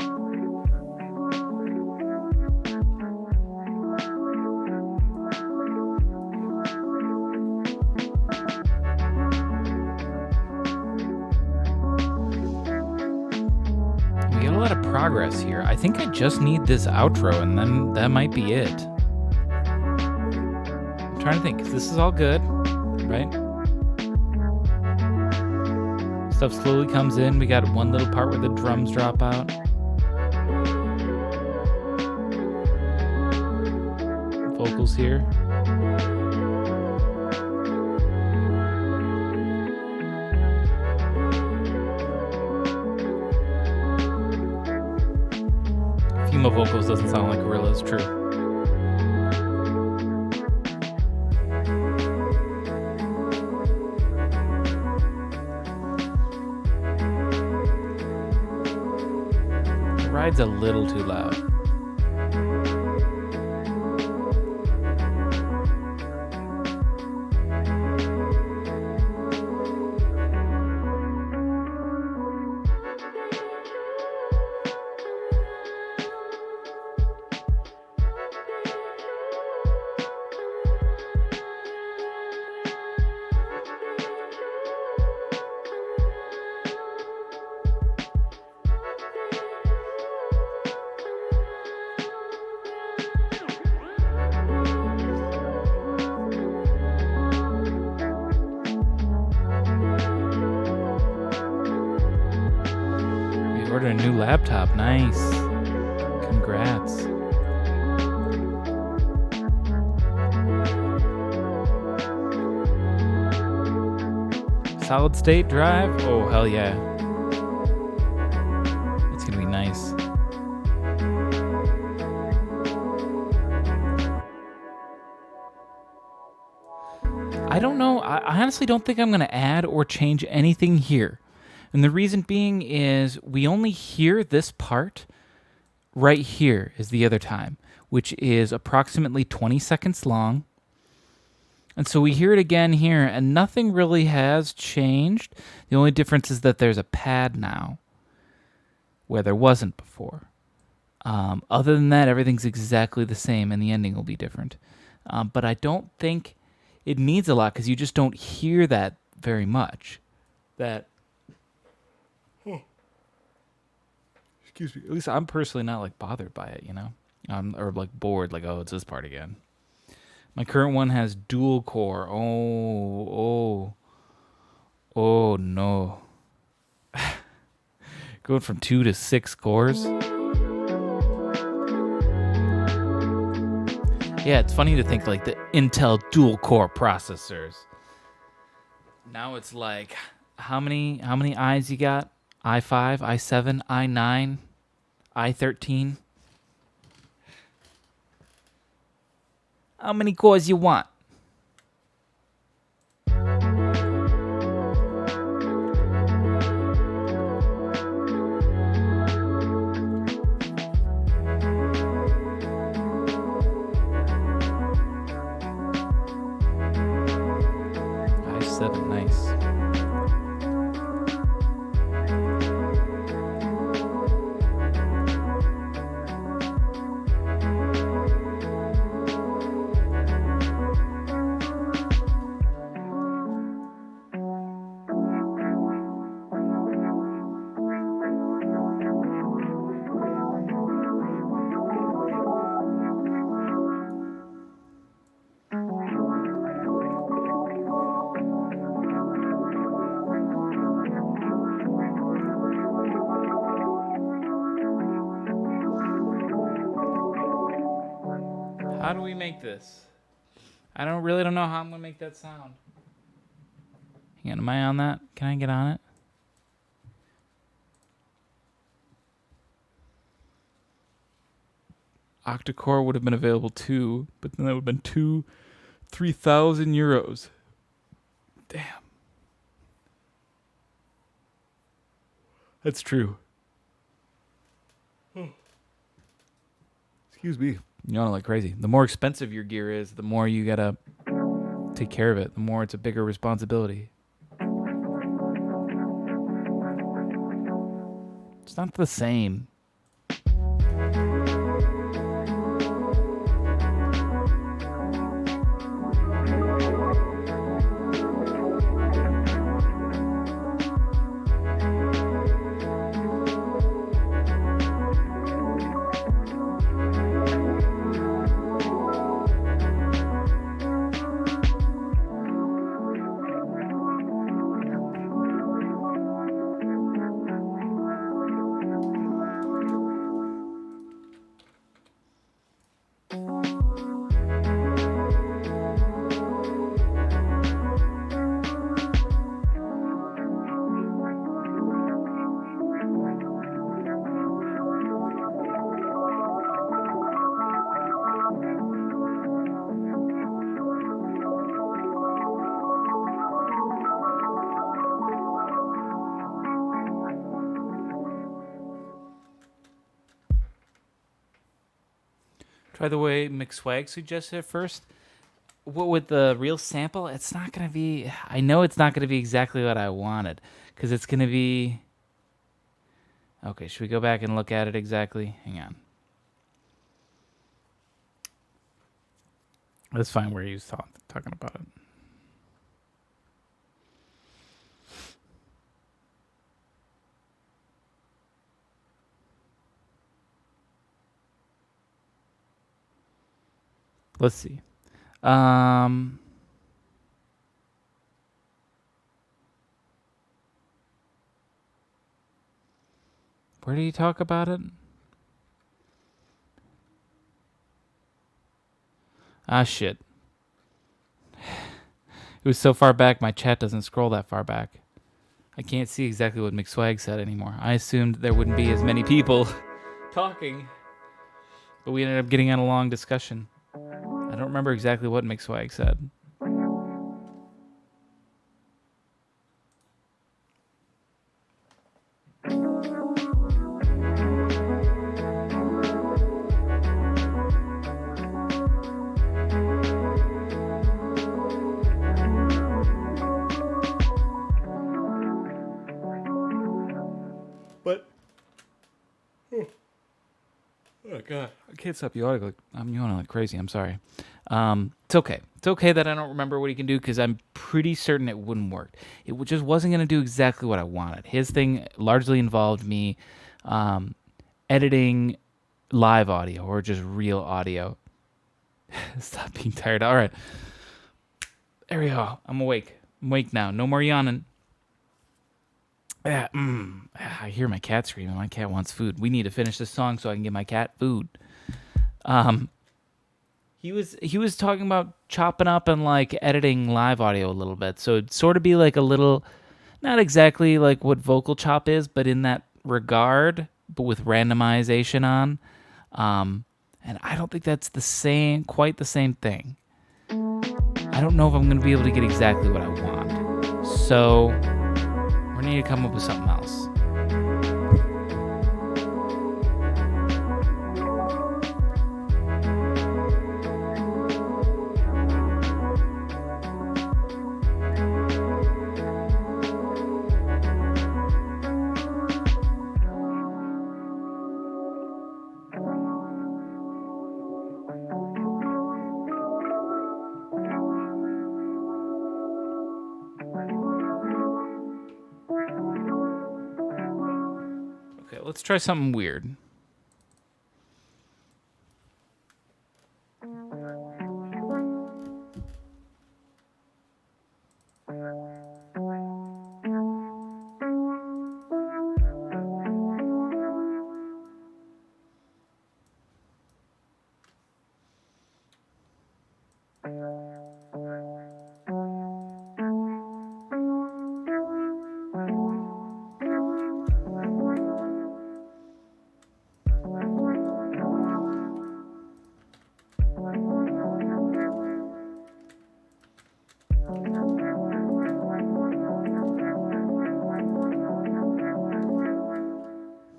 We got a lot of progress here. I think I just need this outro and then that might be it. I'm trying to think, 'cause this is all good, right? Stuff slowly comes in. We got one little part where the drums drop out. Vocals here. Female vocals doesn't sound like Gorillaz, true. Ride's a little too loud. ordered a new laptop. Nice. Congrats. Solid state drive? Oh, hell yeah. It's going to be nice. I don't know. I honestly don't think I'm going to add or change anything here. And the reason being is we only hear this part right here is the other time, which is approximately 20 seconds long. And so we hear it again here, and nothing really has changed. The only difference is that there's a pad now where there wasn't before. Other than that, everything's exactly the same, and the ending will be different. But I don't think it needs a lot because you just don't hear that very much. That, excuse me. At least I'm personally not like bothered by it, you know, or like bored. Like, oh, it's this part again. My current one has dual core. Oh no. Going from 2 to 6 cores. Yeah, it's funny to think like the Intel dual core processors. Now it's like, how many I's you got? i5, i7, i9, i13. How many cores you want? i7, nice. How do we make this? I don't know how I'm gonna make that sound. Hang on, am I on that? Can I get on it? Octa-core would have been available too, but then that would have been 3,000 euros. Damn. That's true. Excuse me. Yawning like crazy. The more expensive your gear is, the more you gotta take care of it. The more it's a bigger responsibility. It's not the same. Try the way McSwag suggested at first. What with the real sample, it's not going to be... I know it's not going to be exactly what I wanted. Because it's going to be... Okay, should we go back and look at it exactly? Hang on. Let's find where he was talking about it. Let's see. Where did he talk about it? Ah, shit. It was so far back, my chat doesn't scroll that far back. I can't see exactly what McSwag said anymore. I assumed there wouldn't be as many people talking, but we ended up getting on a long discussion. I don't remember exactly what McSwag said. But oh god, I can't stop yawning. I'm yawning like crazy. I'm sorry. It's okay. It's okay that I don't remember what he can do because I'm pretty certain it wouldn't work. It just wasn't going to do exactly what I wanted. His thing largely involved me editing live audio or just real audio. Stop being tired. All right. There we go. I'm awake. I'm awake now. No more yawning. I hear my cat screaming. My cat wants food. We need to finish this song so I can get my cat food. He was talking about chopping up and like editing live audio a little bit. So it'd sort of be like a little, not exactly like what vocal chop is, but in that regard, but with randomization on. And I don't think that's quite the same thing. I don't know if I'm going to be able to get exactly what I want. So we're going to need to come up with something else. Okay, let's try something weird.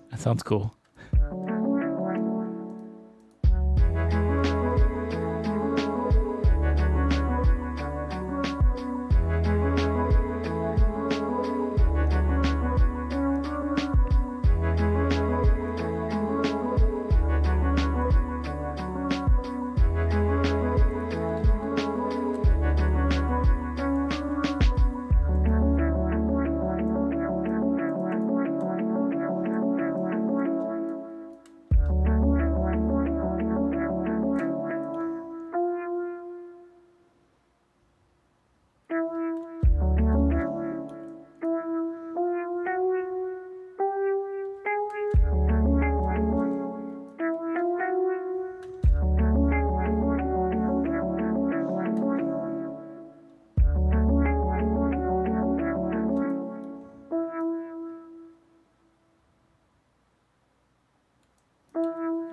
That sounds cool.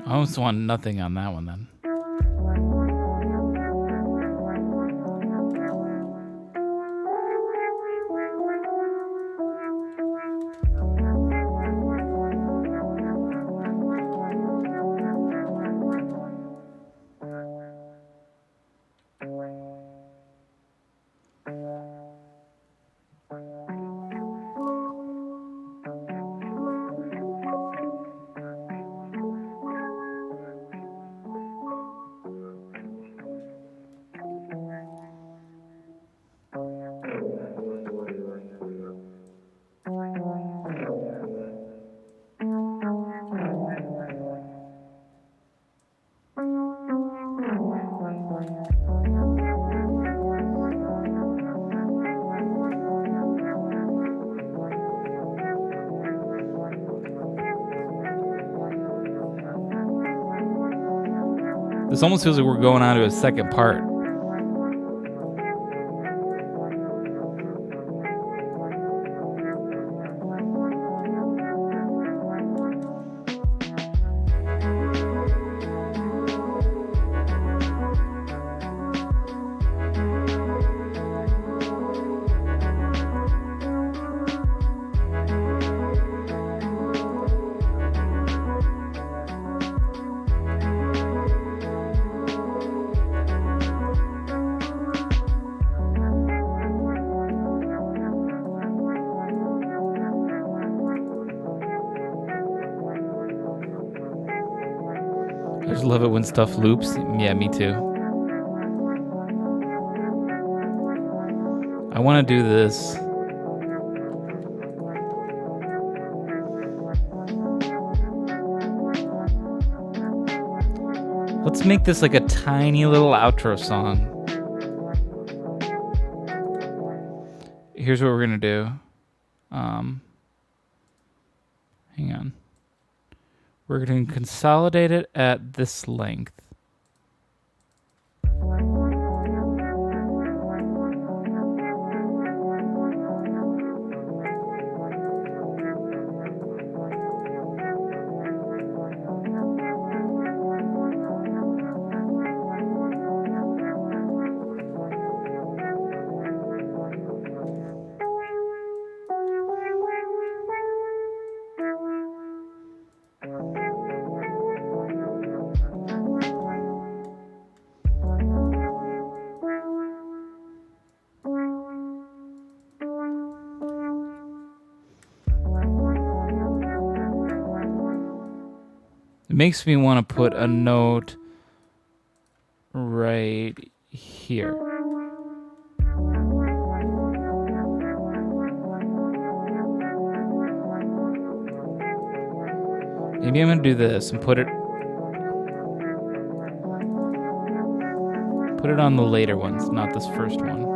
I almost want nothing on that one then. This almost feels like we're going on to a second part. I just love it when stuff loops. Yeah, me too. I want to do this. Let's make this like a tiny little outro song. Here's what we're going to do. Hang on. We're going to consolidate it at this length. It makes me want to put a note right here. Maybe I'm going to do this and put it on the later ones, not this first one.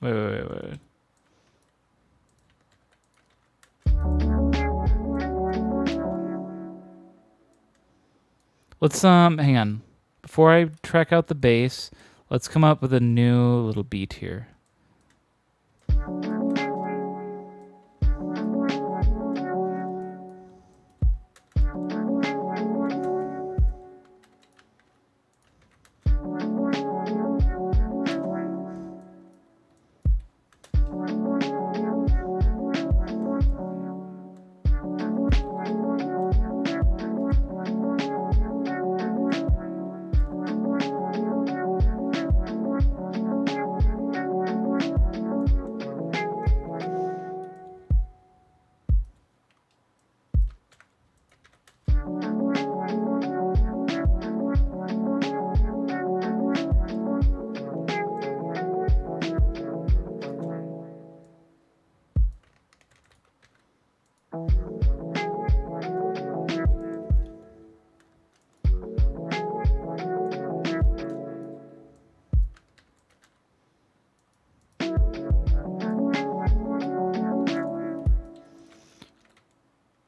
Wait. Let's hang on. Before I track out the bass, let's come up with a new little beat here.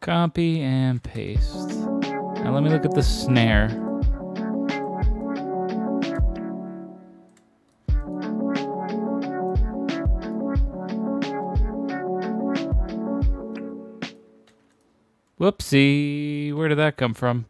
Copy and paste. Now let me look at the snare. Whoopsie, where did that come from?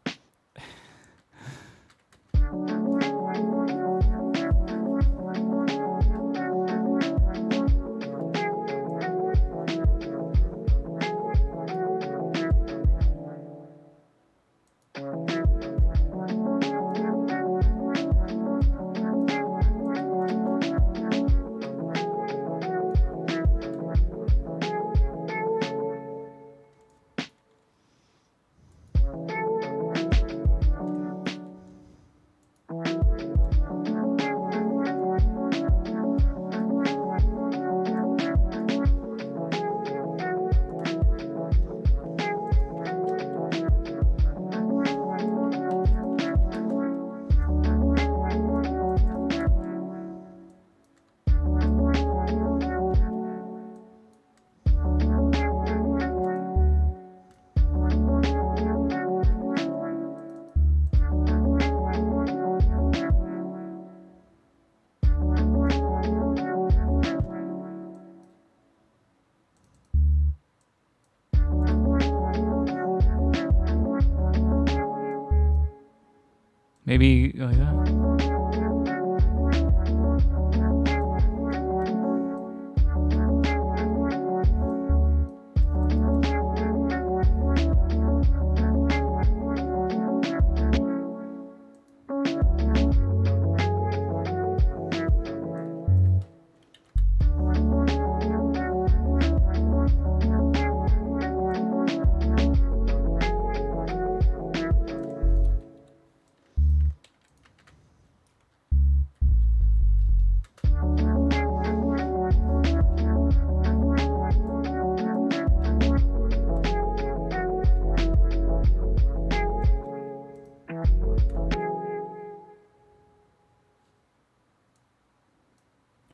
Maybe like that.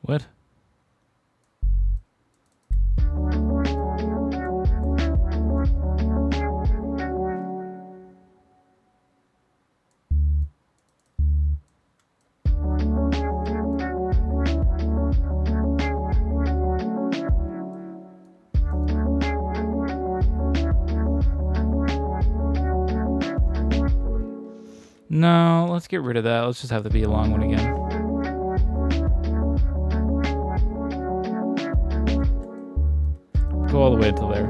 What? No, let's get rid of that. Let's just have to be a long one again. Go all the way until there.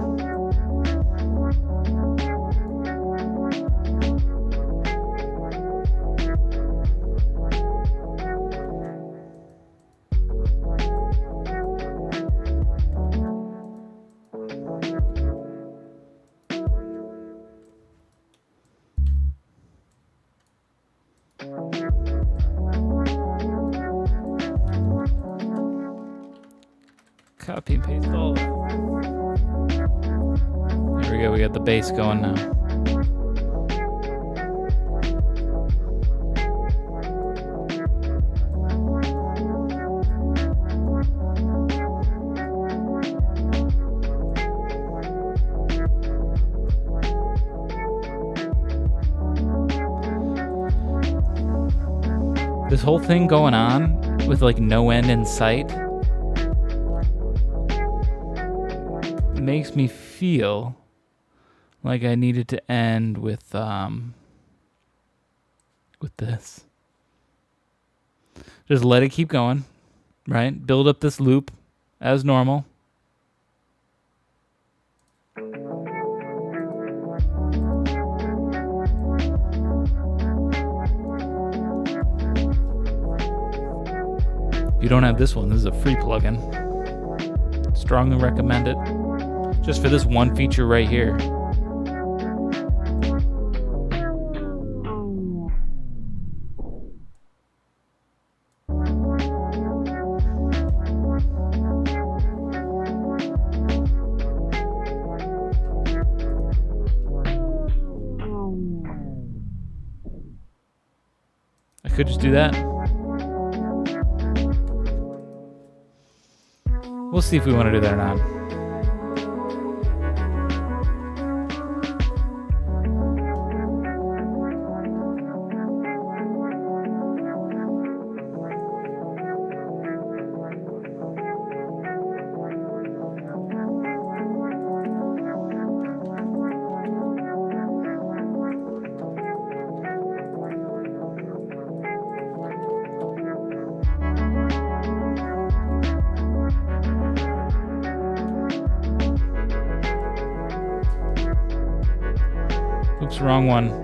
Copy and paste all. There we go. We got the bass going now. This whole thing going on with like no end in sight makes me feel like I needed to end with this. Just let it keep going, right? Build up this loop as normal. If you don't have this one, this is a free plugin. Strongly recommend it. Just for this one feature right here. I could just do that. We'll see if we want to do that or not. Oops, wrong one.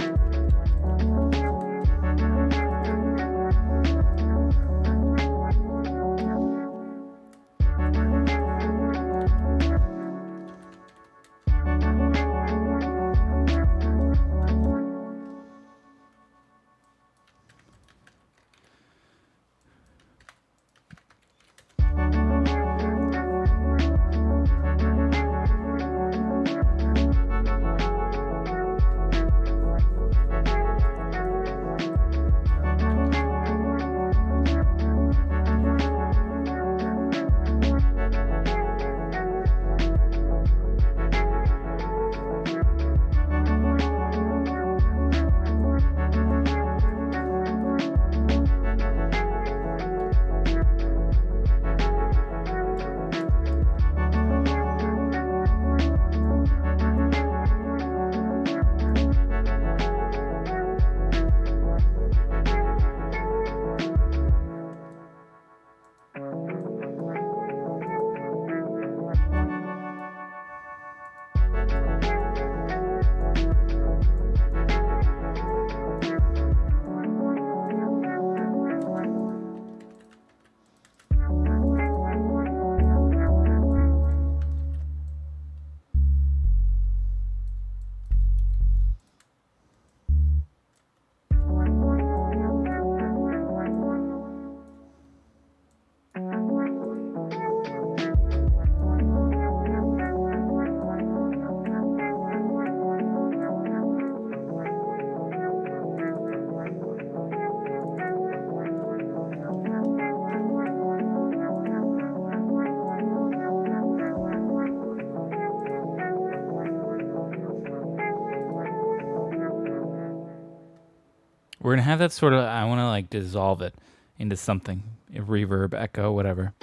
We're gonna have that sort of. I want to like dissolve it into something, a reverb, echo, whatever.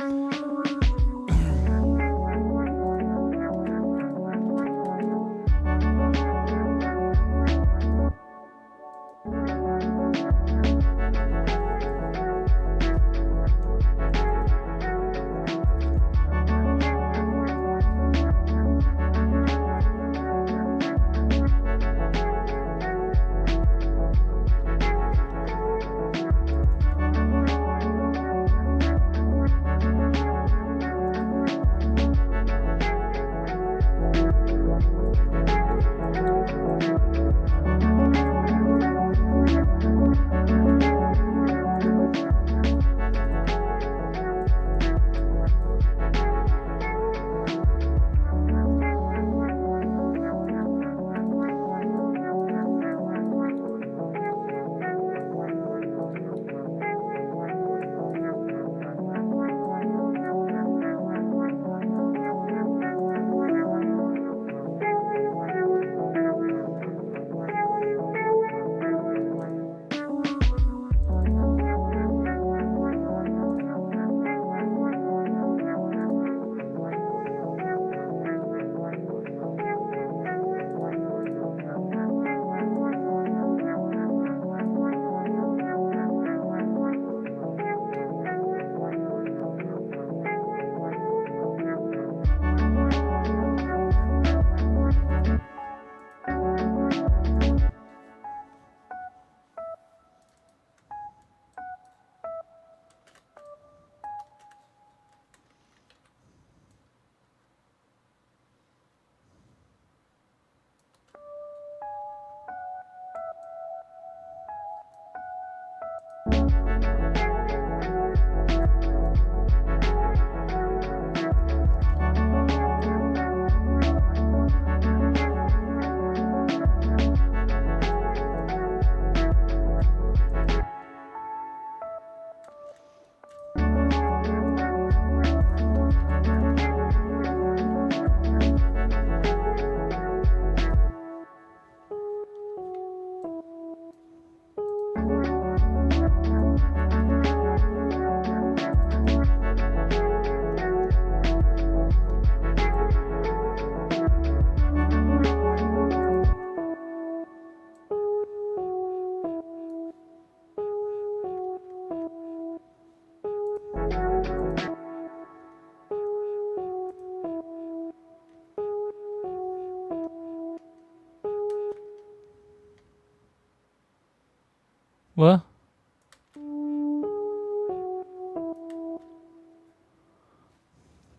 What?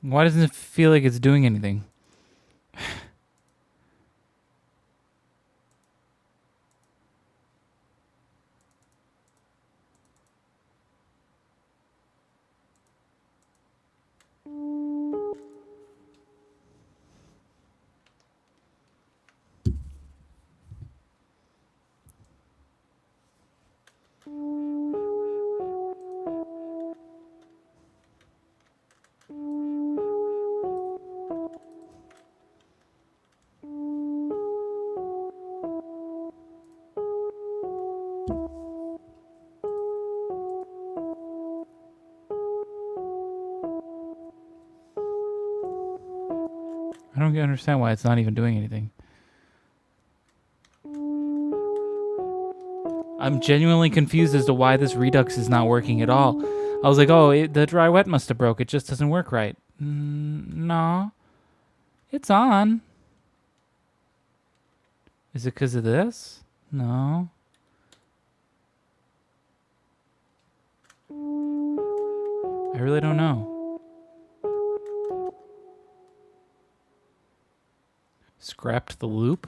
Why doesn't it feel like it's doing anything? I don't understand why it's not even doing anything. I'm genuinely confused as to why this Redux is not working at all. I was like, oh, the dry wet must have broke. It just doesn't work right. No. It's on. Is it because of this? No. I really don't know. Scrapped the loop?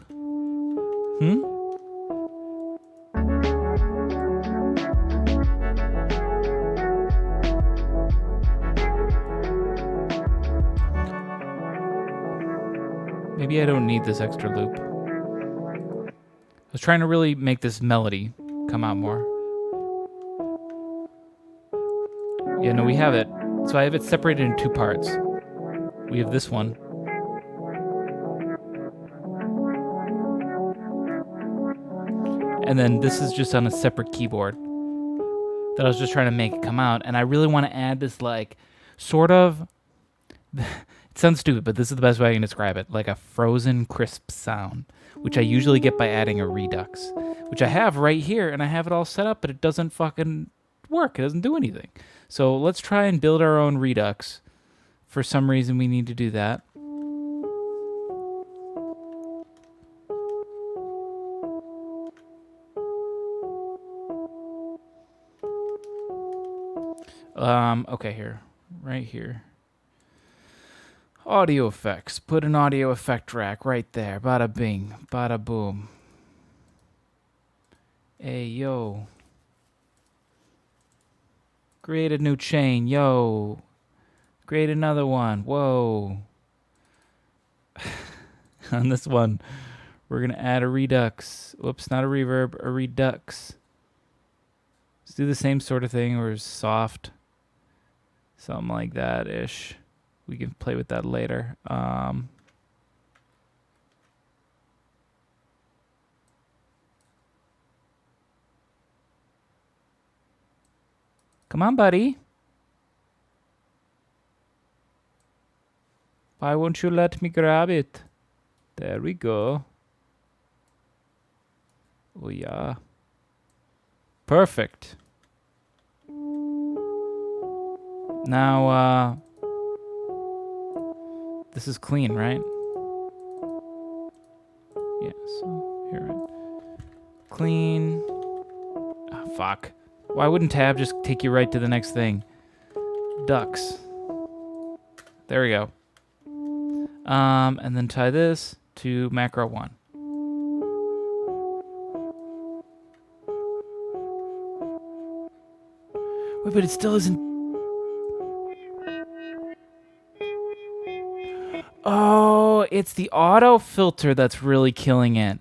Maybe I don't need this extra loop. I was trying to really make this melody come out more. Yeah, no, we have it. So I have it separated in two parts. We have this one. And then this is just on a separate keyboard that I was just trying to make it come out. And I really want to add this, like, sort of, it sounds stupid, but this is the best way I can describe it, like a frozen crisp sound, which I usually get by adding a redux, which I have right here, and I have it all set up, but it doesn't fucking work. It doesn't do anything. So let's try and build our own redux. For some reason, we need to do that. Okay, here. Right here. Audio effects. Put an audio effect rack right there. Bada bing. Bada boom. Hey, yo. Create a new chain. Yo. Create another one. Whoa. On this one, we're going to add a redux. Whoops, not a reverb, a redux. Let's do the same sort of thing where it's soft. Something like that-ish. We can play with that later. Come on, buddy. Why won't you let me grab it? There we go. Oh, yeah. Perfect. Now, this is clean, right? Yeah, so here, right? Clean. Oh, fuck. Why wouldn't tab just take you right to the next thing? Ducks. There we go. And then tie this to macro 1. Wait, but it still isn't. Oh, it's the auto filter that's really killing it.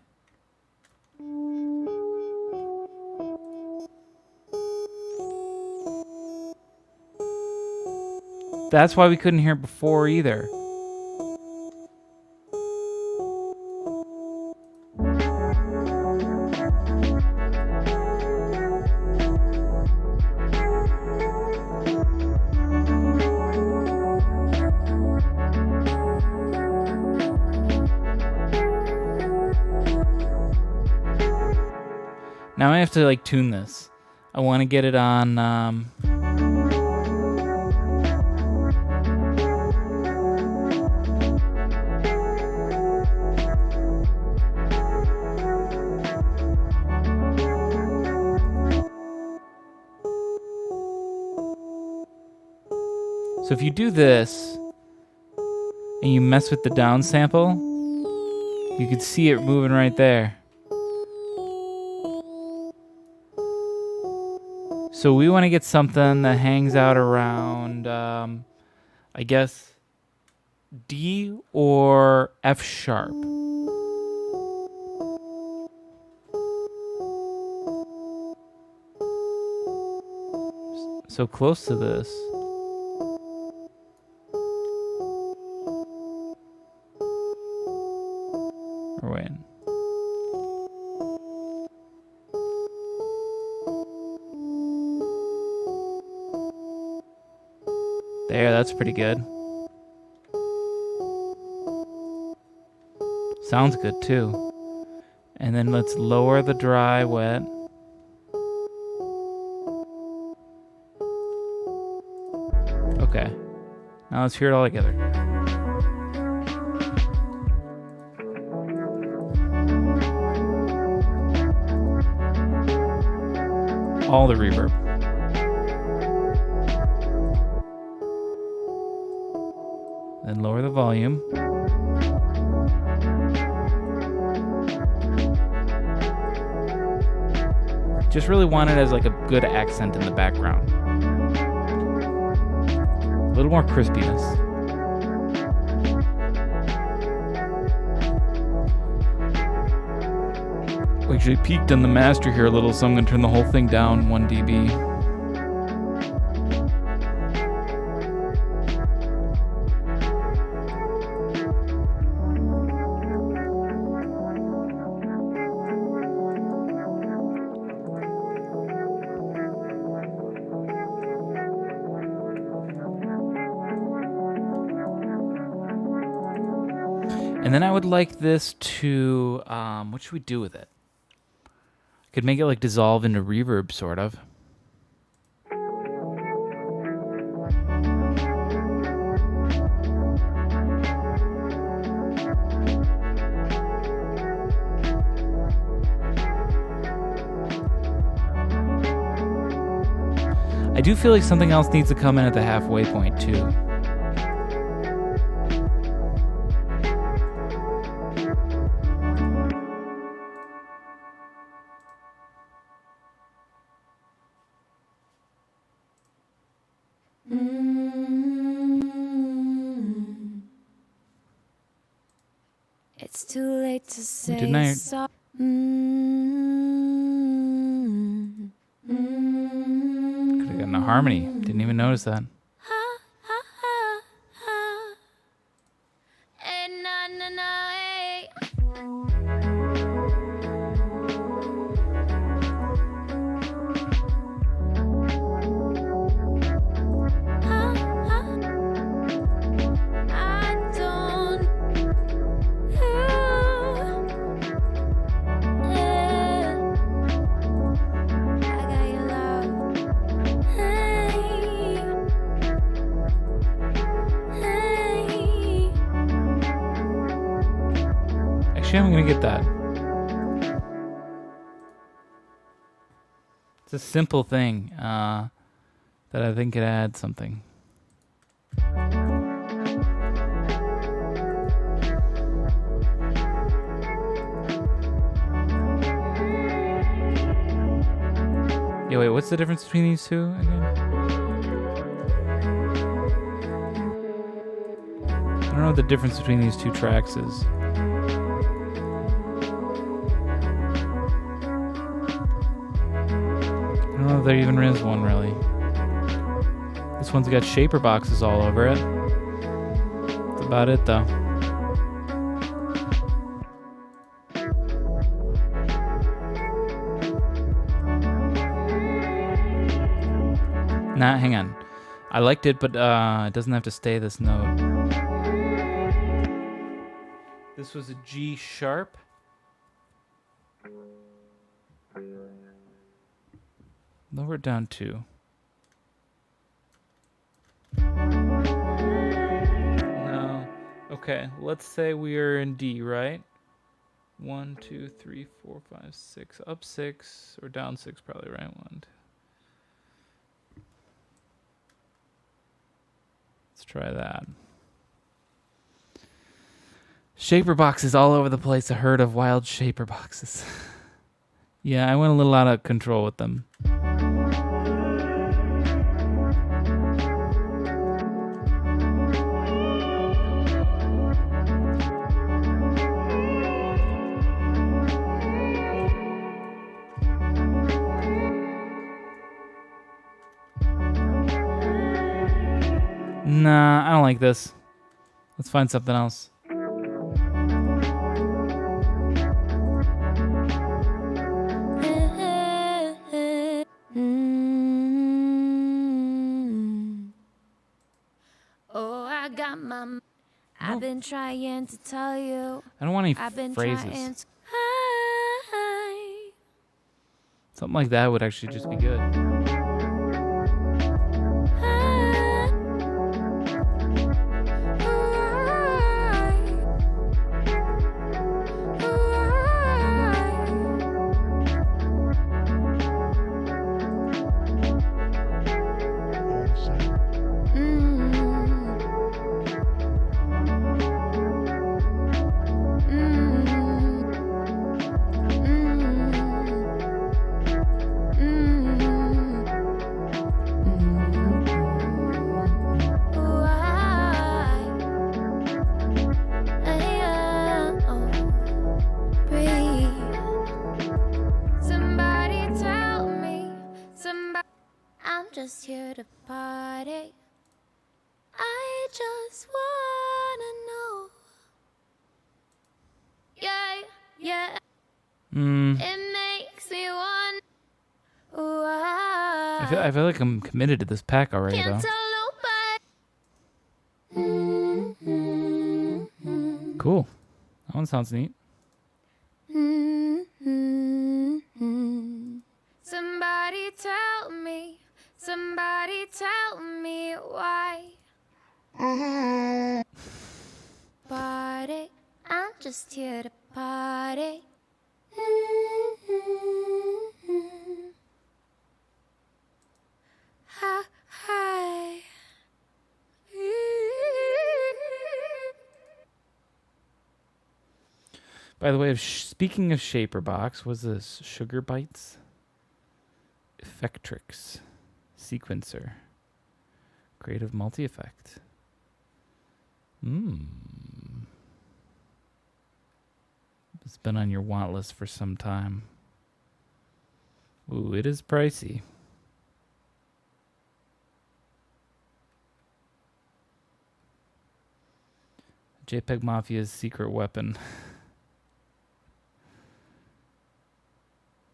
That's why we couldn't hear it before either. Now I have to like tune this. I want to get it on. So if you do this and you mess with the down sample, you can see it moving right there. So we want to get something that hangs out around, I guess, D or F sharp. So close to this. Or wait. There, that's pretty good. Sounds good too. And then let's lower the dry wet. Okay. Now let's hear it all together. All the reverb. Then lower the volume. Just really want it as like a good accent in the background. A little more crispiness. We actually peaked on the master here a little, so I'm going to turn the whole thing down 1 dB. And then I would like this to, what should we do with it? Could make it like dissolve into reverb, sort of. I do feel like something else needs to come in at the halfway point too. It's too late to say Didn't I- sorry. Could have gotten a harmony. Didn't even notice that. Actually, I'm gonna get that. It's a simple thing that I think could add something. Yeah, wait, what's the difference between these two again? I don't know what the difference between these two tracks is. I don't know if there even is one, really. This one's got shaper boxes all over it. That's about it, though. Nah, hang on. I liked it, but it doesn't have to stay this note. This was a G sharp. Lower it down to. No. Okay, let's say we are in D, right? 1, 2, 3, 4, 5, 6. Up 6, or down 6, probably, right? 1, 2. Let's try that. Shaper boxes all over the place. A herd of wild shaper boxes. Yeah, I went a little out of control with them. Nah, I don't like this. Let's find something else. Oh, I got my. I've been trying to tell you. I don't want any I've been phrases. trying to. Something like that would actually just be good. I'm just here to party. I just wanna know. Yeah, yeah. It makes me want. I feel like I'm committed to this pack already, Can't though. tell nobody. Cool. That one sounds neat. Somebody tell me why. Party, I'm just here to party. Hi. By the way, speaking of Shaper Box, was this Sugar Bites? Effectrix. Sequencer. Creative multi-effect. It's been on your want list for some time. Ooh, it is pricey. JPEG Mafia's secret weapon.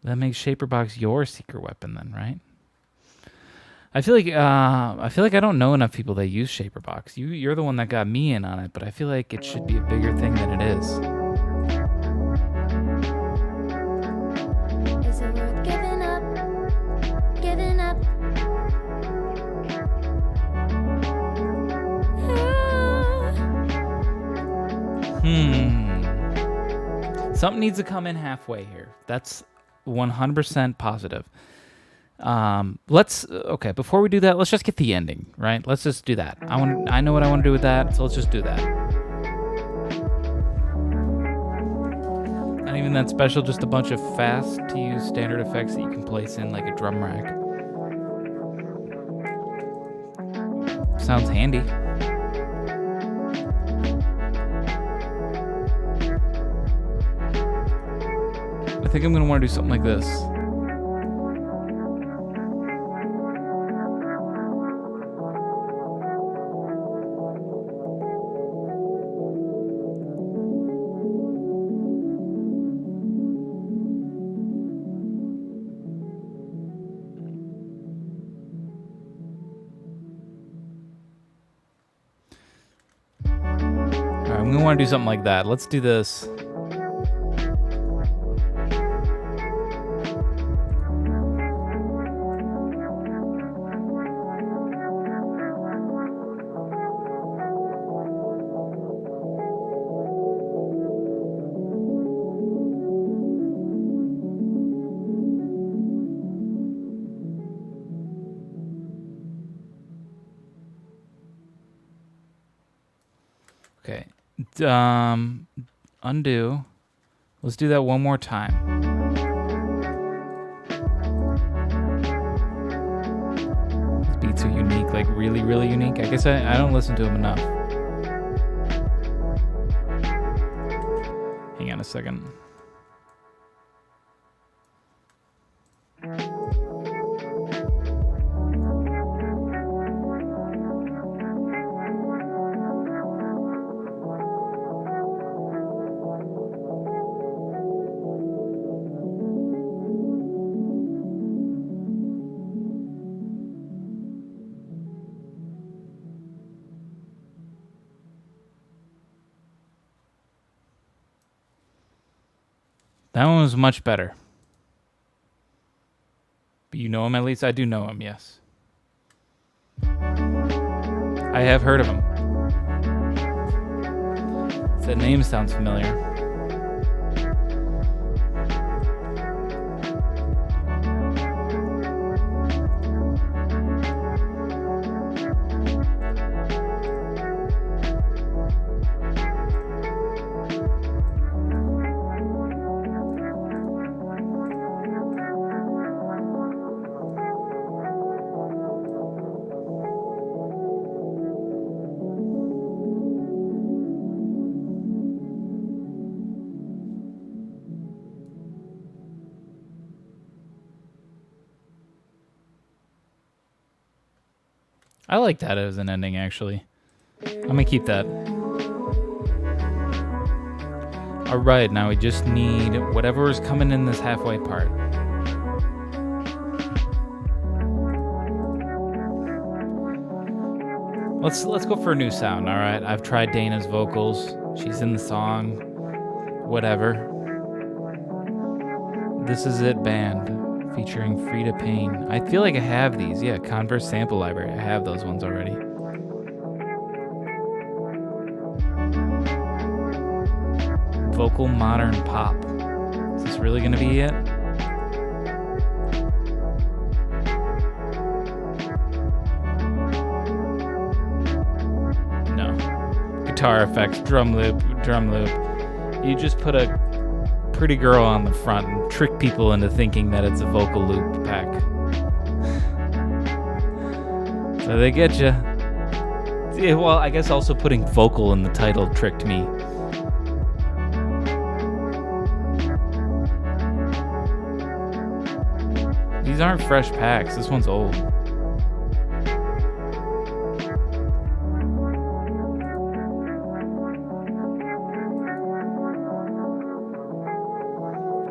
That makes Shaperbox your secret weapon then, right? I feel like I don't know enough people that use Shaperbox. You're the one that got me in on it, but I feel like it should be a bigger thing than it is. Is it worth giving up? Giving up? Something needs to come in halfway here. That's 100% positive. Okay, before we do that, let's just get the ending, right? Let's just do that. I know what I want to do with that, so let's just do that. Not even that special, just a bunch of fast to use standard effects that you can place in like a drum rack. Sounds handy. I think I'm gonna want to do something like this. Alright, I'm gonna want to do something like that. Let's do this. Okay. Undo. Let's do that one more time. These beats are unique, like really, really unique. I guess I don't listen to them enough. Hang on a second. That one was much better. But you know him at least? I do know him, yes. I have heard of him. That name sounds familiar. I like that as an ending, actually. I'm gonna keep that. Alright, now we just need whatever is coming in this halfway part. Let's go for a new sound, alright? I've tried Dana's vocals. She's in the song. whatever. This Is It Band featuring Frida Payne. I feel like I have these. Yeah, Converse Sample Library. I have those ones already. Vocal modern pop. Is this really going to be it? No. Guitar effects, drum loop. You just put a pretty girl on the front and trick people into thinking that it's a vocal loop pack. So they get you. Yeah, well, I guess also putting vocal in the title tricked me. These aren't fresh packs. This one's old.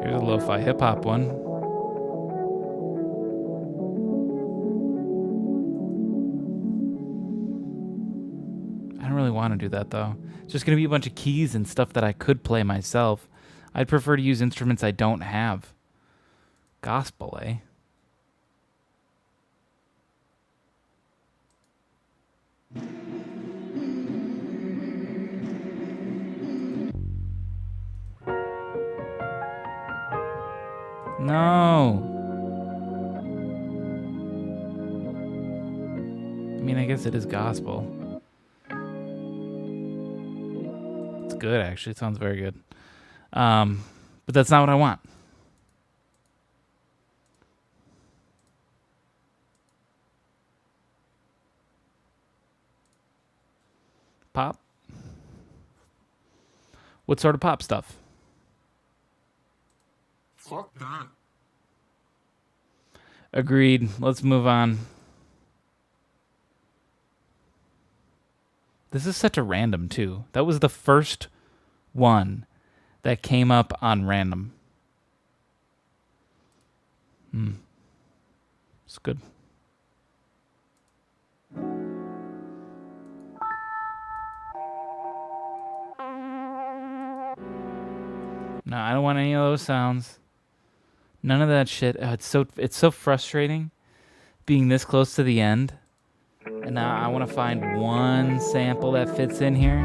Here's a lo-fi hip-hop one. I don't really want to do that, though. It's just going to be a bunch of keys and stuff that I could play myself. I'd prefer to use instruments I don't have. Gospel, eh? No. I mean, I guess it is gospel. It's good, actually. It sounds very good. But that's not what I want. Pop? What sort of pop stuff? Fuck that. Agreed. Let's move on. This is such a random, too. That was the first one that came up on random. It's good. No, I don't want any of those sounds. None of that shit. It's so frustrating being this close to the end. And now I want to find one sample that fits in here.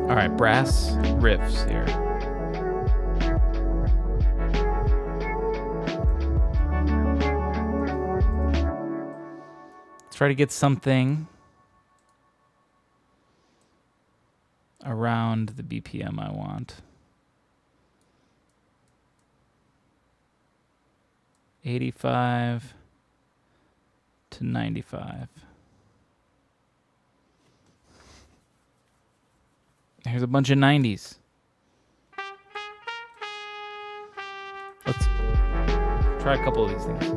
All right, brass riffs here. Try to get something around the BPM I want. 85 to 95. Here's a bunch of 90s. Let's try a couple of these things.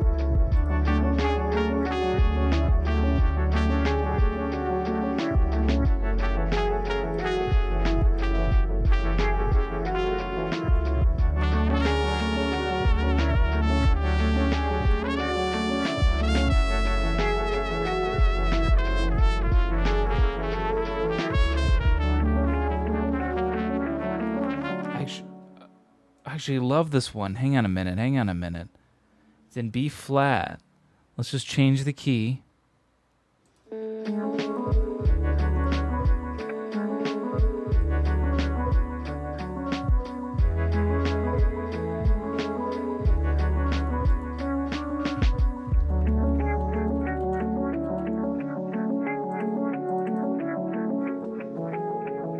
I actually love this one. Hang on a minute. It's in B flat. Let's just change the key.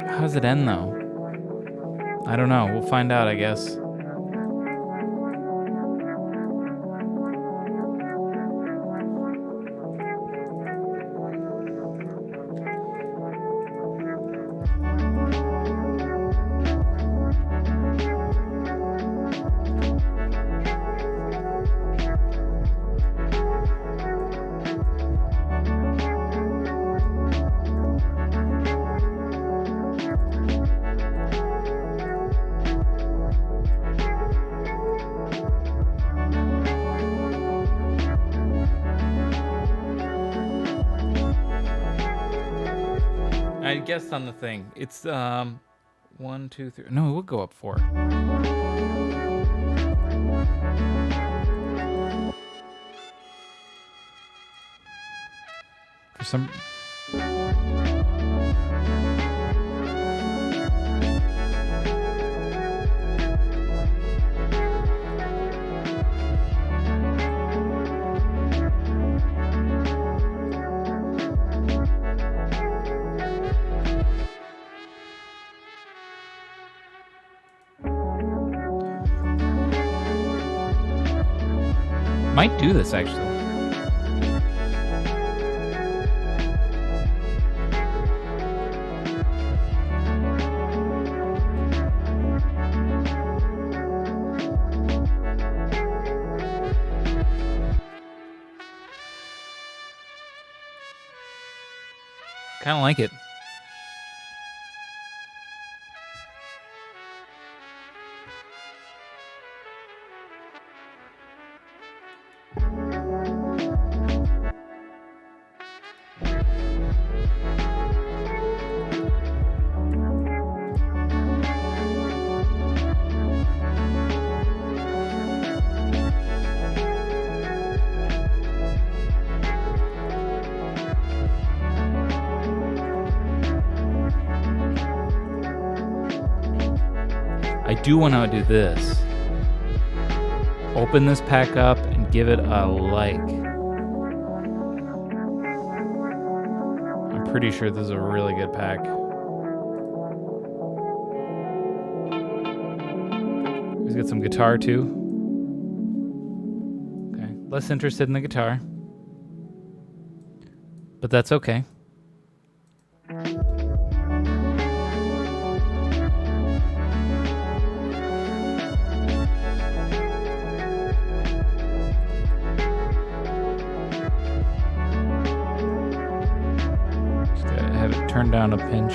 How does it end, though? I don't know. We'll find out, I guess. guessed on the thing. It's 1, 2, 3. No, it would go up 4. For some. Might do this actually. Kind of like it. I do want to do this. Open this pack up and give it a like. I'm pretty sure this is a really good pack. He's got some guitar too. Okay, less interested in the guitar, but that's okay. Turn down a pinch.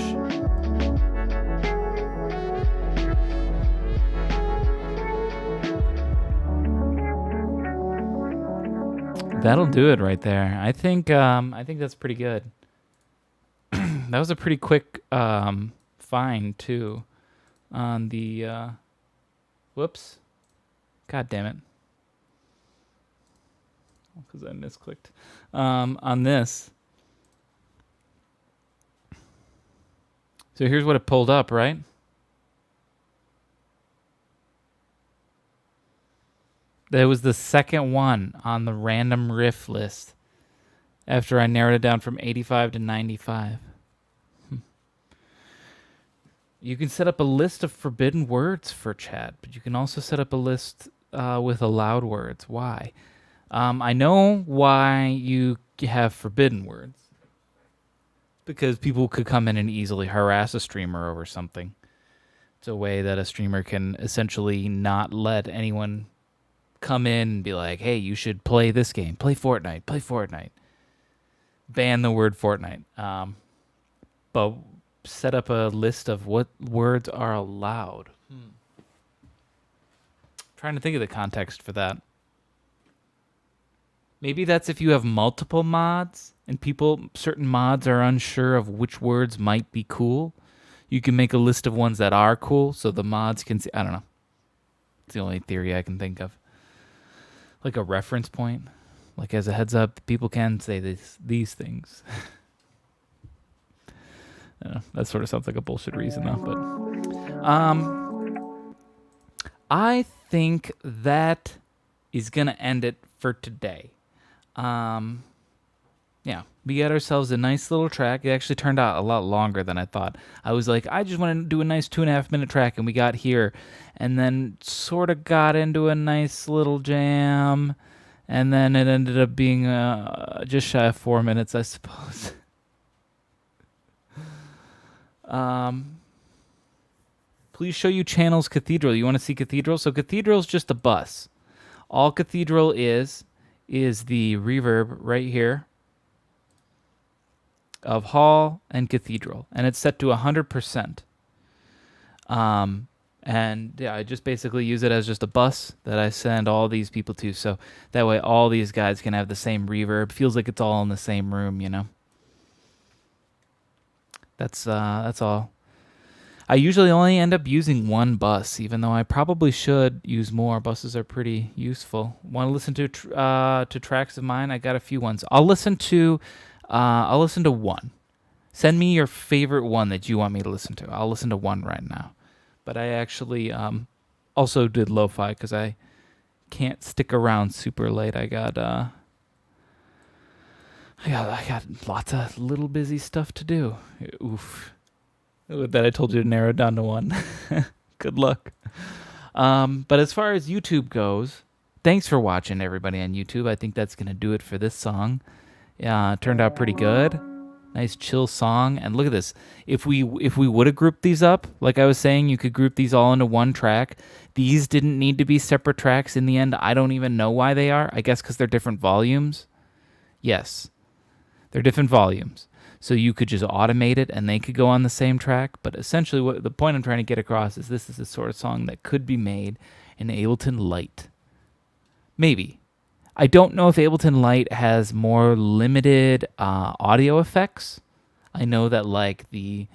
That'll do it right there. I think that's pretty good. That was a pretty quick find too on the whoops. God damn it. Because I misclicked. On this. So here's what it pulled up, right? That was the second one on the random riff list after I narrowed it down from 85 to 95. You can set up a list of forbidden words for chat, but you can also set up a list with allowed words. Why? I know why you have forbidden words. Because people could come in and easily harass a streamer over something. It's a way that a streamer can essentially not let anyone come in and be like, hey, you should play this game. Play Fortnite. Play Fortnite. Ban the word Fortnite. But set up a list of what words are allowed. Trying to think of the context for that. Maybe that's if you have multiple mods and certain mods are unsure of which words might be cool. You can make a list of ones that are cool so the mods can see. I don't know. It's the only theory I can think of. Like a reference point. Like as a heads up, people can say these things. That sort of sounds like a bullshit reason though. But I think that is going to end it for today. Yeah, we got ourselves a nice little track. It actually turned out a lot longer than I thought. I was like, I just want to do a nice 2.5 minute track, and we got here, and then sort of got into a nice little jam, and then it ended up being just shy of 4 minutes, I suppose. Please show you channels Cathedral. You want to see Cathedral? So Cathedral's just a bus. All Cathedral is the reverb right here of Hall and Cathedral, and it's set to 100%. And yeah, I just basically use it as just a bus that I send all these people to, so that way all these guys can have the same reverb. Feels like it's all in the same room, you know. That's all. I usually only end up using one bus, even though I probably should use more. Buses are pretty useful. Want to listen to tracks of mine? I got a few ones. I'll listen to one. Send me your favorite one that you want me to listen to. I'll listen to one right now. But I actually also did lo-fi because I can't stick around super late. I got lots of little busy stuff to do. Oof. That I told you to narrow it down to one. Good luck. But as far as YouTube goes, thanks for watching, everybody on YouTube. I think that's gonna do it for this song. It turned out pretty good. Nice chill song. And look at this. If we would have grouped these up, like I was saying, you could group these all into one track. These didn't need to be separate tracks in the end. I don't even know why they are. I guess because they're different volumes. Yes, they're different volumes. So you could just automate it and they could go on the same track. But essentially, what the point I'm trying to get across is this is the sort of song that could be made in Ableton Lite. Maybe. I don't know if Ableton Lite has more limited audio effects. I know that like the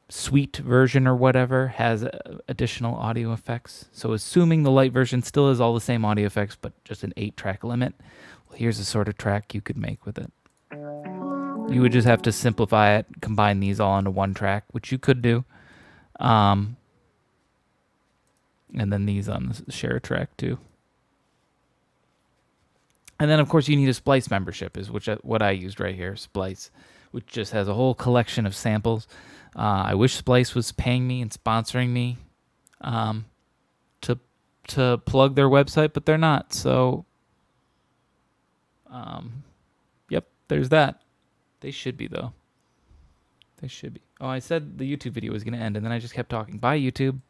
Suite version or whatever has additional audio effects. So assuming the Lite version still has all the same audio effects, but just an 8-track limit, well, here's the sort of track you could make with it. You would just have to simplify it, combine these all into one track, which you could do. And then these on the share track too. And then, of course, you need a Splice membership, is what I used right here, Splice, which just has a whole collection of samples. I wish Splice was paying me and sponsoring me to plug their website, but they're not. So, yep, there's that. They should be, though. They should be. Oh, I said the YouTube video was going to end, and then I just kept talking. Bye, YouTube.